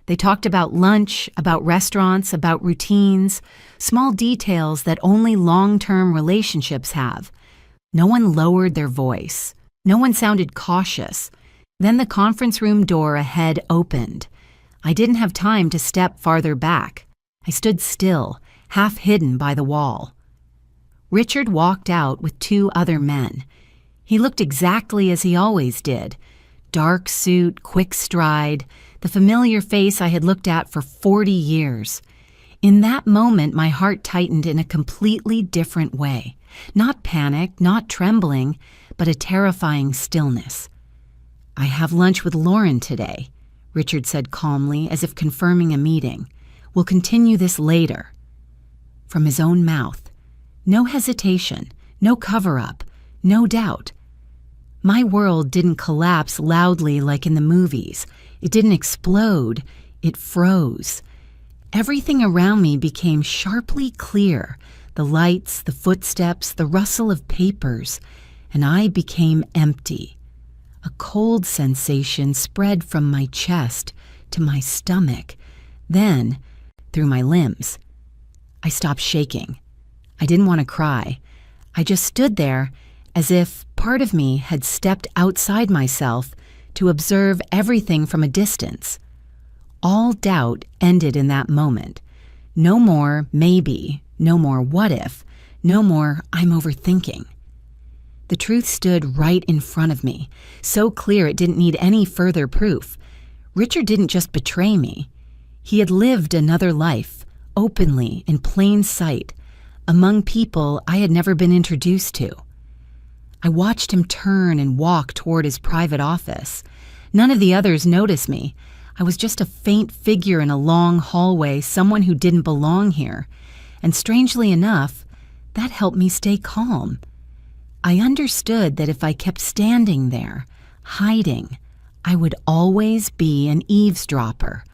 A: They talked about lunch, about restaurants, about routines, small details that only long-term relationships have. No one lowered their voice. No one sounded cautious. Then the conference room door ahead opened. I didn't have time to step farther back. I stood still, half hidden by the wall. Richard walked out with two other men. He looked exactly as he always did. Dark suit, quick stride, the familiar face I had looked at for 40 years. In that moment, my heart tightened in a completely different way. Not panic, not trembling, but a terrifying stillness. "I have lunch with Lauren today," Richard said calmly, as if confirming a meeting. "We'll continue this later." From his own mouth. No hesitation, no cover-up, no doubt. My world didn't collapse loudly like in the movies. It didn't explode. It froze. Everything around me became sharply clear. The lights, the footsteps, the rustle of papers. And I became empty. A cold sensation spread from my chest to my stomach, then through my limbs. I stopped shaking. I didn't want to cry. I just stood there as if part of me had stepped outside myself to observe everything from a distance. All doubt ended in that moment. No more maybe, no more what if, no more I'm overthinking. The truth stood right in front of me, so clear it didn't need any further proof. Richard didn't just betray me. He had lived another life, openly, in plain sight, among people I had never been introduced to. I watched him turn and walk toward his private office. None of the others noticed me. I was just a faint figure in a long hallway, someone who didn't belong here. And strangely enough, that helped me stay calm. I understood that if I kept standing there, hiding, I would always be an eavesdropper,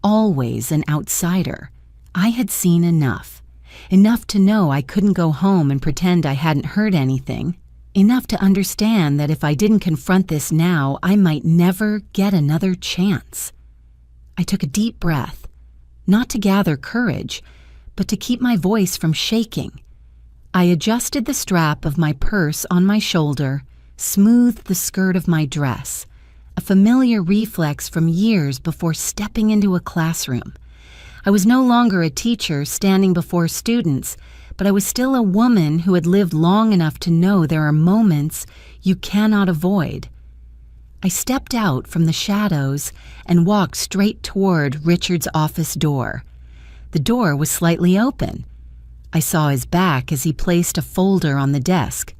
A: always an outsider. I had seen enough. Enough to know I couldn't go home and pretend I hadn't heard anything. Enough to understand that if I didn't confront this now, I might never get another chance. I took a deep breath, not to gather courage, but to keep my voice from shaking. I adjusted the strap of my purse on my shoulder, smoothed the skirt of my dress, a familiar reflex from years before stepping into a classroom. I was no longer a teacher standing before students, but I was still a woman who had lived long enough to know there are moments you cannot avoid. I stepped out from the shadows and walked straight toward Richard's office door. The door was slightly open. I saw his back as he placed a folder on the desk.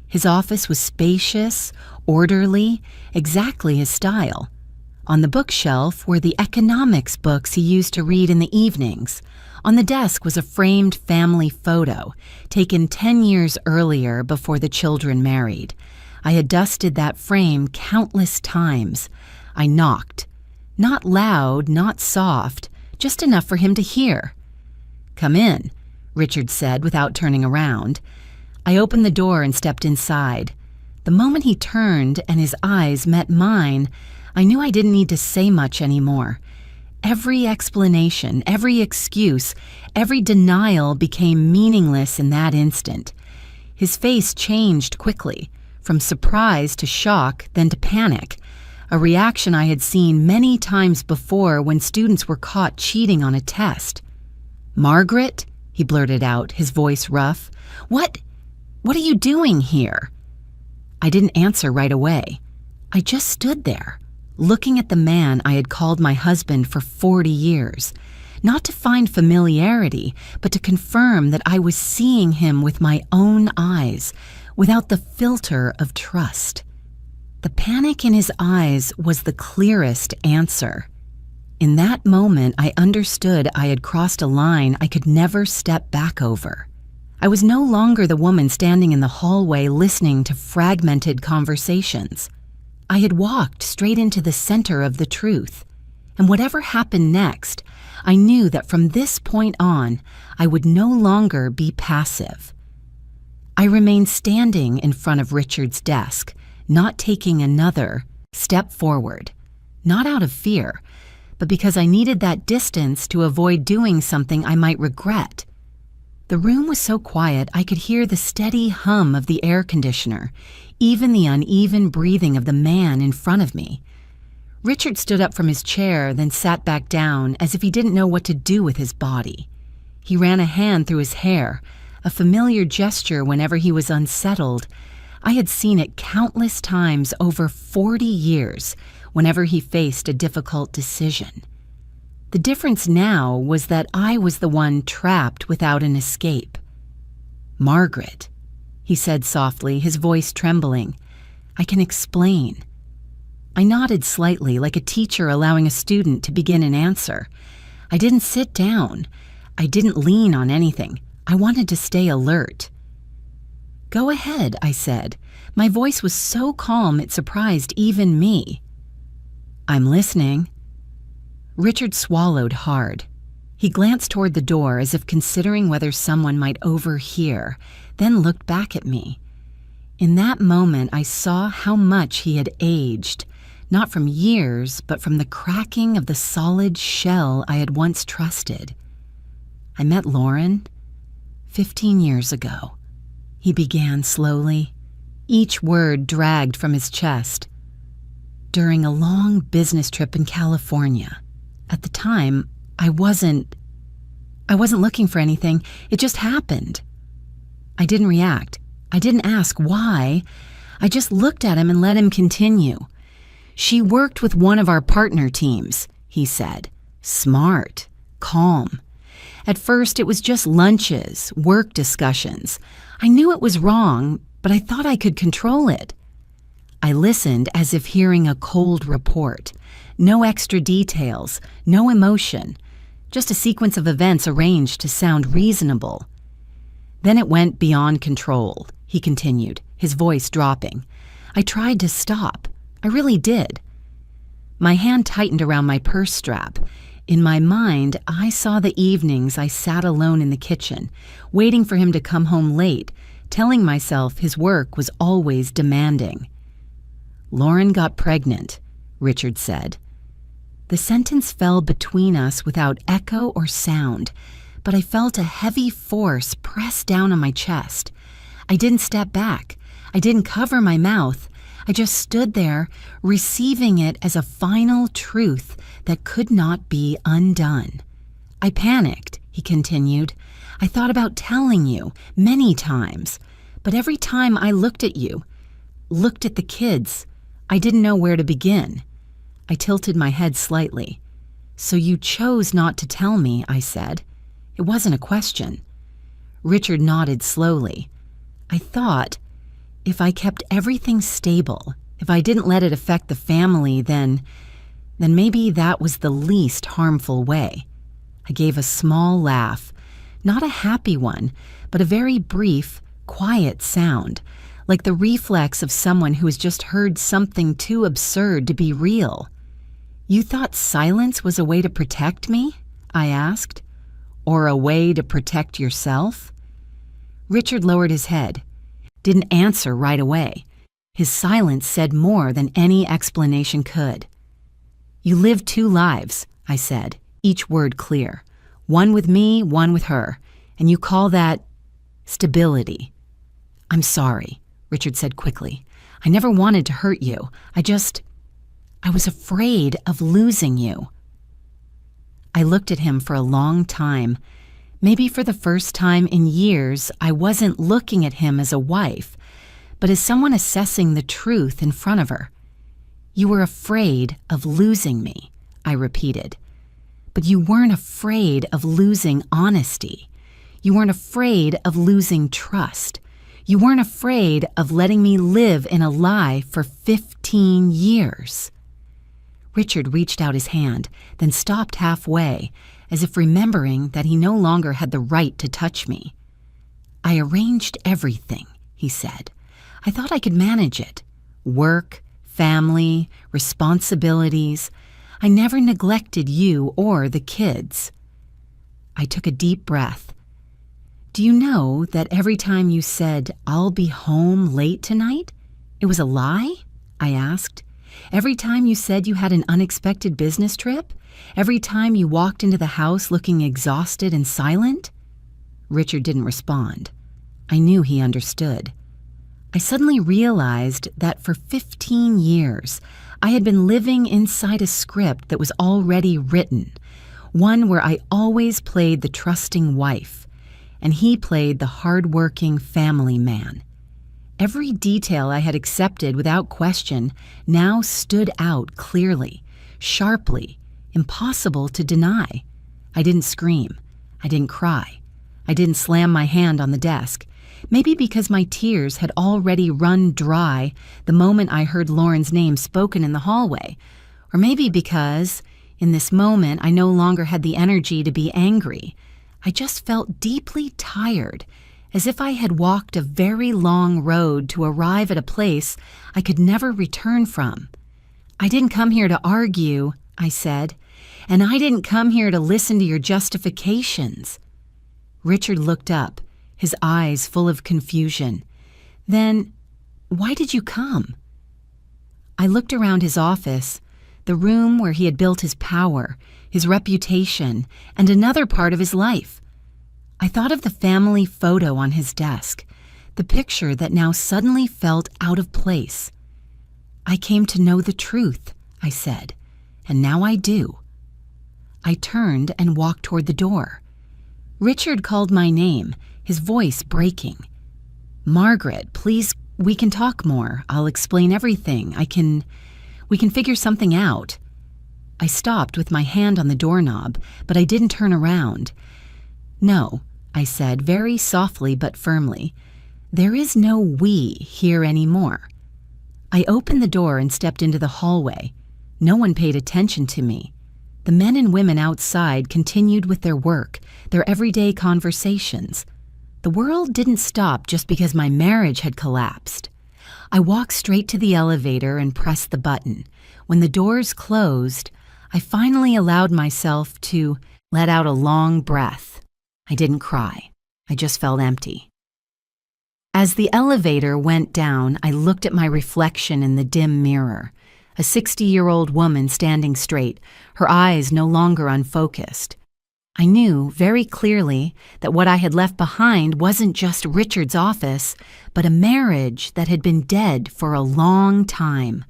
A: His office was spacious, orderly, exactly his style. On the bookshelf were the economics books he used to read in the evenings. On the desk was a framed family photo, taken 10 years earlier before the children married. I had dusted that frame countless times. I knocked. Not loud, not soft, just enough for him to hear. "Come in," Richard said without turning around. I opened the door and stepped inside. The moment he turned and his eyes met mine, I knew I didn't need to say much anymore. Every explanation, every excuse, every denial became meaningless in that instant. His face changed quickly, from surprise to shock, then to panic, a reaction I had seen many times before when students were caught cheating on a test. "Margaret?" he blurted out, his voice rough. What are you doing here?" I didn't answer right away. I just stood there, looking at the man I had called my husband for 40 years, not to find familiarity, but to confirm that I was seeing him with my own eyes, without the filter of trust. The panic in his eyes was the clearest answer. In that moment, I understood I had crossed a line I could never step back over. I was no longer the woman standing in the hallway listening to fragmented conversations. I had walked straight into the center of the truth, and whatever happened next, I knew that from this point on, I would no longer be passive. I remained standing in front of Richard's desk, not taking another step forward, not out of fear, but because I needed that distance to avoid doing something I might regret. The room was so quiet I could hear the steady hum of the air conditioner, even the uneven breathing of the man in front of me. Richard stood up from his chair, then sat back down as if he didn't know what to do with his body. He ran a hand through his hair, a familiar gesture whenever he was unsettled. I had seen it countless times over 40 years whenever he faced a difficult decision. The difference now was that I was the one trapped without an escape. "Margaret," he said softly, his voice trembling. "I can explain." I nodded slightly, like a teacher allowing a student to begin an answer. I didn't sit down. I didn't lean on anything. I wanted to stay alert. "Go ahead," I said. My voice was so calm it surprised even me. "I'm listening." Richard swallowed hard. He glanced toward the door as if considering whether someone might overhear, then looked back at me. In that moment, I saw how much he had aged, not from years, but from the cracking of the solid shell I had once trusted. "I met Lauren 15 years ago," he began slowly. Each word dragged from his chest. "During a long business trip in California. At the time, I wasn't looking for anything. It just happened." I didn't react. I didn't ask why. I just looked at him and let him continue. "She worked with one of our partner teams," he said. "Smart, calm. At first, it was just lunches, work discussions. I knew it was wrong, but I thought I could control it." I listened as if hearing a cold report. No extra details, no emotion, just a sequence of events arranged to sound reasonable. "Then it went beyond control," he continued, his voice dropping. "I tried to stop. I really did." My hand tightened around my purse strap. In my mind, I saw the evenings I sat alone in the kitchen, waiting for him to come home late, telling myself his work was always demanding. "Lauren got pregnant," Richard said. The sentence fell between us without echo or sound, but I felt a heavy force press down on my chest. I didn't step back. I didn't cover my mouth. I just stood there, receiving it as a final truth that could not be undone. "I panicked," he continued. "I thought about telling you many times, but every time I looked at you, looked at the kids, I didn't know where to begin." I tilted my head slightly. "So you chose not to tell me," I said. It wasn't a question. Richard nodded slowly. "I thought, if I kept everything stable, if I didn't let it affect the family, then maybe that was the least harmful way." I gave a small laugh, not a happy one, but a very brief, quiet sound, like the reflex of someone who has just heard something too absurd to be real. "You thought silence was a way to protect me?" I asked. "Or a way to protect yourself?" Richard lowered his head. Didn't answer right away. His silence said more than any explanation could. "You lived 2 lives," I said, each word clear. "One with me, one with her. And you call that stability." "I'm sorry," Richard said quickly. "I never wanted to hurt you. I was afraid of losing you." I looked at him for a long time. Maybe for the first time in years, I wasn't looking at him as a wife, but as someone assessing the truth in front of her. "You were afraid of losing me," I repeated. "But you weren't afraid of losing honesty. You weren't afraid of losing trust. You weren't afraid of letting me live in a lie for 15 years. Richard reached out his hand, then stopped halfway, as if remembering that he no longer had the right to touch me. "I arranged everything," he said. "I thought I could manage it. Work, family, responsibilities. I never neglected you or the kids." I took a deep breath. "Do you know that every time you said, 'I'll be home late tonight,' it was a lie?" I asked. "Every time you said you had an unexpected business trip? Every time you walked into the house looking exhausted and silent?" Richard didn't respond. I knew he understood. I suddenly realized that for 15 years, I had been living inside a script that was already written, one where I always played the trusting wife, and he played the hard-working family man. Every detail I had accepted without question now stood out clearly, sharply, impossible to deny. I didn't scream. I didn't cry. I didn't slam my hand on the desk. Maybe because my tears had already run dry the moment I heard Lauren's name spoken in the hallway. Or maybe because, in this moment, I no longer had the energy to be angry. I just felt deeply tired, as if I had walked a very long road to arrive at a place I could never return from. "I didn't come here to argue," I said, "and I didn't come here to listen to your justifications." Richard looked up, his eyes full of confusion. "Then, why did you come?" I looked around his office, the room where he had built his power, his reputation, and another part of his life. I thought of the family photo on his desk, the picture that now suddenly felt out of place. "I came to know the truth," I said, "and now I do." I turned and walked toward the door. Richard called my name, his voice breaking. "Margaret, please, we can talk more. I'll explain everything. We can figure something out." I stopped with my hand on the doorknob, but I didn't turn around. "No," I said very softly but firmly. "There is no we here anymore." I opened the door and stepped into the hallway. No one paid attention to me. The men and women outside continued with their work, their everyday conversations. The world didn't stop just because my marriage had collapsed. I walked straight to the elevator and pressed the button. When the doors closed, I finally allowed myself to let out a long breath. I didn't cry. I just felt empty. As the elevator went down, I looked at my reflection in the dim mirror. A 60-year-old woman standing straight, her eyes no longer unfocused. I knew very clearly that what I had left behind wasn't just Richard's office, but a marriage that had been dead for a long time.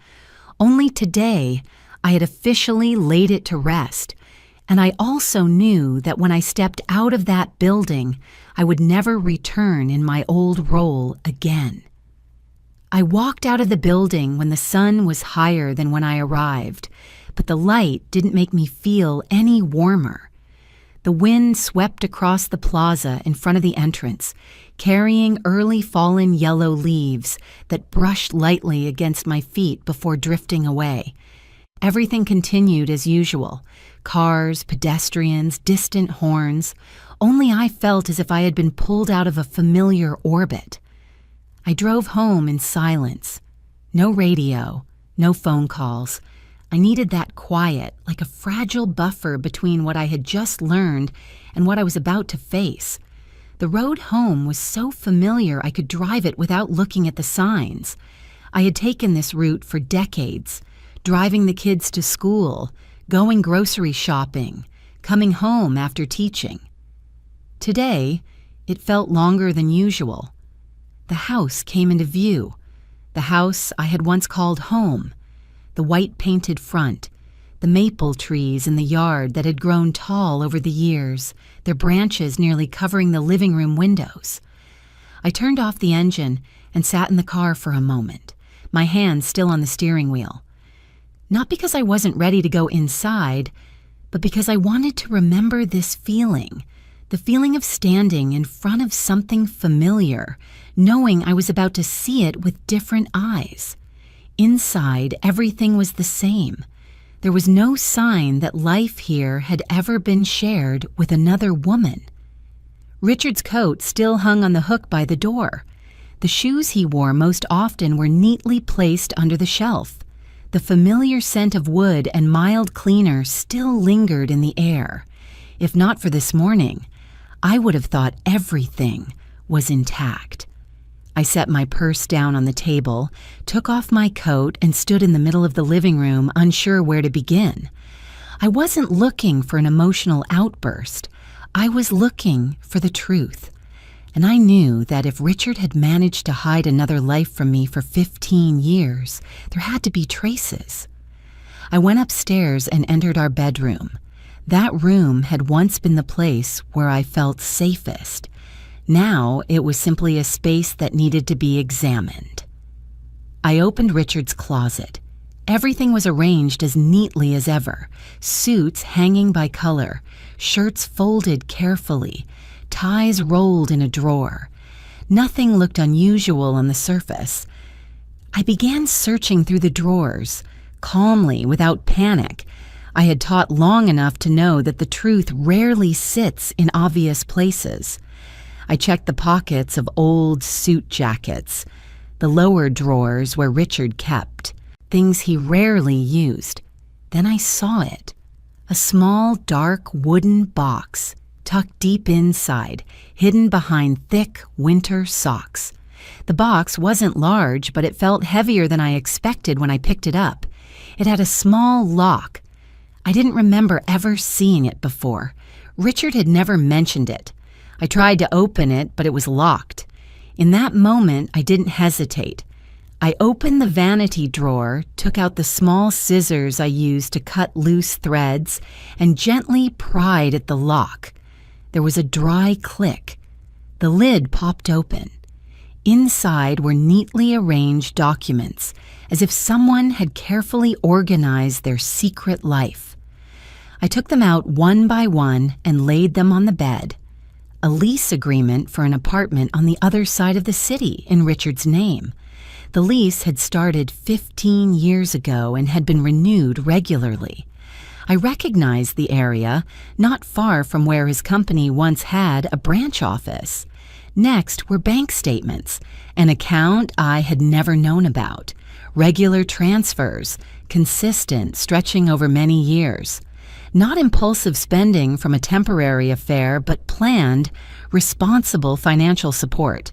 A: Only today, I had officially laid it to rest, and I also knew that when I stepped out of that building, I would never return in my old role again. I walked out of the building when the sun was higher than when I arrived, but the light didn't make me feel any warmer. The wind swept across the plaza in front of the entrance, carrying early fallen yellow leaves that brushed lightly against my feet before drifting away. Everything continued as usual. Cars, pedestrians, distant horns. Only I felt as if I had been pulled out of a familiar orbit. I drove home in silence. No radio, no phone calls. I needed that quiet, like a fragile buffer between what I had just learned and what I was about to face. The road home was so familiar I could drive it without looking at the signs. I had taken this route for decades, driving the kids to school, going grocery shopping, coming home after teaching. Today, it felt longer than usual. The house came into view, the house I had once called home, the white-painted front, the maple trees in the yard that had grown tall over the years, their branches nearly covering the living room windows. I turned off the engine and sat in the car for a moment, my hands still on the steering wheel. Not because I wasn't ready to go inside, but because I wanted to remember this feeling, the feeling of standing in front of something familiar, knowing I was about to see it with different eyes. Inside, everything was the same. There was no sign that life here had ever been shared with another woman. Richard's coat still hung on the hook by the door. The shoes he wore most often were neatly placed under the shelf. The familiar scent of wood and mild cleaner still lingered in the air. If not for this morning, I would have thought everything was intact. I set my purse down on the table, took off my coat, and stood in the middle of the living room, unsure where to begin. I wasn't looking for an emotional outburst. I was looking for the truth. And I knew that if Richard had managed to hide another life from me for 15 years, there had to be traces. I went upstairs and entered our bedroom. That room had once been the place where I felt safest. Now it was simply a space that needed to be examined. I opened Richard's closet. Everything was arranged as neatly as ever, suits hanging by color, shirts folded carefully, ties rolled in a drawer. Nothing looked unusual on the surface. I began searching through the drawers, calmly, without panic. I had taught long enough to know that the truth rarely sits in obvious places. I checked the pockets of old suit jackets, the lower drawers where Richard kept, things he rarely used. Then I saw it. A small, dark, wooden box, tucked deep inside, hidden behind thick winter socks. The box wasn't large, but it felt heavier than I expected when I picked it up. It had a small lock. I didn't remember ever seeing it before. Richard had never mentioned it. I tried to open it, but it was locked. In that moment, I didn't hesitate. I opened the vanity drawer, took out the small scissors I used to cut loose threads, and gently pried at the lock. There was a dry click. The lid popped open. Inside were neatly arranged documents, as if someone had carefully organized their secret life. I took them out one by one and laid them on the bed. A lease agreement for an apartment on the other side of the city in Richard's name. The lease had started 15 years ago and had been renewed regularly. I recognized the area, not far from where his company once had a branch office. Next were bank statements, an account I had never known about, regular transfers, consistent, stretching over many years. Not impulsive spending from a temporary affair, but planned, responsible financial support.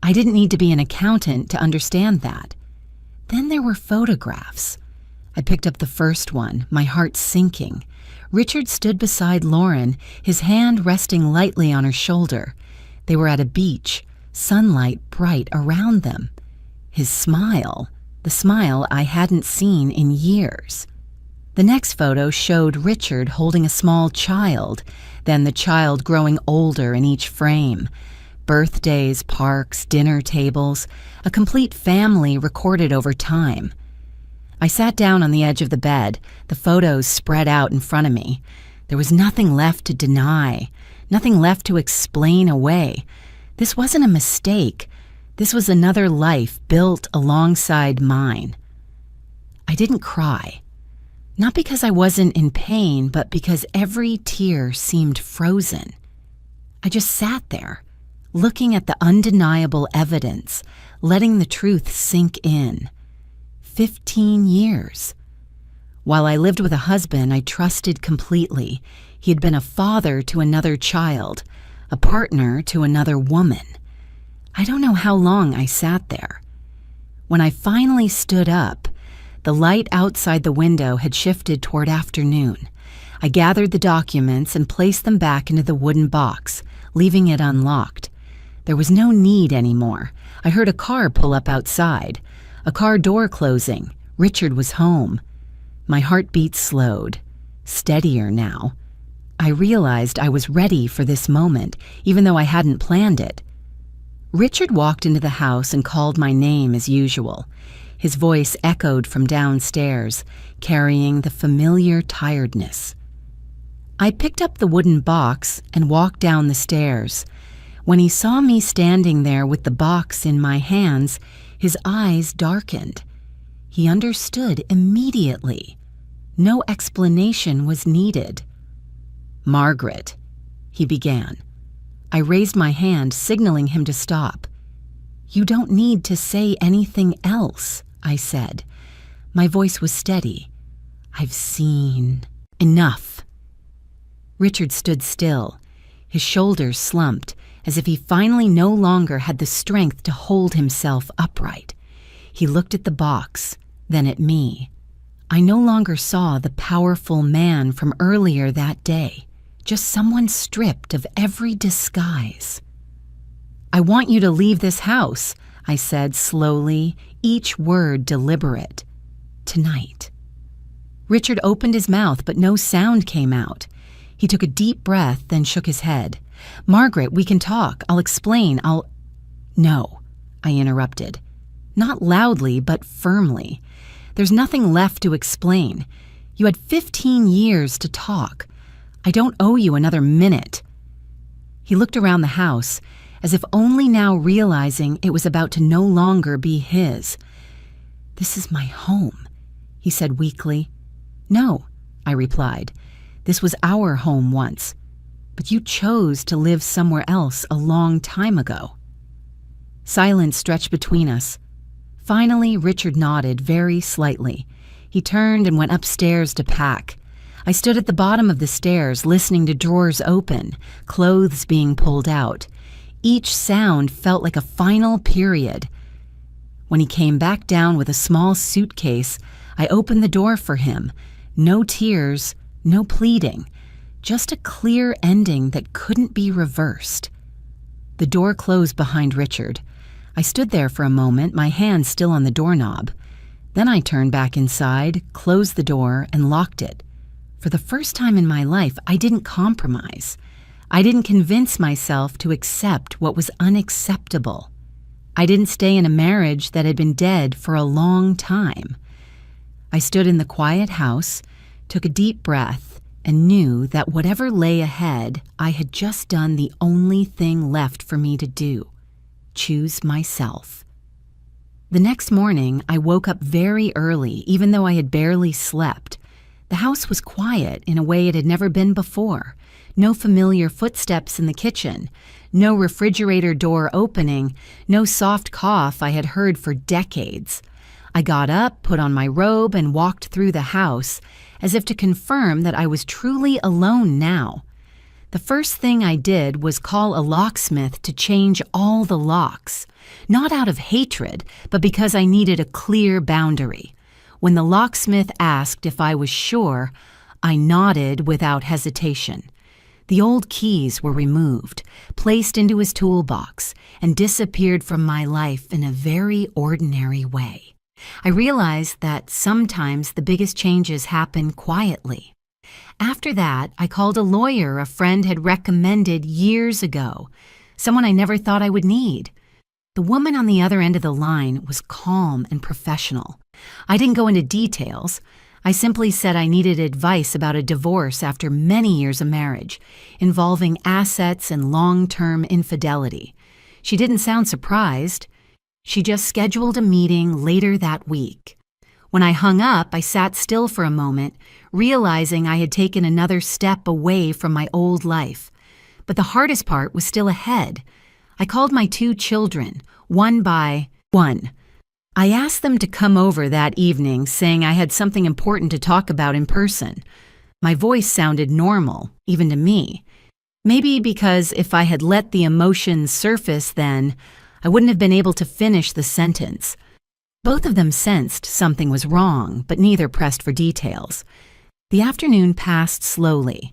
A: I didn't need to be an accountant to understand that. Then there were photographs. I picked up the first one, my heart sinking. Richard stood beside Lauren, his hand resting lightly on her shoulder. They were at a beach, sunlight bright around them. His smile, the smile I hadn't seen in years. The next photo showed Richard holding a small child, then the child growing older in each frame. Birthdays, parks, dinner tables, a complete family recorded over time. I sat down on the edge of the bed, the photos spread out in front of me. There was nothing left to deny, nothing left to explain away. This wasn't a mistake. This was another life built alongside mine. I didn't cry. Not because I wasn't in pain, but because every tear seemed frozen. I just sat there, looking at the undeniable evidence, letting the truth sink in. 15 years. While I lived with a husband I trusted completely, he had been a father to another child, a partner to another woman. I don't know how long I sat there. When I finally stood up, the light outside the window had shifted toward afternoon. I gathered the documents and placed them back into the wooden box, leaving it unlocked. There was no need anymore. I heard a car pull up outside. A car door closing. Richard was home. My heartbeat slowed, steadier now. I realized I was ready for this moment, even though I hadn't planned it. Richard walked into the house and called my name as usual. His voice echoed from downstairs, carrying the familiar tiredness. I picked up the wooden box and walked down the stairs. When he saw me standing there with the box in my hands, his eyes darkened. He understood immediately. No explanation was needed. "Margaret," he began. I raised my hand, signaling him to stop. "You don't need to say anything else," I said. My voice was steady. "I've seen enough." Richard stood still. His shoulders slumped, as if he finally no longer had the strength to hold himself upright. He looked at the box, then at me. I no longer saw the powerful man from earlier that day, just someone stripped of every disguise. "I want you to leave this house," I said slowly, each word deliberate. "Tonight." Richard opened his mouth, but no sound came out. He took a deep breath, then shook his head. "Margaret, we can talk. I'll explain. No," I interrupted. Not loudly, but firmly. "There's nothing left to explain. You had 15 years to talk. I don't owe you another minute." He looked around the house, as if only now realizing it was about to no longer be his. "This is my home," he said weakly. "No," I replied. "This was our home once, but you chose to live somewhere else a long time ago." Silence stretched between us. Finally, Richard nodded very slightly. He turned and went upstairs to pack. I stood at the bottom of the stairs, listening to drawers open, clothes being pulled out. Each sound felt like a final period. When he came back down with a small suitcase, I opened the door for him. No tears, no pleading, just a clear ending that couldn't be reversed. The door closed behind Richard. I stood there for a moment, my hand still on the doorknob. Then I turned back inside, closed the door, and locked it. For the first time in my life, I didn't compromise. I didn't convince myself to accept what was unacceptable. I didn't stay in a marriage that had been dead for a long time. I stood in the quiet house, took a deep breath, and knew that whatever lay ahead, I had just done the only thing left for me to do: choose myself. The next morning, I woke up very early, even though I had barely slept. The house was quiet in a way it had never been before. No familiar footsteps in the kitchen, no refrigerator door opening, no soft cough I had heard for decades. I got up, put on my robe, and walked through the house, as if to confirm that I was truly alone now. The first thing I did was call a locksmith to change all the locks, not out of hatred, but because I needed a clear boundary. When the locksmith asked if I was sure, I nodded without hesitation. The old keys were removed, placed into his toolbox, and disappeared from my life in a very ordinary way. I realized that sometimes the biggest changes happen quietly. After that, I called a lawyer a friend had recommended years ago, someone I never thought I would need. The woman on the other end of the line was calm and professional. I didn't go into details. I simply said I needed advice about a divorce after many years of marriage, involving assets and long-term infidelity. She didn't sound surprised. She just scheduled a meeting later that week. When I hung up, I sat still for a moment, realizing I had taken another step away from my old life. But the hardest part was still ahead. I called my 2 children, one by one. I asked them to come over that evening, saying I had something important to talk about in person. My voice sounded normal, even to me. Maybe because if I had let the emotions surface then, I wouldn't have been able to finish the sentence. Both of them sensed something was wrong, but neither pressed for details. The afternoon passed slowly.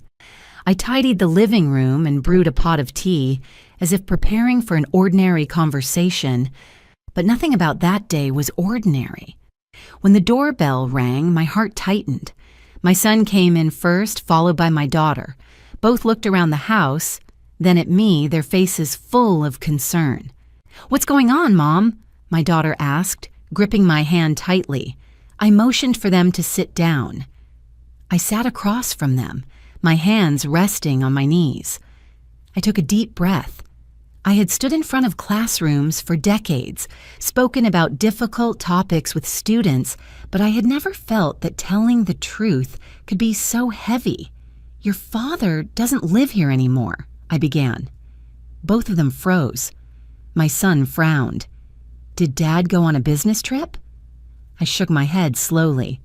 A: I tidied the living room and brewed a pot of tea, as if preparing for an ordinary conversation, but nothing about that day was ordinary. When the doorbell rang, my heart tightened. My son came in first, followed by my daughter. Both looked around the house, then at me, their faces full of concern. "What's going on, Mom?" my daughter asked, gripping my hand tightly. I motioned for them to sit down. I sat across from them, my hands resting on my knees. I took a deep breath. I had stood in front of classrooms for decades, spoken about difficult topics with students, but I had never felt that telling the truth could be so heavy. "Your father doesn't live here anymore," I began. Both of them froze. My son frowned. "Did Dad go on a business trip?" I shook my head slowly.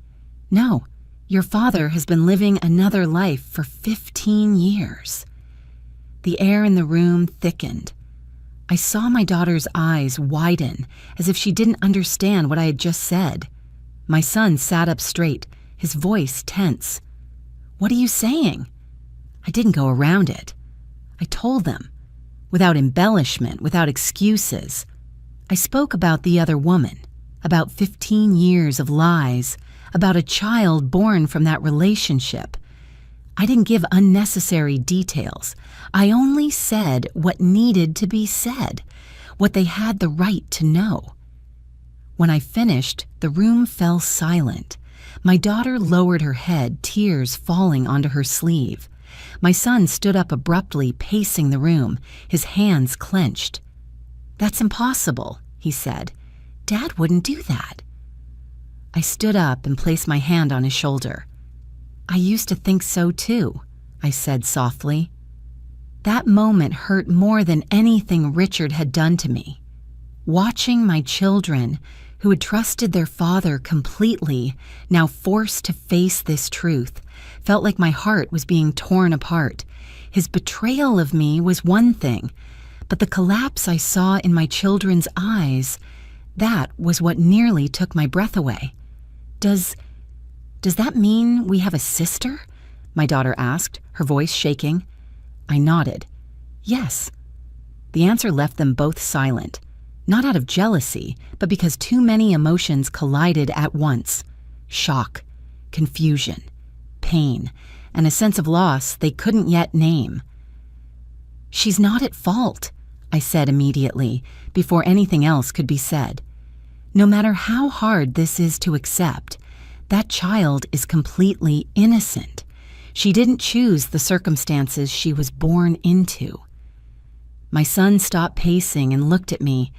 A: No, your father has been living another life for 15 years. The air in the room thickened. I saw my daughter's eyes widen as if she didn't understand what I had just said. My son sat up straight, his voice tense. What are you saying? I didn't go around it. I told them, without embellishment, without excuses. I spoke about the other woman, about 15 years of lies, about a child born from that relationship. I didn't give unnecessary details. I only said what needed to be said, what they had the right to know. When I finished, the room fell silent. My daughter lowered her head, tears falling onto her sleeve. My son stood up abruptly, pacing the room, his hands clenched. That's impossible, he said. Dad wouldn't do that. I stood up and placed my hand on his shoulder. I used to think so too, I said softly. That moment hurt more than anything Richard had done to me. Watching my children, who had trusted their father completely, now forced to face this truth, felt like my heart was being torn apart. His betrayal of me was one thing, but the collapse I saw in my children's eyes, that was what nearly took my breath away. Does that mean we have a sister? My daughter asked, her voice shaking. I nodded. Yes. The answer left them both silent, not out of jealousy, but because too many emotions collided at once. Shock, confusion, pain, and a sense of loss they couldn't yet name. She's not at fault, I said immediately, before anything else could be said. No matter how hard this is to accept, that child is completely innocent. She didn't choose the circumstances she was born into. My son stopped pacing and looked at me.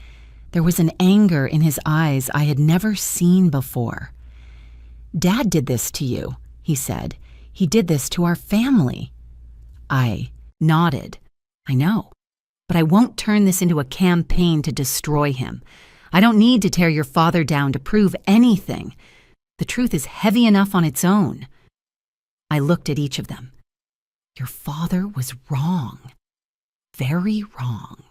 A: There was an anger in his eyes I had never seen before. Dad did this to you, he said. He did this to our family. I nodded. I know, but I won't turn this into a campaign to destroy him. I don't need to tear your father down to prove anything. The truth is heavy enough on its own. I looked at each of them. Your father was wrong. Very wrong.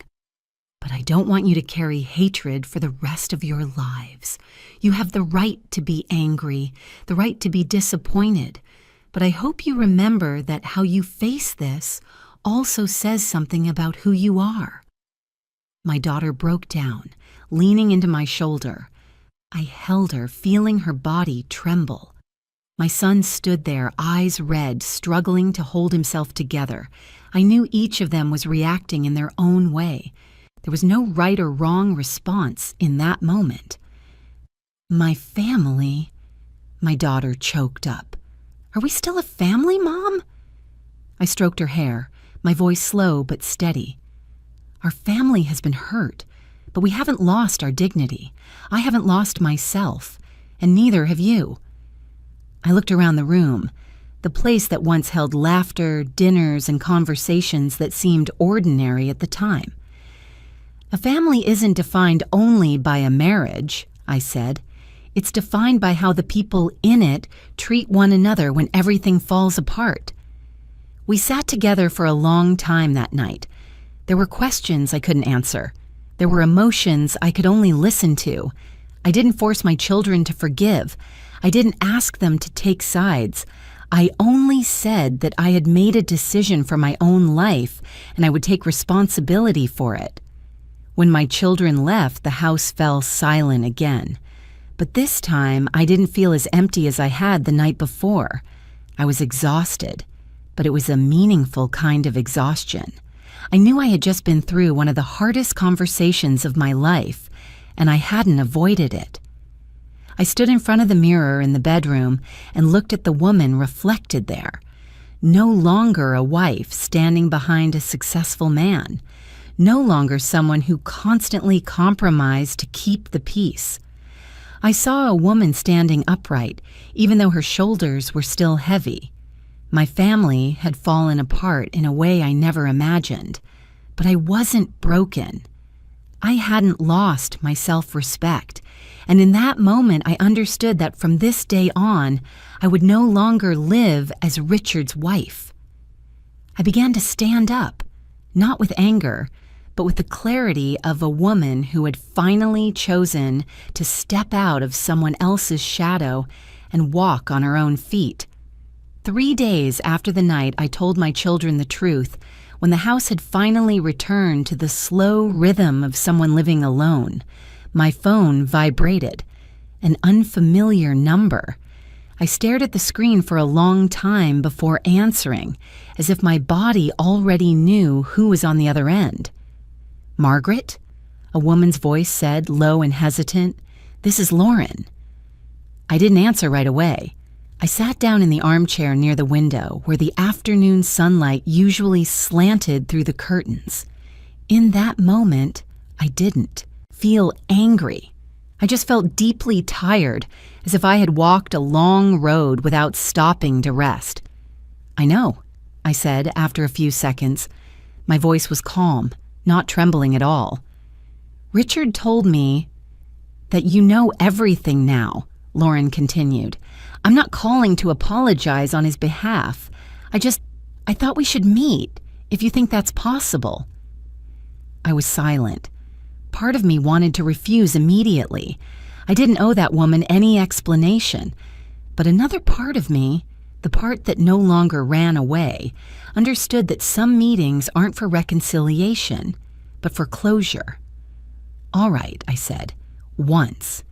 A: But I don't want you to carry hatred for the rest of your lives. You have the right to be angry, the right to be disappointed. But I hope you remember that how you face this also says something about who you are. My daughter broke down, leaning into my shoulder. I held her, feeling her body tremble. My son stood there, eyes red, struggling to hold himself together. I knew each of them was reacting in their own way. There was no right or wrong response in that moment. My family, my daughter choked up. Are we still a family, Mom? I stroked her hair, my voice slow but steady. Our family has been hurt, but we haven't lost our dignity. I haven't lost myself, and neither have you. I looked around the room, the place that once held laughter, dinners, and conversations that seemed ordinary at the time. A family isn't defined only by a marriage, I said. It's defined by how the people in it treat one another when everything falls apart. We sat together for a long time that night. There were questions I couldn't answer. There were emotions I could only listen to. I didn't force my children to forgive. I didn't ask them to take sides. I only said that I had made a decision for my own life and I would take responsibility for it. When my children left, the house fell silent again. But this time, I didn't feel as empty as I had the night before. I was exhausted, but it was a meaningful kind of exhaustion. I knew I had just been through one of the hardest conversations of my life, and I hadn't avoided it. I stood in front of the mirror in the bedroom and looked at the woman reflected there. No longer a wife standing behind a successful man. No longer someone who constantly compromised to keep the peace. I saw a woman standing upright, even though her shoulders were still heavy. My family had fallen apart in a way I never imagined, but I wasn't broken. I hadn't lost my self-respect, and in that moment I understood that from this day on, I would no longer live as Richard's wife. I began to stand up, not with anger, but with the clarity of a woman who had finally chosen to step out of someone else's shadow and walk on her own feet. 3 days after the night I told my children the truth, when the house had finally returned to the slow rhythm of someone living alone, my phone vibrated. An unfamiliar number. I stared at the screen for a long time before answering, as if my body already knew who was on the other end. "Margaret?" A woman's voice said, low and hesitant. "This is Lauren." I didn't answer right away. I sat down in the armchair near the window, where the afternoon sunlight usually slanted through the curtains. In that moment, I didn't feel angry. I just felt deeply tired, as if I had walked a long road without stopping to rest. "I know," I said after a few seconds. My voice was calm, not trembling at all. "Richard told me that you know everything now," Lauren continued. "I'm not calling to apologize on his behalf. I thought we should meet, if you think that's possible." I was silent. Part of me wanted to refuse immediately. I didn't owe that woman any explanation. But another part of me, the part that no longer ran away, understood that some meetings aren't for reconciliation, but for closure. "All right," I said, "once."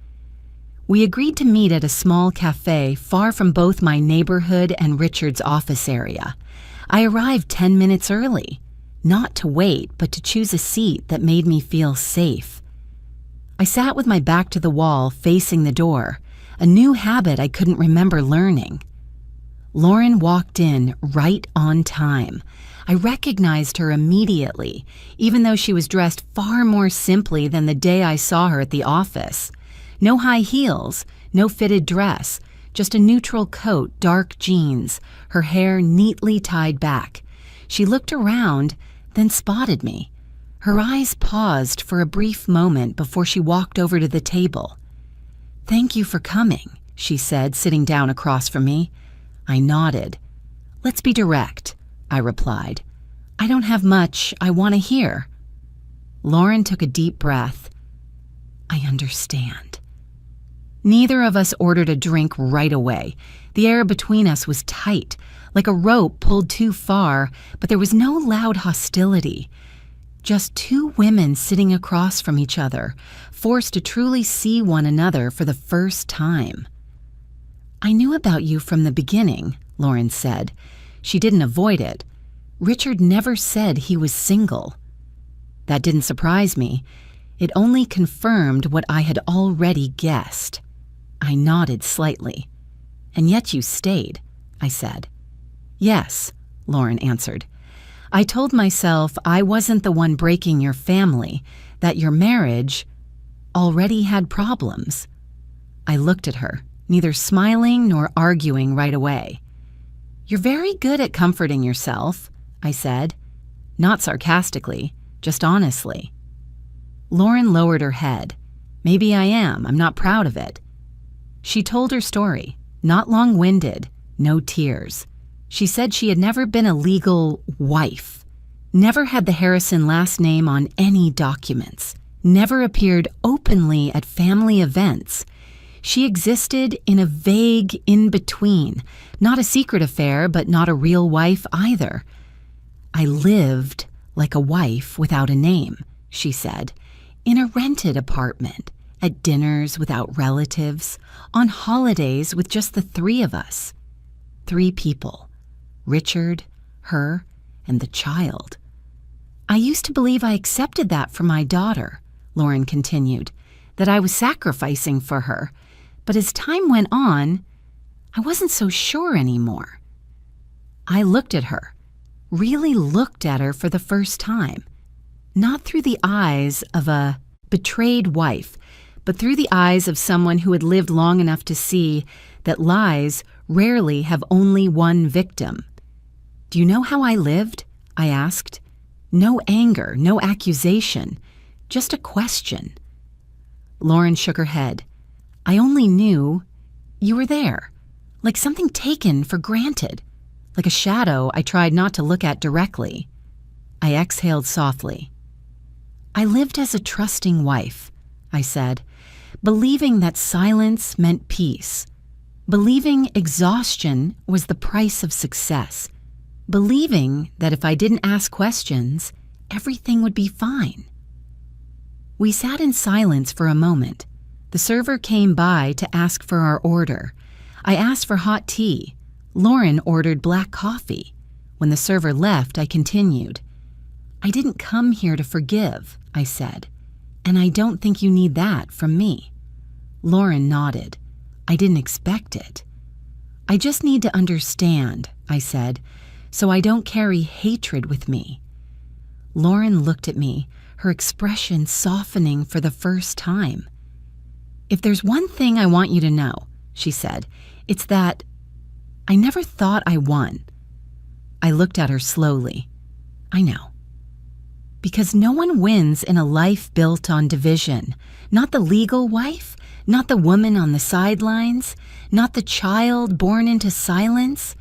A: We agreed to meet at a small cafe far from both my neighborhood and Richard's office area. I arrived 10 minutes early, not to wait, but to choose a seat that made me feel safe. I sat with my back to the wall, facing the door, a new habit I couldn't remember learning. Lauren walked in right on time. I recognized her immediately, even though she was dressed far more simply than the day I saw her at the office. No high heels, no fitted dress, just a neutral coat, dark jeans, her hair neatly tied back. She looked around, then spotted me. Her eyes paused for a brief moment before she walked over to the table. "Thank you for coming," she said, sitting down across from me. I nodded. "Let's be direct," I replied. "I don't have much I want to hear." Lauren took a deep breath. "I understand." Neither of us ordered a drink right away. The air between us was tight, like a rope pulled too far, but there was no loud hostility. Just two women sitting across from each other, forced to truly see one another for the first time. "I knew about you from the beginning," Lauren said. She didn't avoid it. "Richard never said he was single." That didn't surprise me. It only confirmed what I had already guessed. I nodded slightly. "And yet you stayed," I said. "Yes," Lauren answered. "I told myself I wasn't the one breaking your family, that your marriage already had problems." I looked at her, neither smiling nor arguing right away. "You're very good at comforting yourself," I said. Not sarcastically, just honestly. Lauren lowered her head. "Maybe I am. I'm not proud of it." She told her story, not long-winded, no tears. She said she had never been a legal wife, never had the Harrison last name on any documents, never appeared openly at family events. She existed in a vague in-between, not a secret affair, but not a real wife either. "I lived like a wife without a name," she said, "in a rented apartment, at dinners without relatives, on holidays with just the three of us. 3 people, Richard, her, and the child. I used to believe I accepted that for my daughter," Lauren continued, "that I was sacrificing for her, but as time went on, I wasn't so sure anymore." I looked at her, really looked at her for the first time, not through the eyes of a betrayed wife, but through the eyes of someone who had lived long enough to see that lies rarely have only one victim. "Do you know how I lived?" I asked. No anger, no accusation, Just a question. Lauren shook her head. I only knew you were there, like something taken for granted, like a shadow I tried not to look at directly. I exhaled softly. I lived as a trusting wife, I said, believing that silence meant peace, believing exhaustion was the price of success, believing that if I didn't ask questions, everything would be fine. We sat in silence for a moment. The server came by to ask for our order. I asked for hot tea. Lauren ordered black coffee. When the server left, I continued. I didn't come here to forgive, I said, and I don't think you need that from me. Lauren nodded. I didn't expect it. I just need to understand, I said, so I don't carry hatred with me. Lauren looked at me, her expression softening for the first time. If there's one thing I want you to know, she said, it's that I never thought I won. I looked at her slowly. I know. Because no one wins in a life built on division. Not the legal wife, not the woman on the sidelines, not the child born into silence.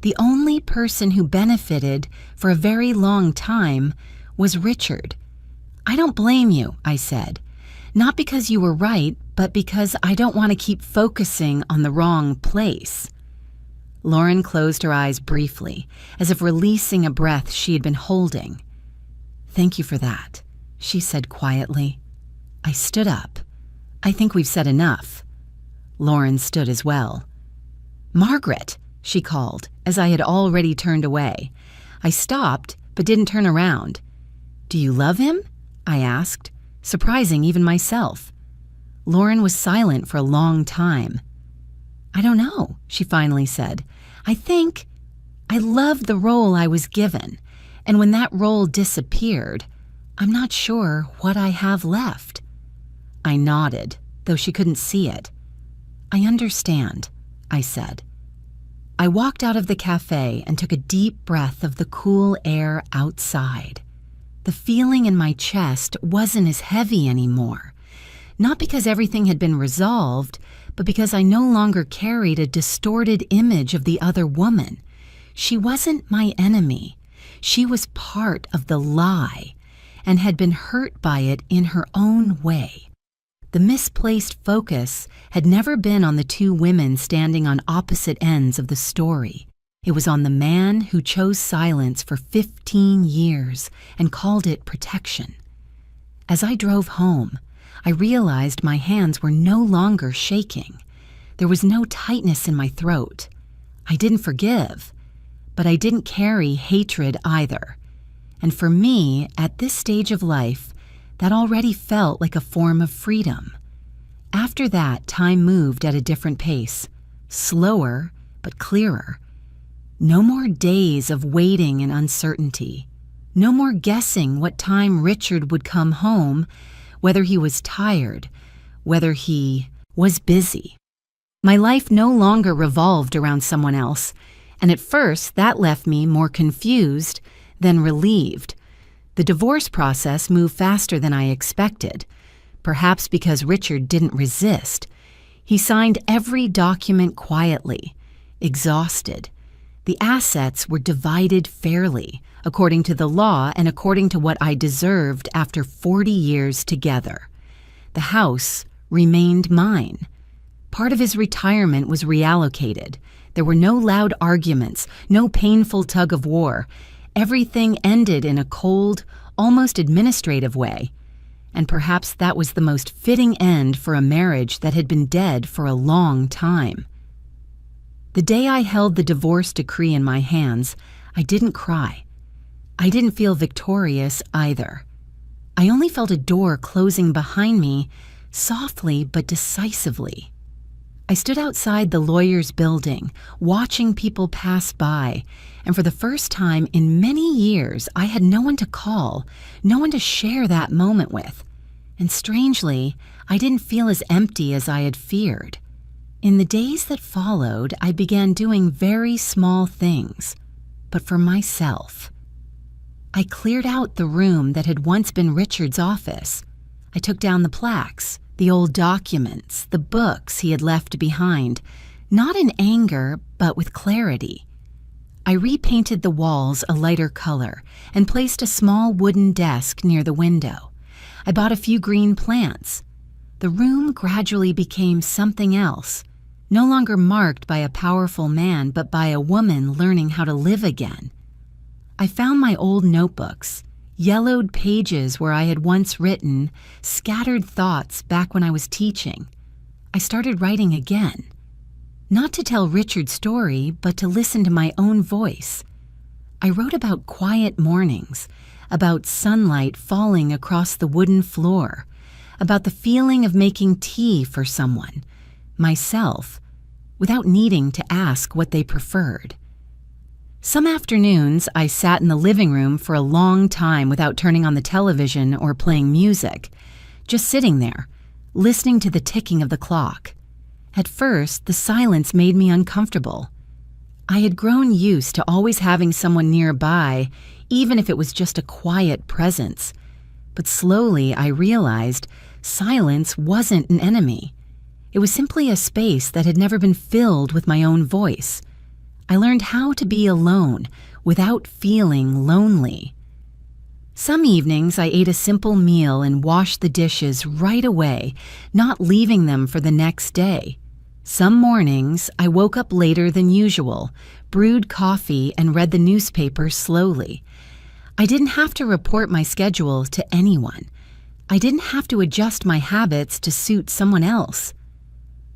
A: The only person who benefited for a very long time was Richard. I don't blame you, I said. Not because you were right, but because I don't want to keep focusing on the wrong place. Lauren closed her eyes briefly, as if releasing a breath she had been holding. Thank you for that, she said quietly. I stood up. I think we've said enough. Lauren stood as well. Margaret, she called, as I had already turned away. I stopped, but didn't turn around. Do you love him? I asked, surprising even myself. Lauren was silent for a long time. I don't know, she finally said. I think I loved the role I was given, and when that role disappeared, I'm not sure what I have left. I nodded, though she couldn't see it. I understand, I said. I walked out of the cafe and took a deep breath of the cool air outside. The feeling in my chest wasn't as heavy anymore, not because everything had been resolved, but because I no longer carried a distorted image of the other woman. She wasn't my enemy. She was part of the lie and had been hurt by it in her own way. The misplaced focus had never been on the two women standing on opposite ends of the story. It was on the man who chose silence for 15 years and called it protection. As I drove home, I realized my hands were no longer shaking. There was no tightness in my throat. I didn't forgive, but I didn't carry hatred either. And for me, at this stage of life, that already felt like a form of freedom. After that, time moved at a different pace, slower but clearer. No more days of waiting and uncertainty. No more guessing what time Richard would come home, whether he was tired, whether he was busy. My life no longer revolved around someone else, and at first that left me more confused than relieved. The divorce process moved faster than I expected, perhaps because Richard didn't resist. He signed every document quietly, exhausted. The assets were divided fairly, according to the law and according to what I deserved after 40 years together. The house remained mine. Part of his retirement was reallocated. There were no loud arguments, no painful tug of war. Everything ended in a cold, almost administrative way. And perhaps that was the most fitting end for a marriage that had been dead for a long time. The day I held the divorce decree in my hands, I didn't cry. I didn't feel victorious either. I only felt a door closing behind me, softly but decisively. I stood outside the lawyer's building, watching people pass by, and for the first time in many years, I had no one to call, no one to share that moment with. And strangely, I didn't feel as empty as I had feared. In the days that followed, I began doing very small things, but for myself. I cleared out the room that had once been Richard's office. I took down the plaques, the old documents, the books he had left behind, not in anger, but with clarity. I repainted the walls a lighter color and placed a small wooden desk near the window. I bought a few green plants. The room gradually became something else, no longer marked by a powerful man, but by a woman learning how to live again. I found my old notebooks, yellowed pages where I had once written, scattered thoughts back when I was teaching. I started writing again. Not to tell Richard's story, but to listen to my own voice. I wrote about quiet mornings, about sunlight falling across the wooden floor, about the feeling of making tea for someone, myself, without needing to ask what they preferred. Some afternoons, I sat in the living room for a long time without turning on the television or playing music, just sitting there, listening to the ticking of the clock. At first, the silence made me uncomfortable. I had grown used to always having someone nearby, even if it was just a quiet presence. But slowly, I realized silence wasn't an enemy. It was simply a space that had never been filled with my own voice. I learned how to be alone without feeling lonely. Some evenings I ate a simple meal and washed the dishes right away, not leaving them for the next day. Some mornings I woke up later than usual, brewed coffee, and read the newspaper slowly. I didn't have to report my schedule to anyone. I didn't have to adjust my habits to suit someone else.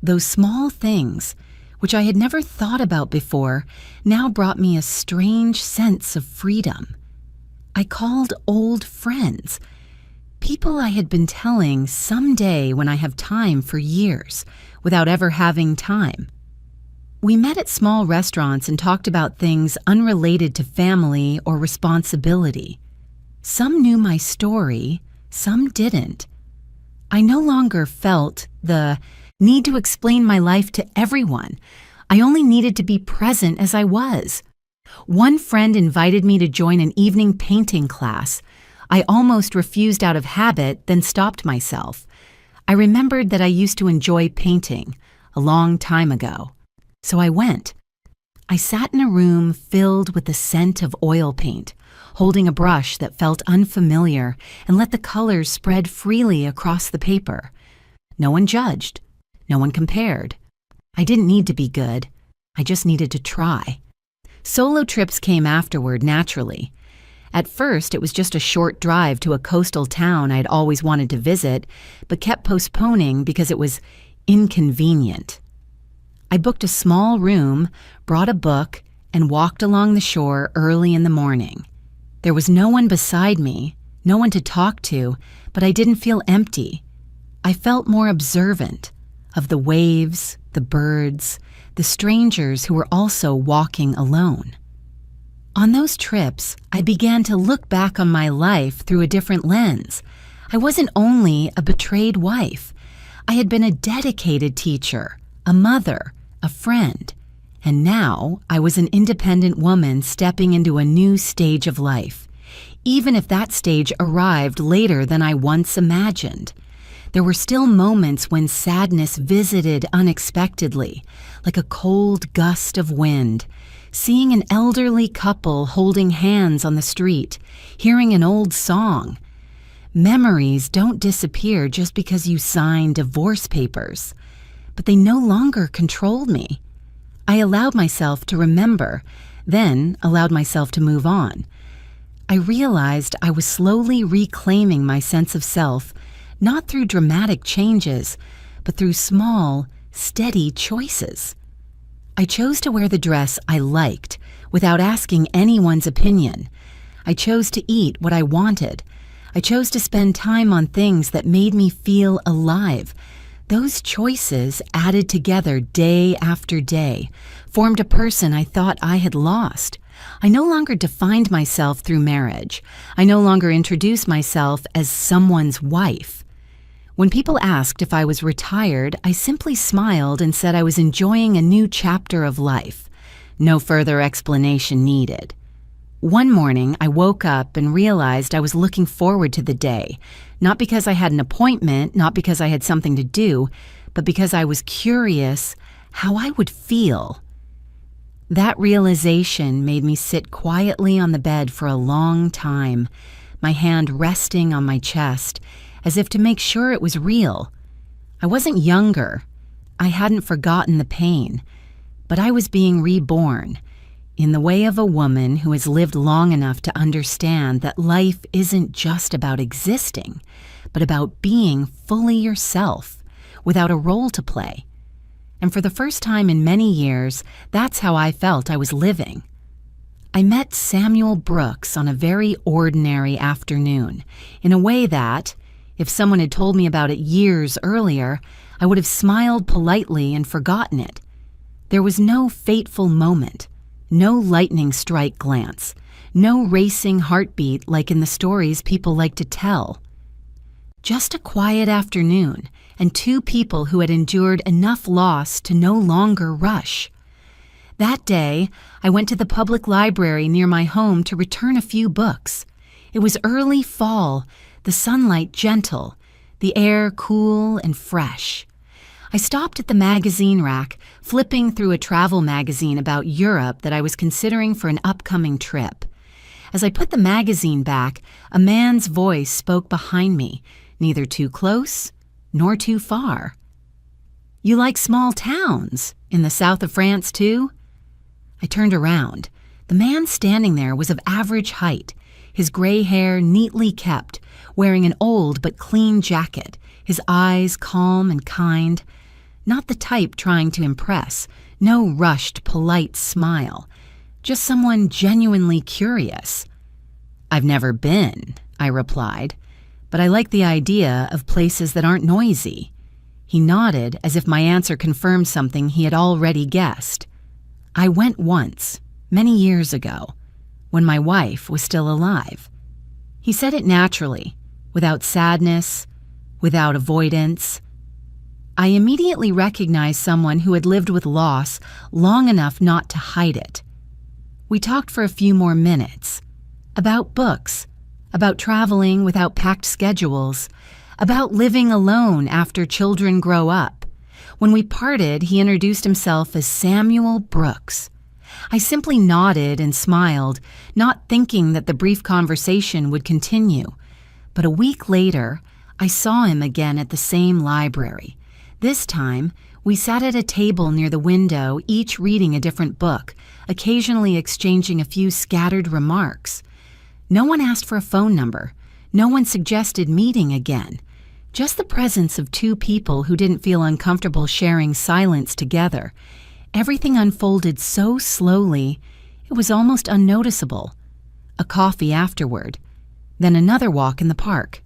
A: Those small things, which I had never thought about before, now brought me a strange sense of freedom. I called old friends, people I had been telling someday when I have time for years, without ever having time. We met at small restaurants and talked about things unrelated to family or responsibility. Some knew my story, some didn't. I no longer felt the need to explain my life to everyone. I only needed to be present as I was. One friend invited me to join an evening painting class. I almost refused out of habit, then stopped myself. I remembered that I used to enjoy painting a long time ago. So I went. I sat in a room filled with the scent of oil paint, holding a brush that felt unfamiliar, and let the colors spread freely across the paper. No one judged. No one compared. I didn't need to be good. I just needed to try. Solo trips came afterward naturally. At first, it was just a short drive to a coastal town I'd always wanted to visit, but kept postponing because it was inconvenient. I booked a small room, brought a book, and walked along the shore early in the morning. There was no one beside me, no one to talk to, but I didn't feel empty. I felt more observant of the waves, the birds, the strangers who were also walking alone. On those trips, I began to look back on my life through a different lens. I wasn't only a betrayed wife. I had been a dedicated teacher, a mother, a friend, and now I was an independent woman stepping into a new stage of life, even if that stage arrived later than I once imagined. There were still moments when sadness visited unexpectedly, like a cold gust of wind, seeing an elderly couple holding hands on the street, hearing an old song. Memories don't disappear just because you sign divorce papers, but they no longer controlled me. I allowed myself to remember, then allowed myself to move on. I realized I was slowly reclaiming my sense of self, not through dramatic changes, but through small, steady choices. I chose to wear the dress I liked without asking anyone's opinion. I chose to eat what I wanted. I chose to spend time on things that made me feel alive. Those choices, added together day after day, formed a person I thought I had lost. I no longer defined myself through marriage. I no longer introduced myself as someone's wife. When people asked if I was retired, I simply smiled and said I was enjoying a new chapter of life. No further explanation needed. One morning, I woke up and realized I was looking forward to the day, not because I had an appointment, not because I had something to do, but because I was curious how I would feel. That realization made me sit quietly on the bed for a long time, my hand resting on my chest, as if to make sure it was real. I wasn't younger. I hadn't forgotten the pain, but I was being reborn, in the way of a woman who has lived long enough to understand that life isn't just about existing, but about being fully yourself, without a role to play. And for the first time in many years, that's how I felt I was living. I met Samuel Brooks on a very ordinary afternoon, in a way that, if someone had told me about it years earlier, I would have smiled politely and forgotten it. There was no fateful moment, no lightning strike glance, no racing heartbeat like in the stories people like to tell. Just a quiet afternoon and two people who had endured enough loss to no longer rush. That day, I went to the public library near my home to return a few books. It was early fall, the sunlight gentle, the air cool and fresh. I stopped at the magazine rack, flipping through a travel magazine about Europe that I was considering for an upcoming trip. As I put the magazine back, a man's voice spoke behind me, neither too close nor too far. "You like small towns? In the south of France, too?" I turned around. The man standing there was of average height, his gray hair neatly kept, wearing an old but clean jacket, his eyes calm and kind. Not the type trying to impress, no rushed, polite smile, just someone genuinely curious. "I've never been," I replied, "but I like the idea of places that aren't noisy." He nodded as if my answer confirmed something he had already guessed. "I went once, many years ago, when my wife was still alive." He said it naturally, without sadness, without avoidance. I immediately recognized someone who had lived with loss long enough not to hide it. We talked for a few more minutes, about books, about traveling without packed schedules, about living alone after children grow up. When we parted, he introduced himself as Samuel Brooks. I simply nodded and smiled, not thinking that the brief conversation would continue. But a week later, I saw him again at the same library. This time, we sat at a table near the window, each reading a different book, occasionally exchanging a few scattered remarks. No one asked for a phone number. No one suggested meeting again. Just the presence of two people who didn't feel uncomfortable sharing silence together. Everything unfolded so slowly, it was almost unnoticeable. A coffee afterward, then another walk in the park.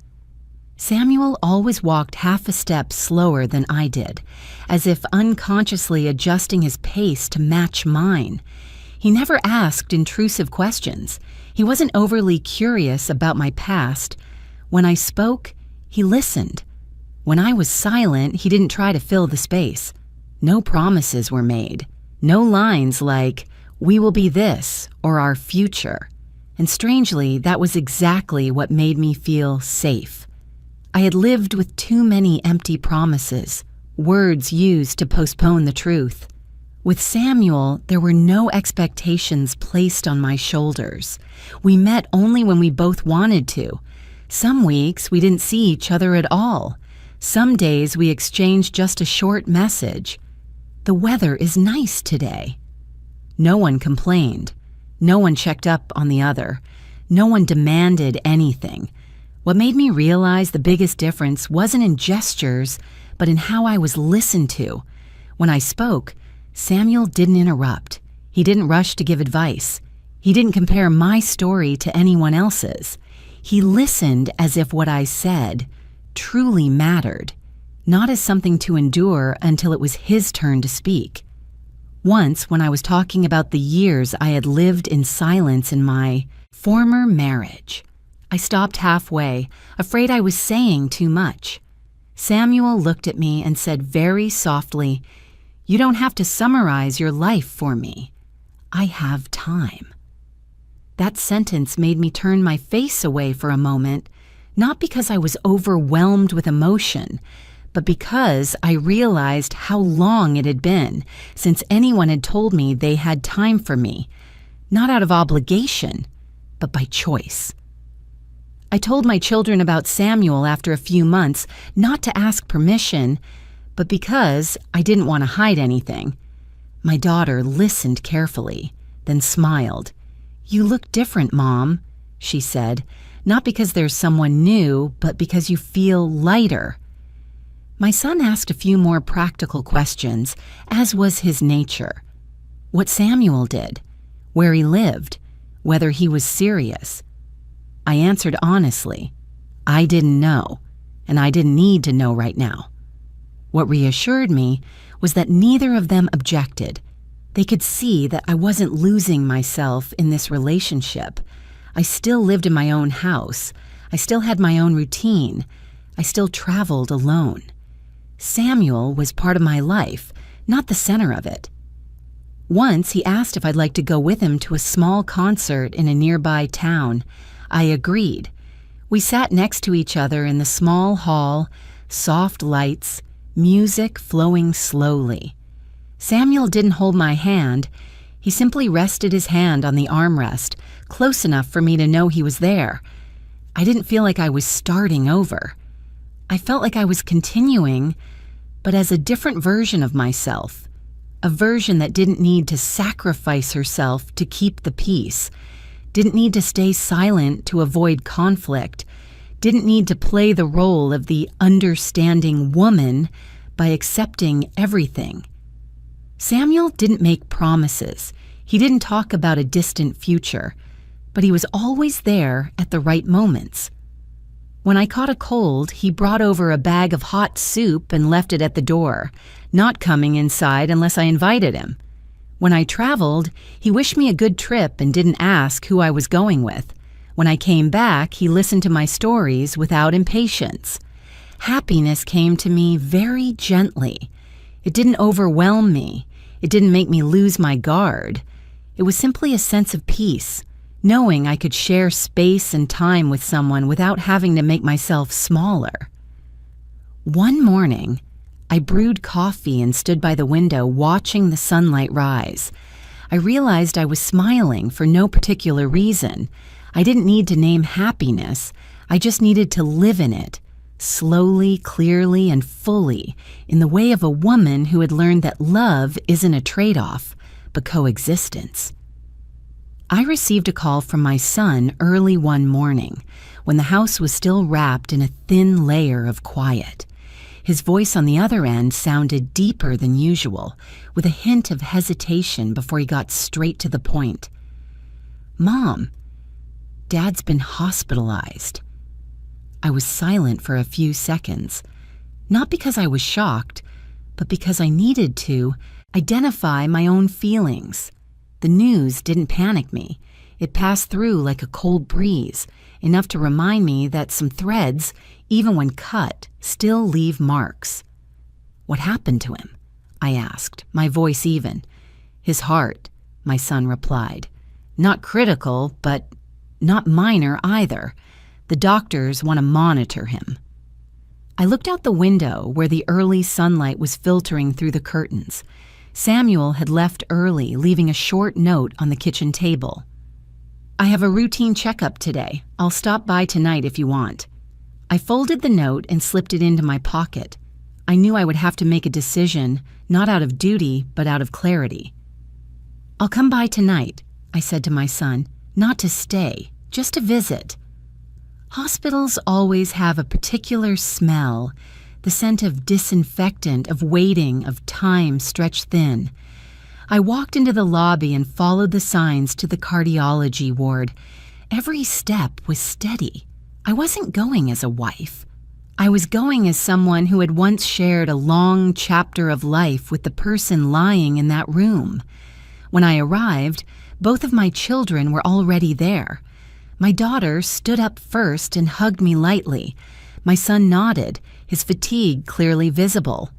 A: Samuel always walked half a step slower than I did, as if unconsciously adjusting his pace to match mine. He never asked intrusive questions. He wasn't overly curious about my past. When I spoke, he listened. When I was silent, he didn't try to fill the space. No promises were made. No lines like, "We will be this," or "our future." And strangely, that was exactly what made me feel safe. I had lived with too many empty promises, words used to postpone the truth. With Samuel, there were no expectations placed on my shoulders. We met only when we both wanted to. Some weeks, we didn't see each other at all. Some days, we exchanged just a short message. "The weather is nice today." No one complained. No one checked up on the other. No one demanded anything. What made me realize the biggest difference wasn't in gestures, but in how I was listened to. When I spoke, Samuel didn't interrupt. He didn't rush to give advice. He didn't compare my story to anyone else's. He listened as if what I said truly mattered, not as something to endure until it was his turn to speak. Once, when I was talking about the years I had lived in silence in my former marriage, I stopped halfway, afraid I was saying too much. Samuel looked at me and said very softly, "You don't have to summarize your life for me. I have time." That sentence made me turn my face away for a moment, not because I was overwhelmed with emotion, but because I realized how long it had been since anyone had told me they had time for me, not out of obligation, but by choice. I told my children about Samuel after a few months, not to ask permission, but because I didn't want to hide anything. My daughter listened carefully, then smiled. "You look different, Mom," she said, "not because there's someone new, but because you feel lighter." My son asked a few more practical questions, as was his nature. What Samuel did, where he lived, whether he was serious. I answered honestly. I didn't know, and I didn't need to know right now. What reassured me was that neither of them objected. They could see that I wasn't losing myself in this relationship. I still lived in my own house. I still had my own routine. I still traveled alone. Samuel was part of my life, not the center of it. Once he asked if I'd like to go with him to a small concert in a nearby town. I agreed. We sat next to each other in the small hall, soft lights, music flowing slowly. Samuel didn't hold my hand. He simply rested his hand on the armrest, close enough for me to know he was there. I didn't feel like I was starting over. I felt like I was continuing, but as a different version of myself, a version that didn't need to sacrifice herself to keep the peace, didn't need to stay silent to avoid conflict, didn't need to play the role of the understanding woman by accepting everything. Samuel didn't make promises. He didn't talk about a distant future, but he was always there at the right moments. When I caught a cold, he brought over a bag of hot soup and left it at the door, not coming inside unless I invited him. When I traveled, he wished me a good trip and didn't ask who I was going with. When I came back, he listened to my stories without impatience. Happiness came to me very gently. It didn't overwhelm me. It didn't make me lose my guard. It was simply a sense of peace, knowing I could share space and time with someone without having to make myself smaller. One morning, I brewed coffee and stood by the window watching the sunlight rise. I realized I was smiling for no particular reason. I didn't need to name happiness. I just needed to live in it, slowly, clearly, and fully, in the way of a woman who had learned that love isn't a trade-off, but coexistence. I received a call from my son early one morning, when the house was still wrapped in a thin layer of quiet. His voice on the other end sounded deeper than usual, with a hint of hesitation before he got straight to the point. "Mom, Dad's been hospitalized." I was silent for a few seconds, not because I was shocked, but because I needed to identify my own feelings. The news didn't panic me. It passed through like a cold breeze, enough to remind me that some threads, even when cut, still leave marks. "What happened to him?" I asked, my voice even. "His heart," my son replied. "Not critical, but not minor either. The doctors want to monitor him." I looked out the window where the early sunlight was filtering through the curtains. Samuel had left early, leaving a short note on the kitchen table. "I have a routine checkup today. I'll stop by tonight if you want." I folded the note and slipped it into my pocket. I knew I would have to make a decision, not out of duty, but out of clarity. "I'll come by tonight," I said to my son, "not to stay, just to visit." Hospitals always have a particular smell, the scent of disinfectant, of waiting, of time stretched thin. I walked into the lobby and followed the signs to the cardiology ward. Every step was steady. I wasn't going as a wife. I was going as someone who had once shared a long chapter of life with the person lying in that room. When I arrived, both of my children were already there. My daughter stood up first and hugged me lightly. My son nodded, his fatigue clearly visible.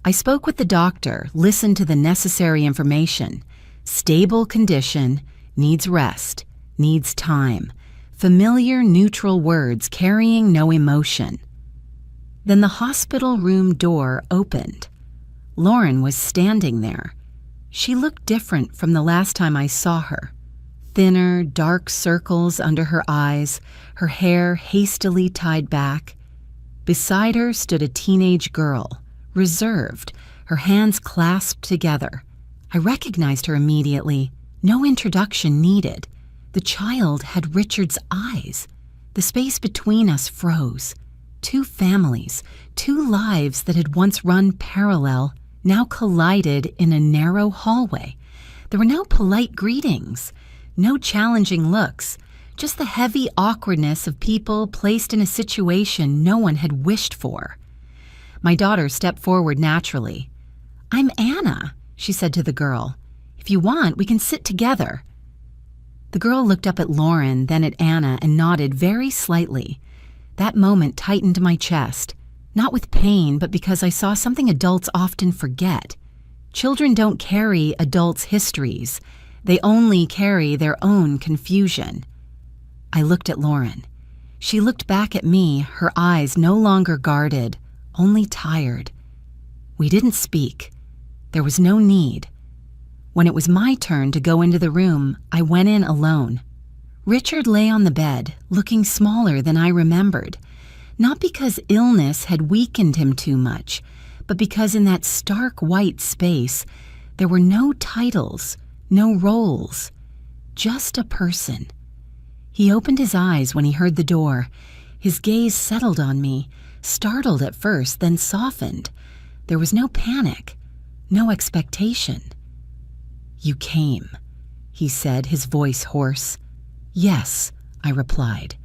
A: I spoke with the doctor, listened to the necessary information. Stable condition, needs rest, needs time. Familiar, neutral words carrying no emotion. Then the hospital room door opened. Lauren was standing there. She looked different from the last time I saw her. Thinner, dark circles under her eyes, her hair hastily tied back. Beside her stood a teenage girl, reserved, her hands clasped together. I recognized her immediately. No introduction needed. The child had Richard's eyes. The space between us froze. Two families, two lives that had once run parallel, now collided in a narrow hallway. There were no polite greetings, no challenging looks, just the heavy awkwardness of people placed in a situation no one had wished for. My daughter stepped forward naturally. "I'm Anna," she said to the girl. "If you want, we can sit together." The girl looked up at Lauren, then at Anna, and nodded very slightly. That moment tightened my chest, not with pain, but because I saw something adults often forget. Children don't carry adults' histories. They only carry their own confusion. I looked at Lauren. She looked back at me, her eyes no longer guarded, only tired. We didn't speak. There was no need. When it was my turn to go into the room, I went in alone. Richard lay on the bed, looking smaller than I remembered, not because illness had weakened him too much, but because in that stark white space, there were no titles, no roles, just a person. He opened his eyes when he heard the door. His gaze settled on me, startled at first, then softened. There was no panic, no expectation. "You came," he said, his voice hoarse. "Yes," I replied.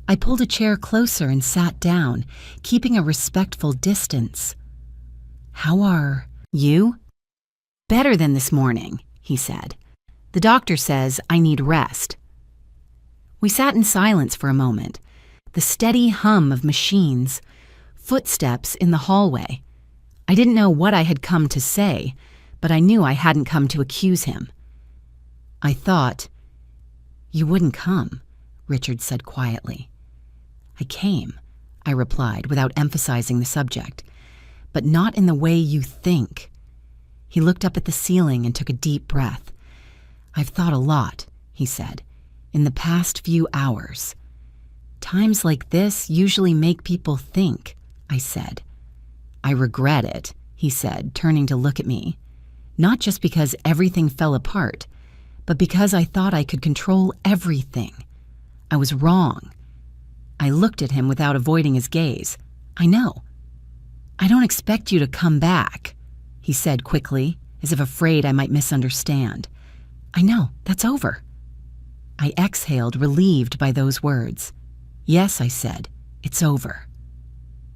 A: I pulled a chair closer and sat down, keeping a respectful distance. "How are you?" "Better than this morning," he said. "The doctor says I need rest." We sat in silence for a moment, the steady hum of machines, footsteps in the hallway. I didn't know what I had come to say, but I knew I hadn't come to accuse him. I thought, "You wouldn't come," Richard said quietly. "I came," I replied without emphasizing the subject, "but not in the way you think." He looked up at the ceiling and took a deep breath. "I've thought a lot," he said, "in the past few hours. Times like this usually make people think," I said. "I regret it," he said, turning to look at me. "Not just because everything fell apart, but because I thought I could control everything. I was wrong." I looked at him without avoiding his gaze. "I know." "I don't expect you to come back," he said quickly, as if afraid I might misunderstand. "I know, that's over." I exhaled, relieved by those words. "Yes," I said, "it's over."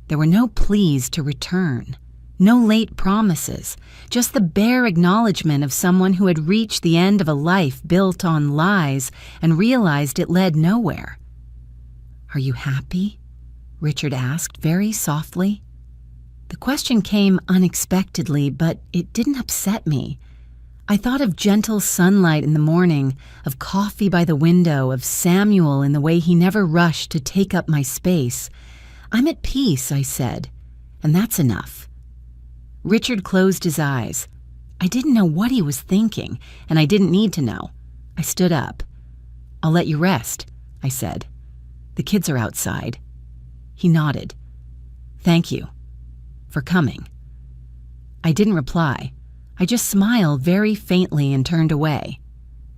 A: There were no pleas to return, no late promises, just the bare acknowledgement of someone who had reached the end of a life built on lies and realized it led nowhere. "Are you happy?" Richard asked very softly. The question came unexpectedly, but it didn't upset me. I thought of gentle sunlight in the morning, of coffee by the window, of Samuel in the way he never rushed to take up my space. "I'm at peace," I said, "and that's enough." Richard closed his eyes. I didn't know what he was thinking, and I didn't need to know. I stood up. "I'll let you rest," I said. "The kids are outside." He nodded. "Thank you for coming." I didn't reply. I just smiled very faintly and turned away.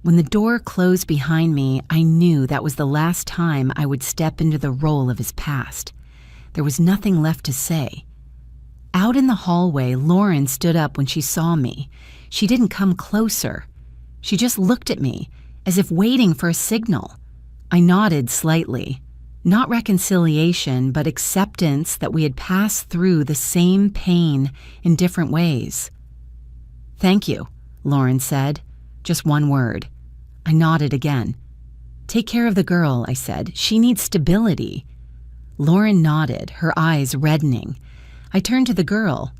A: When the door closed behind me, I knew that was the last time I would step into the role of his past. There was nothing left to say. Out in the hallway, Lauren stood up when she saw me. She didn't come closer. She just looked at me, as if waiting for a signal. I nodded slightly. Not reconciliation, but acceptance that we had passed through the same pain in different ways. "Thank you," Lauren said. Just one word. I nodded again. "Take care of the girl," I said. "She needs stability." Lauren nodded, her eyes reddening. I turned to the girl.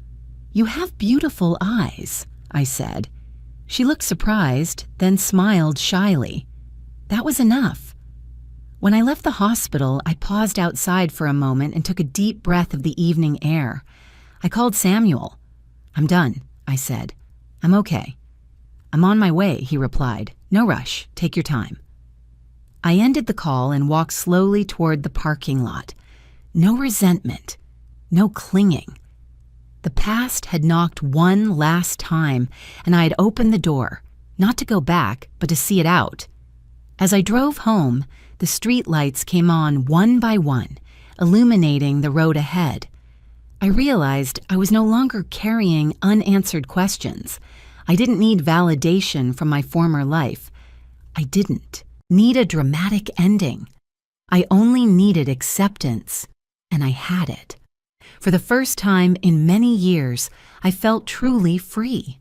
A: "You have beautiful eyes," I said. She looked surprised, then smiled shyly. That was enough. When I left the hospital, I paused outside for a moment and took a deep breath of the evening air. I called Samuel. "I'm done," I said. "I'm okay." "I'm on my way," he replied. "No rush. Take your time." I ended the call and walked slowly toward the parking lot. No resentment. No clinging. The past had knocked one last time, and I had opened the door, not to go back, but to see it out. As I drove home, the street lights came on one by one, illuminating the road ahead. I realized I was no longer carrying unanswered questions. I didn't need validation from my former life. I didn't need a dramatic ending. I only needed acceptance, and I had it. For the first time in many years, I felt truly free.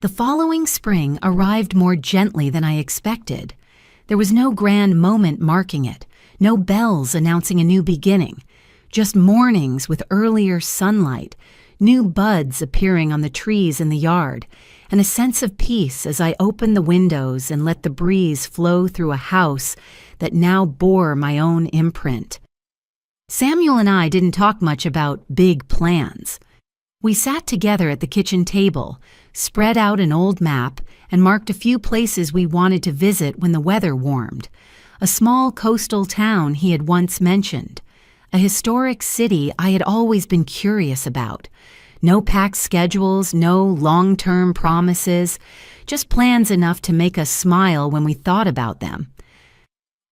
A: The following spring arrived more gently than I expected. There was no grand moment marking it, no bells announcing a new beginning, just mornings with earlier sunlight, new buds appearing on the trees in the yard, and a sense of peace as I opened the windows and let the breeze flow through a house that now bore my own imprint. Samuel and I didn't talk much about big plans. We sat together at the kitchen table, spread out an old map, and marked a few places we wanted to visit when the weather warmed. A small coastal town he had once mentioned. A historic city I had always been curious about. No packed schedules, no long-term promises, just plans enough to make us smile when we thought about them.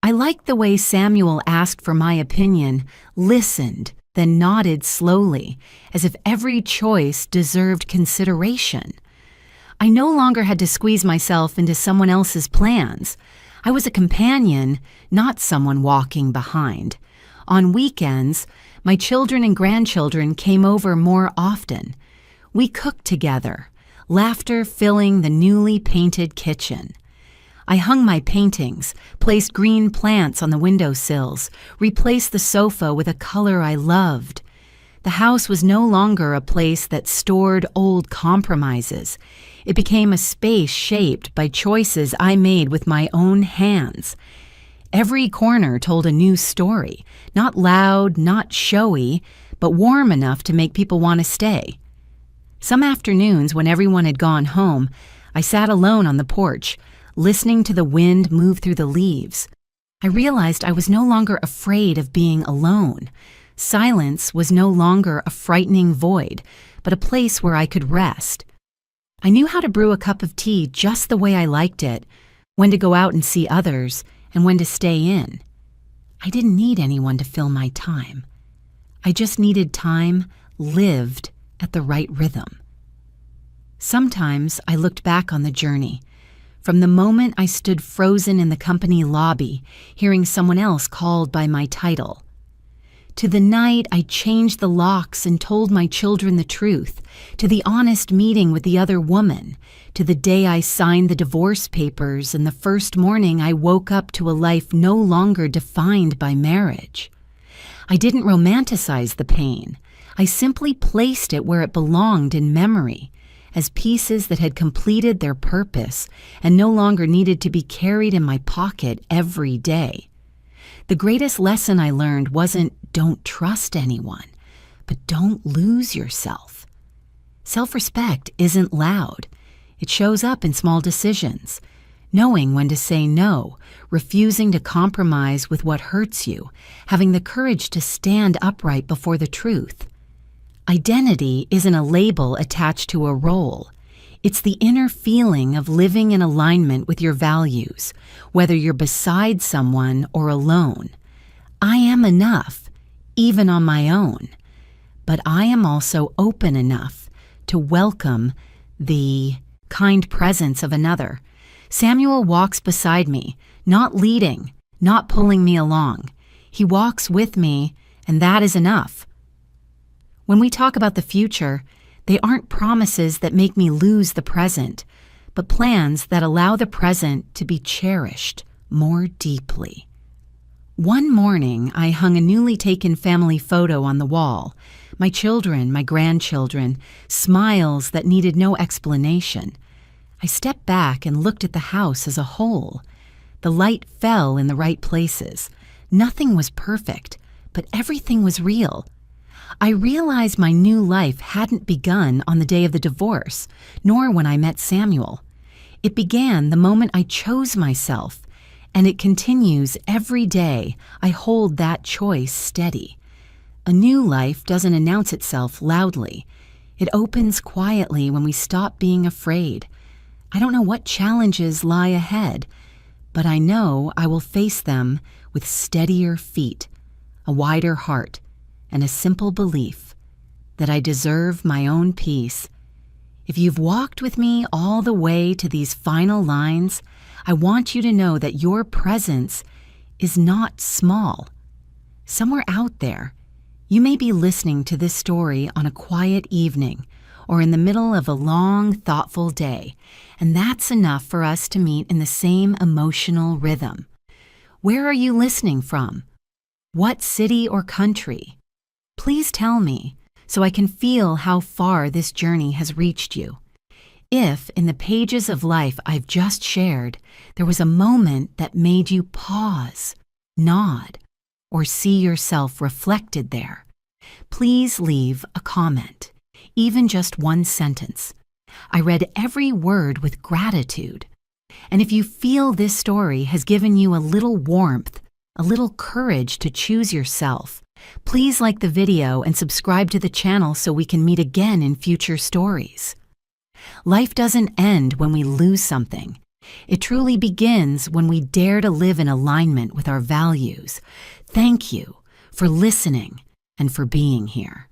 A: I liked the way Samuel asked for my opinion, listened, then nodded slowly, as if every choice deserved consideration. I no longer had to squeeze myself into someone else's plans. I was a companion, not someone walking behind. On weekends, my children and grandchildren came over more often. We cooked together, laughter filling the newly painted kitchen. I hung my paintings, placed green plants on the windowsills, replaced the sofa with a color I loved. The house was no longer a place that stored old compromises. It became a space shaped by choices I made with my own hands. Every corner told a new story, not loud, not showy, but warm enough to make people want to stay. Some afternoons, when everyone had gone home, I sat alone on the porch, listening to the wind move through the leaves. I realized I was no longer afraid of being alone. Silence was no longer a frightening void, but a place where I could rest. I knew how to brew a cup of tea just the way I liked it, when to go out and see others, and when to stay in. I didn't need anyone to fill my time. I just needed time lived at the right rhythm. Sometimes I looked back on the journey. From the moment I stood frozen in the company lobby, hearing someone else called by my title, to the night I changed the locks and told my children the truth, to the honest meeting with the other woman, to the day I signed the divorce papers and the first morning I woke up to a life no longer defined by marriage. I didn't romanticize the pain. I simply placed it where it belonged in memory, as pieces that had completed their purpose and no longer needed to be carried in my pocket every day. The greatest lesson I learned wasn't don't trust anyone, but don't lose yourself. Self-respect isn't loud. It shows up in small decisions, knowing when to say no, refusing to compromise with what hurts you, having the courage to stand upright before the truth. Identity isn't a label attached to a role. It's the inner feeling of living in alignment with your values, whether you're beside someone or alone. I am enough, even on my own, but I am also open enough to welcome the kind presence of another. Samuel walks beside me, not leading, not pulling me along. He walks with me, and that is enough. When we talk about the future, they aren't promises that make me lose the present, but plans that allow the present to be cherished more deeply. One morning, I hung a newly taken family photo on the wall. My children, my grandchildren, smiles that needed no explanation. I stepped back and looked at the house as a whole. The light fell in the right places. Nothing was perfect, but everything was real. I realized my new life hadn't begun on the day of the divorce, nor when I met Samuel. It began the moment I chose myself, and it continues every day I hold that choice steady. A new life doesn't announce itself loudly. It opens quietly when we stop being afraid. I don't know what challenges lie ahead, but I know I will face them with steadier feet, a wider heart, and a simple belief that I deserve my own peace. If you've walked with me all the way to these final lines, I want you to know that your presence is not small. Somewhere out there, you may be listening to this story on a quiet evening or in the middle of a long, thoughtful day, and that's enough for us to meet in the same emotional rhythm. Where are you listening from? What city or country? Please tell me so I can feel how far this journey has reached you. If, in the pages of life I've just shared, there was a moment that made you pause, nod, or see yourself reflected there, please leave a comment, even just one sentence. I read every word with gratitude. And if you feel this story has given you a little warmth, a little courage to choose yourself, please like the video and subscribe to the channel so we can meet again in future stories. Life doesn't end when we lose something. It truly begins when we dare to live in alignment with our values. Thank you for listening and for being here.